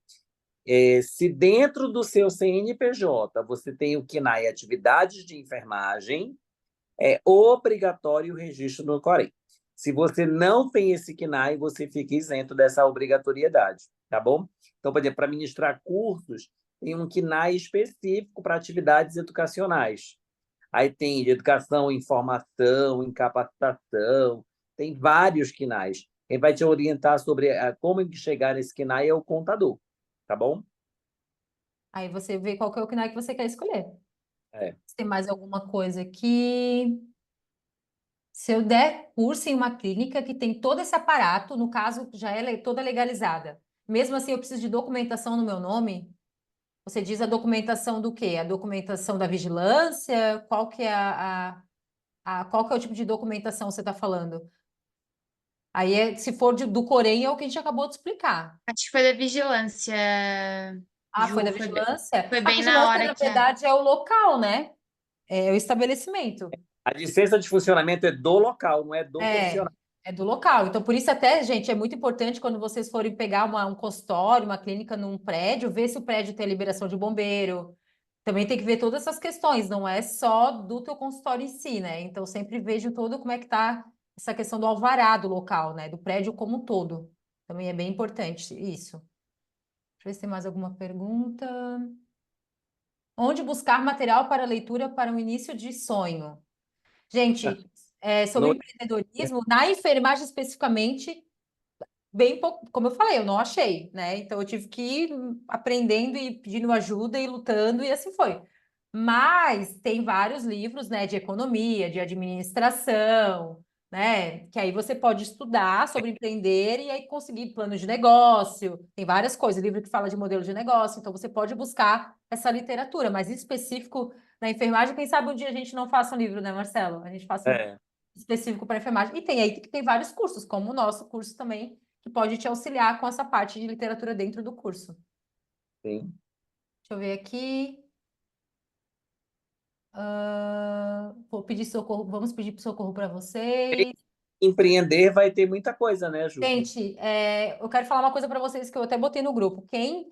Se dentro do seu CNPJ você tem o CNAE atividades de enfermagem, é obrigatório o registro no Corém. Se você não tem esse CNAE, você fica isento dessa obrigatoriedade, tá bom? Então, por exemplo, para ministrar cursos, tem um CNAE específico para atividades educacionais. Aí tem de educação, informação, incapacitação, tem vários CNAEs. Quem vai te orientar sobre como chegar nesse CNAE é o contador, tá bom?
Aí você vê qual que é o CNAE que você quer escolher.
É.
Se tem mais alguma coisa aqui. Se eu der curso em uma clínica que tem todo esse aparato, no caso, já é toda legalizada. Mesmo assim, eu preciso de documentação no meu nome? Você diz a documentação do quê? A documentação da vigilância? Qual que é qual que é o tipo de documentação que você está falando? Aí, se for do Corém, é o que a gente acabou de explicar.
Acho que foi da vigilância,
Ah, foi
Ju,
da vigilância?
foi
A
bem na
vigilância,
hora
na
que a...
verdade, é o local, né? É o estabelecimento.
A licença de funcionamento é do local, não é do
É,
profissional.
é do local. Então, por isso até, gente, é muito importante quando vocês forem pegar um consultório, uma clínica num prédio, ver se o prédio tem liberação de bombeiro. Também tem que ver todas essas questões, não é só do teu consultório em si, né? Então, sempre vejo todo como é que tá essa questão do alvará do local, né? Do prédio como um todo. Também é bem importante isso. Deixa eu ver se tem mais alguma pergunta. Onde buscar material para leitura para o início de sonho? Gente, sobre
No-
empreendedorismo, na enfermagem especificamente, bem pouco, como eu falei, eu não achei, né? Então eu tive que ir aprendendo e pedindo ajuda e lutando e assim foi. Mas tem vários livros, né, de economia, de administração, né, que aí você pode estudar sobre empreender e aí conseguir plano de negócio. Tem várias coisas, livro que fala de modelo de negócio, então você pode buscar essa literatura, mas em específico na enfermagem, quem sabe um dia a gente não faça um livro, né, Marcelo? A gente faça um
é,
específico para enfermagem. E tem aí que tem vários cursos, como o nosso curso também que pode te auxiliar com essa parte de literatura dentro do curso.
sim.
Deixa eu ver aqui. Vou pedir socorro, vamos pedir socorro para vocês.
Empreender vai ter muita coisa, né, Ju?
Gente, eu quero falar uma coisa para vocês que eu até botei no grupo. Quem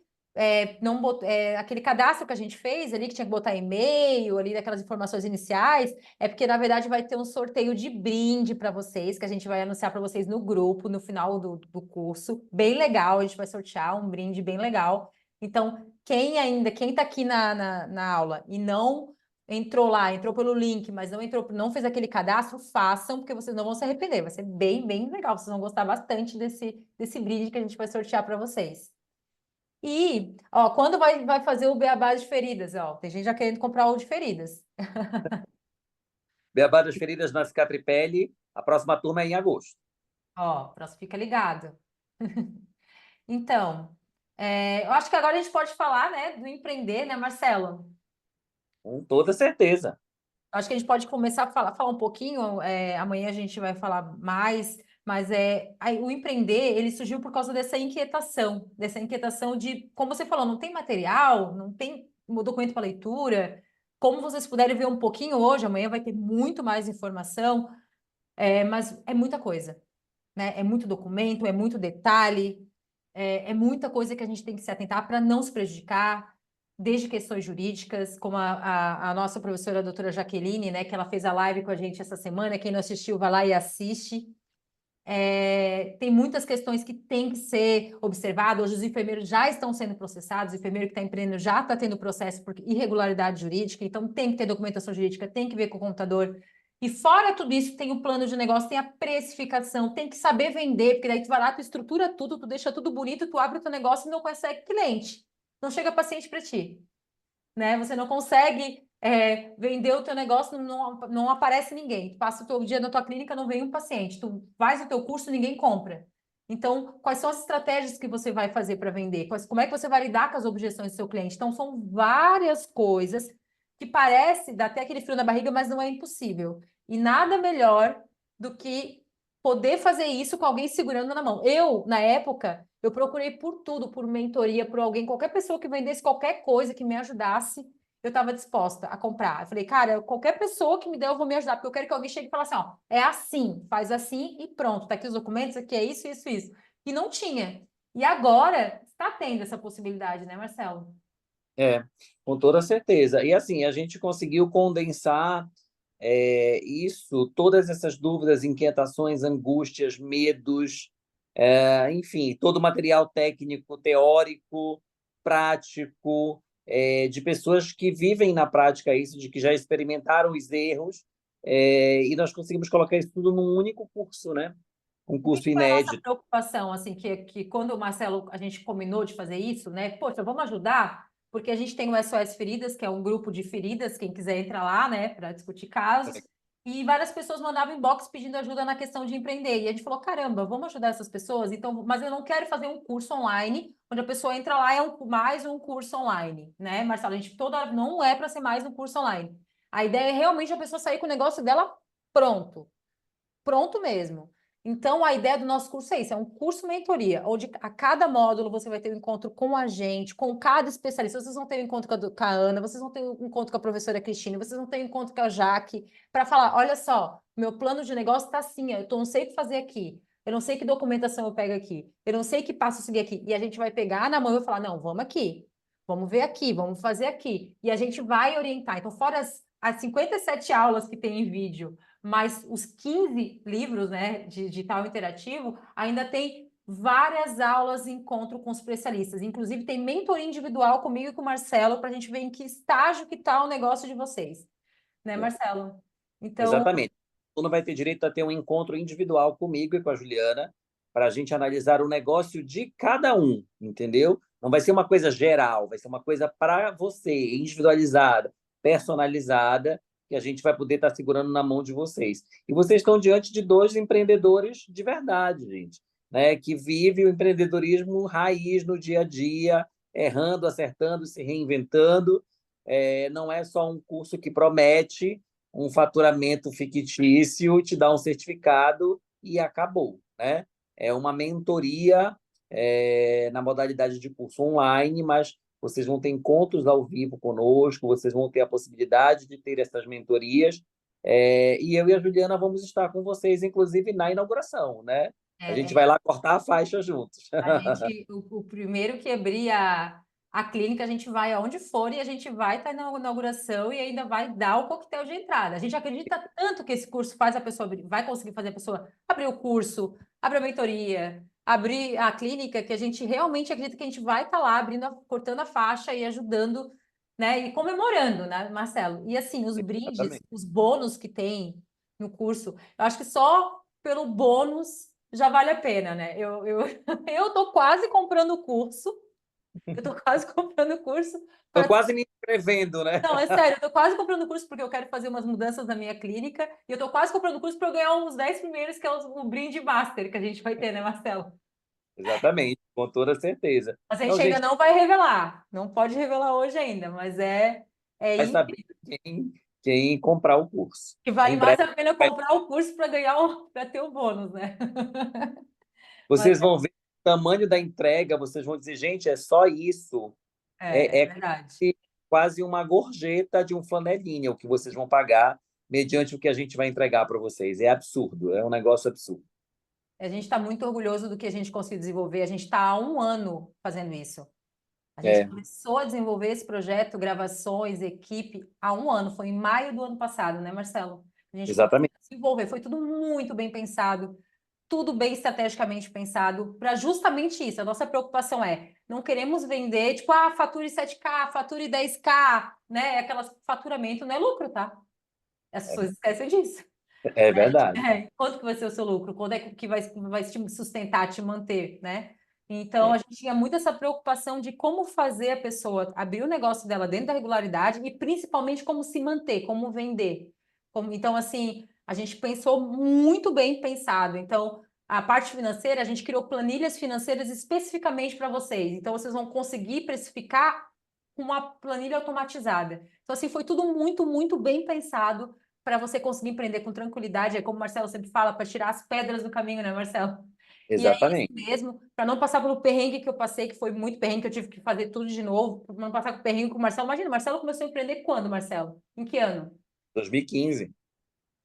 não botou, aquele cadastro que a gente fez ali, que tinha que botar e-mail ali, daquelas informações iniciais, é porque, na verdade, vai ter um sorteio de brinde para vocês, que a gente vai anunciar para vocês no grupo, no final do curso. Bem legal, a gente vai sortear um brinde bem legal. Então, quem está aqui na aula e não entrou lá, entrou pelo link, mas não entrou, não fez aquele cadastro, façam, porque vocês não vão se arrepender. Vai ser bem, bem legal. Vocês vão gostar bastante desse brinde que a gente vai sortear para vocês. E, ó, quando vai fazer o beabá de feridas, ó, tem gente já querendo comprar o de feridas.
Beabá das Feridas na Cicatripele, a próxima turma é em agosto.
Ó, próximo fica ligado. Então, eu acho que agora a gente pode falar, né, do empreender, né, Marcelo?
Com toda certeza.
Acho que a gente pode começar a falar um pouquinho, amanhã a gente vai falar mais, mas o empreender, ele surgiu por causa dessa inquietação de, como você falou, não tem material, não tem um documento para leitura. Como vocês puderem ver um pouquinho hoje, amanhã vai ter muito mais informação, mas é muita coisa, né? É muito documento, é muito detalhe, é muita coisa que a gente tem que se atentar para não se prejudicar, desde questões jurídicas, como a nossa professora, a doutora Jaqueline, né, que ela fez a live com a gente essa semana. Quem não assistiu, vai lá e assiste. Tem muitas questões que têm que ser observadas. Hoje os enfermeiros já estão sendo processados, o enfermeiro que está empreendendo já está tendo processo por irregularidade jurídica, então tem que ter documentação jurídica, tem que ver com o computador. E fora tudo isso, tem o plano de negócio, tem a precificação, tem que saber vender, porque daí tu vai lá, tu estrutura tudo, tu deixa tudo bonito, tu abre o teu negócio e não consegue cliente. Não chega paciente para ti, né? Você não consegue vender o teu negócio, não aparece ninguém. Tu passa o teu dia na tua clínica, não vem um paciente. Tu faz o teu curso, ninguém compra. Então, quais são as estratégias que você vai fazer para vender? Como é que você vai lidar com as objeções do seu cliente? Então, são várias coisas que parece, dá até aquele frio na barriga, mas não é impossível. E nada melhor do que poder fazer isso com alguém segurando na mão. Eu, na época, eu procurei por tudo, por mentoria, por alguém, qualquer pessoa que vendesse qualquer coisa que me ajudasse, eu estava disposta a comprar. Eu falei, cara, qualquer pessoa que me der, eu vou me ajudar, porque eu quero que alguém chegue e fale assim, ó, é assim, faz assim e pronto, tá aqui os documentos, aqui é isso, isso, isso. E não tinha. E agora está tendo essa possibilidade, né, Marcelo?
Com toda certeza. E assim, a gente conseguiu condensar isso, todas essas dúvidas, inquietações, angústias, medos, enfim, todo o material técnico, teórico, prático, de pessoas que vivem na prática isso, de que já experimentaram os erros, e nós conseguimos colocar isso tudo num único curso, né? Um
O que
curso
foi a nossa
inédito.
preocupação, assim, que quando o Marcelo, a gente combinou de fazer isso, né? Poxa, vamos ajudar, porque a gente tem o SOS Feridas, que é um grupo de feridas, quem quiser entrar lá, né, para discutir casos, e várias pessoas mandavam inbox pedindo ajuda na questão de empreender. E a gente falou, caramba, vamos ajudar essas pessoas? Então, mas eu não quero fazer um curso online, onde a pessoa entra lá e mais um curso online, né, Marcelo? A gente não é para ser mais um curso online. A ideia é realmente a pessoa sair com o negócio dela pronto. Pronto mesmo. Então, a ideia do nosso curso é isso, é um curso mentoria, onde a cada módulo você vai ter um encontro com a gente, com cada especialista. Vocês vão ter um encontro com a Ana, vocês vão ter um encontro com a professora Cristina, vocês vão ter um encontro com a Jaque, para falar, olha só, meu plano de negócio está assim, eu não sei o que fazer aqui, eu não sei que documentação eu pego aqui, eu não sei que passo eu seguir aqui. E a gente vai pegar na mão e falar, não, vamos aqui, vamos ver aqui, vamos fazer aqui. E a gente vai orientar. Então, fora as 57 aulas que tem em vídeo, mas os 15 livros, né, de digital interativo, ainda tem várias aulas de encontro com os especialistas. Inclusive, tem mentoria individual comigo e com o Marcelo para a gente ver em que estágio que está o negócio de vocês. Né, Marcelo? Então,
Exatamente. O aluno vai ter direito a ter um encontro individual comigo e com a Juliana, para a gente analisar o negócio de cada um, entendeu? Não vai ser uma coisa geral, vai ser uma coisa para você, individualizada, personalizada, que a gente vai poder estar segurando na mão de vocês. E vocês estão diante de dois empreendedores de verdade, gente, né? Que vivem o empreendedorismo raiz no dia a dia, errando, acertando, se reinventando. Não é só um curso que promete um faturamento fictício, te dá um certificado e acabou, né? É uma mentoria na modalidade de curso online, mas vocês vão ter encontros ao vivo conosco, vocês vão ter a possibilidade de ter essas mentorias, e eu e a Juliana vamos estar com vocês, inclusive, na inauguração, né? A gente vai lá cortar a faixa juntos.
o primeiro que abrir a clínica, a gente vai aonde for e a gente vai estar na inauguração e ainda vai dar o coquetel de entrada. A gente acredita tanto que esse curso faz a pessoa vai conseguir fazer a pessoa abrir o curso, abrir a mentoria, abrir a clínica, que a gente realmente acredita que a gente vai estar lá abrindo, cortando a faixa e ajudando, né? E comemorando, né, Marcelo? E assim, os brindes,
Exatamente.
os bônus que tem no curso, eu acho que só pelo bônus já vale a pena, né? Eu tô quase comprando o curso. Eu tô quase comprando o curso.
Estou quase me inscrevendo, né?
Não, é sério, eu tô quase comprando o curso porque eu quero fazer umas mudanças na minha clínica. E eu tô quase comprando o curso para eu ganhar uns 10 primeiros, que é o brinde master que a gente vai ter, né, Marcelo?
Exatamente, com toda certeza.
Mas a
Então,
gente ainda
gente,
não vai revelar. Não pode revelar hoje ainda, mas é
vai saber
incrível.
quem comprar o curso.
Que vale
Em
mais
breve,
a pena comprar o curso para ganhar para ter o bônus, né? Mas
vocês vão ver o tamanho da entrega, vocês vão dizer, gente, é só isso.
é
É
verdade.
quase uma gorjeta de um flanelinha o que vocês vão pagar mediante o que a gente vai entregar para vocês. É absurdo, é um negócio absurdo.
A gente está muito orgulhoso do que a gente conseguiu desenvolver. A gente está há um ano fazendo isso. A gente
É,
começou a desenvolver esse projeto, gravações, equipe, há um ano. Foi em maio do ano passado, né, Marcelo? A gente começou
exatamente.
a desenvolver. Foi tudo muito bem pensado. tudo bem estrategicamente pensado para justamente isso. A nossa preocupação é, não queremos vender, tipo, fature 7K, fature 10K, né? Aquelas faturamento não é lucro, tá? As pessoas esquecem disso.
É verdade.
Quanto que vai ser o seu lucro? Quando é que vai te sustentar, te manter, né? Então, a gente tinha muito essa preocupação de como fazer a pessoa abrir o negócio dela dentro da regularidade e, principalmente, como se manter, como vender. Então, assim, a gente pensou muito bem pensado. Então, a parte financeira, a gente criou planilhas financeiras especificamente para vocês. Então, vocês vão conseguir precificar com uma planilha automatizada. Então, assim, foi tudo muito, muito bem pensado para você conseguir empreender com tranquilidade, é como o Marcelo sempre fala, para tirar as pedras do caminho, né, Marcelo? E é isso
Exatamente.
mesmo, para não passar pelo perrengue que eu passei, que foi muito perrengue, que eu tive que fazer tudo de novo, para não passar com o perrengue com o Marcelo. Imagina, o Marcelo começou a empreender quando, Marcelo? Em que ano?
2015.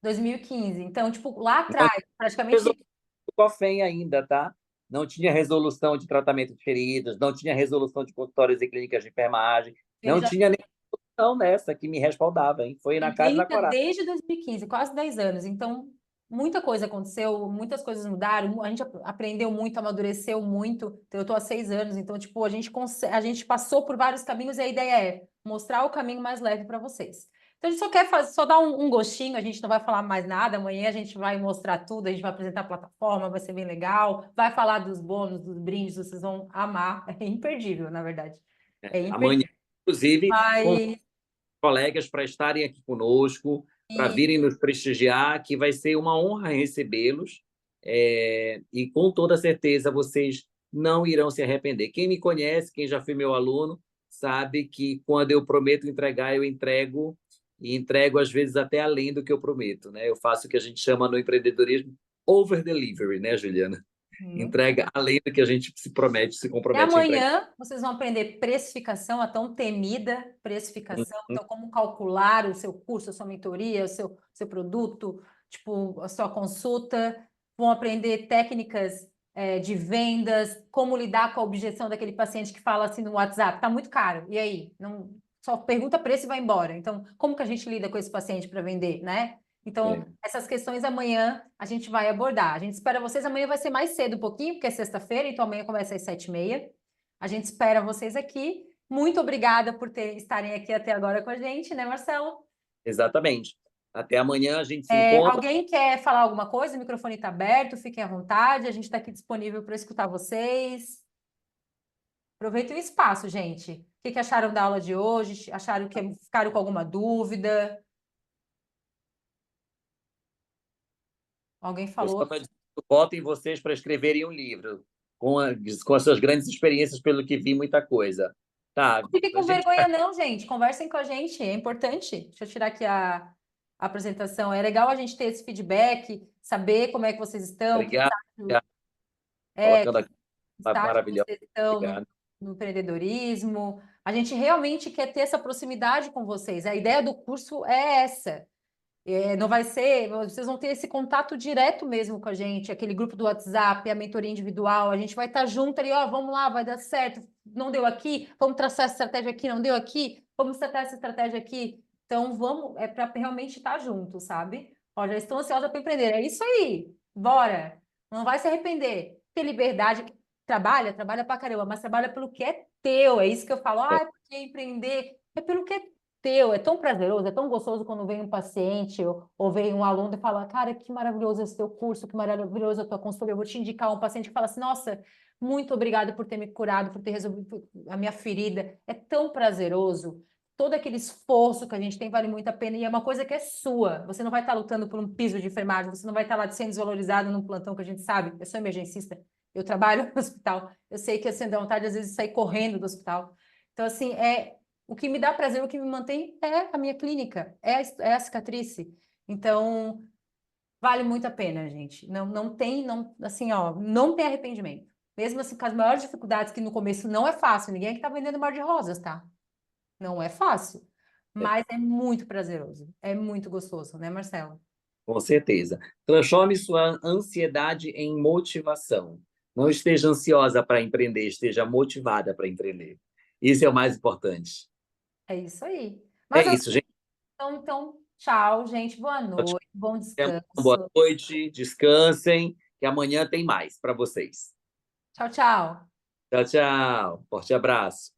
2015. Então, tipo, lá
Não
atrás, praticamente.
resolveu o COFEM ainda, tá? Não tinha resolução de tratamento de feridas, não tinha resolução de consultórios e clínicas de enfermagem,
Eu
não
já
tinha nem resolução nessa que me respaldava, hein? Foi na cara e na coragem.
desde 2015, quase 10 anos. Então, muita coisa aconteceu, muitas coisas mudaram, a gente aprendeu muito, amadureceu muito. Então, eu estou há 6 anos, então, tipo, a gente passou por vários caminhos e a ideia é mostrar o caminho mais leve para vocês. Então, a gente só quer fazer, só dar um gostinho, a gente não vai falar mais nada. Amanhã a gente vai mostrar tudo, a gente vai apresentar a plataforma, vai ser bem legal, vai falar dos bônus, dos brindes, vocês vão amar. É imperdível, na verdade. É
Amanhã,
imperdível.
inclusive, com
Mas.
colegas para estarem aqui conosco, para virem nos prestigiar, que vai ser uma honra recebê-los. E com toda certeza vocês não irão se arrepender. Quem me conhece, quem já foi meu aluno, sabe que quando eu prometo entregar, eu entrego, e entrego às vezes até além do que eu prometo, né? Eu faço o que a gente chama no empreendedorismo over delivery, né, Juliana? Entrega além do que a gente se promete, se
E
compromete a entregar.
amanhã vocês vão aprender precificação, a tão temida precificação. Então, como calcular o seu curso, a sua mentoria, o seu produto, tipo, a sua consulta. Vão aprender técnicas de vendas, como lidar com a objeção daquele paciente que fala assim no WhatsApp, tá muito caro. E aí? Não, só pergunta preço e vai embora. Então, como que a gente lida com esse paciente para vender, né? Então, essas questões amanhã a gente vai abordar. A gente espera vocês. Amanhã vai ser mais cedo um pouquinho, porque é sexta-feira, então amanhã começa às 7h30. A gente espera vocês aqui. Muito obrigada por estarem aqui até agora com a gente, né, Marcelo?
Exatamente. Até amanhã a gente se encontra.
Alguém quer falar alguma coisa? O microfone está aberto, fiquem à vontade. A gente está aqui disponível para escutar vocês. Aproveitem o espaço, gente. O que acharam da aula de hoje? Acharam que ficaram com alguma dúvida? Alguém
Eu
falou?
só estou dizendo, voto em vocês para escreverem um livro, com as suas grandes experiências, pelo que vi, muita coisa. Tá,
Não fiquem
a
com
gente
vergonha, não, gente. Conversem com a gente, é importante. Deixa eu tirar aqui a apresentação. É legal a gente ter esse feedback, saber como é que vocês estão, que
obrigado,
estágio,
colocando aqui,
que
maravilhoso.
vocês estão
Obrigado.
no empreendedorismo. A gente realmente quer ter essa proximidade com vocês. A ideia do curso é essa. Não vai ser, vocês vão ter esse contato direto mesmo com a gente, aquele grupo do WhatsApp, a mentoria individual, a gente vai estar junto ali, ó, vamos lá, vai dar certo, não deu aqui, vamos traçar essa estratégia aqui, não deu aqui, vamos tratar essa estratégia aqui. Então, vamos, é para realmente estar junto, sabe? Ó, já estou ansiosa para empreender. É isso aí, bora! Não vai se arrepender. Ter liberdade, trabalha pra caramba, mas trabalha pelo que é teu. É isso que eu falo, é porque empreender é pelo que é teu, é tão prazeroso, é tão gostoso quando vem um paciente ou vem um aluno e fala, cara, que maravilhoso esse teu curso, que maravilhoso a tua consultoria, eu vou te indicar um paciente que fala assim, nossa, muito obrigada por ter me curado, por ter resolvido a minha ferida, é tão prazeroso, todo aquele esforço que a gente tem vale muito a pena e é uma coisa que é sua, você não vai estar lutando por um piso de enfermagem, você não vai estar lá sendo desvalorizado num plantão que a gente sabe, eu sou emergencista, eu trabalho no hospital, eu sei que assim, dá vontade às vezes de sair correndo do hospital, então assim, o que me dá prazer, o que me mantém é a minha clínica, é a cicatriz. Então, vale muito a pena, gente. Não tem, não, assim, ó, não tem arrependimento. Mesmo assim, com as maiores dificuldades, que no começo não é fácil, ninguém aqui tá vendendo mar de rosas, tá? Não é fácil, mas é muito prazeroso, é muito gostoso, né, Marcelo?
Com certeza. Transforme sua ansiedade em motivação. Não esteja ansiosa para empreender, esteja motivada para empreender. Isso é o mais importante.
É isso aí.
É
Mas
isso, gente.
então, tchau, gente. Boa noite, bom
Boa
descanso.
noite, descansem.
que amanhã tem mais para vocês.
Tchau, tchau.
Tchau, tchau. Forte abraço.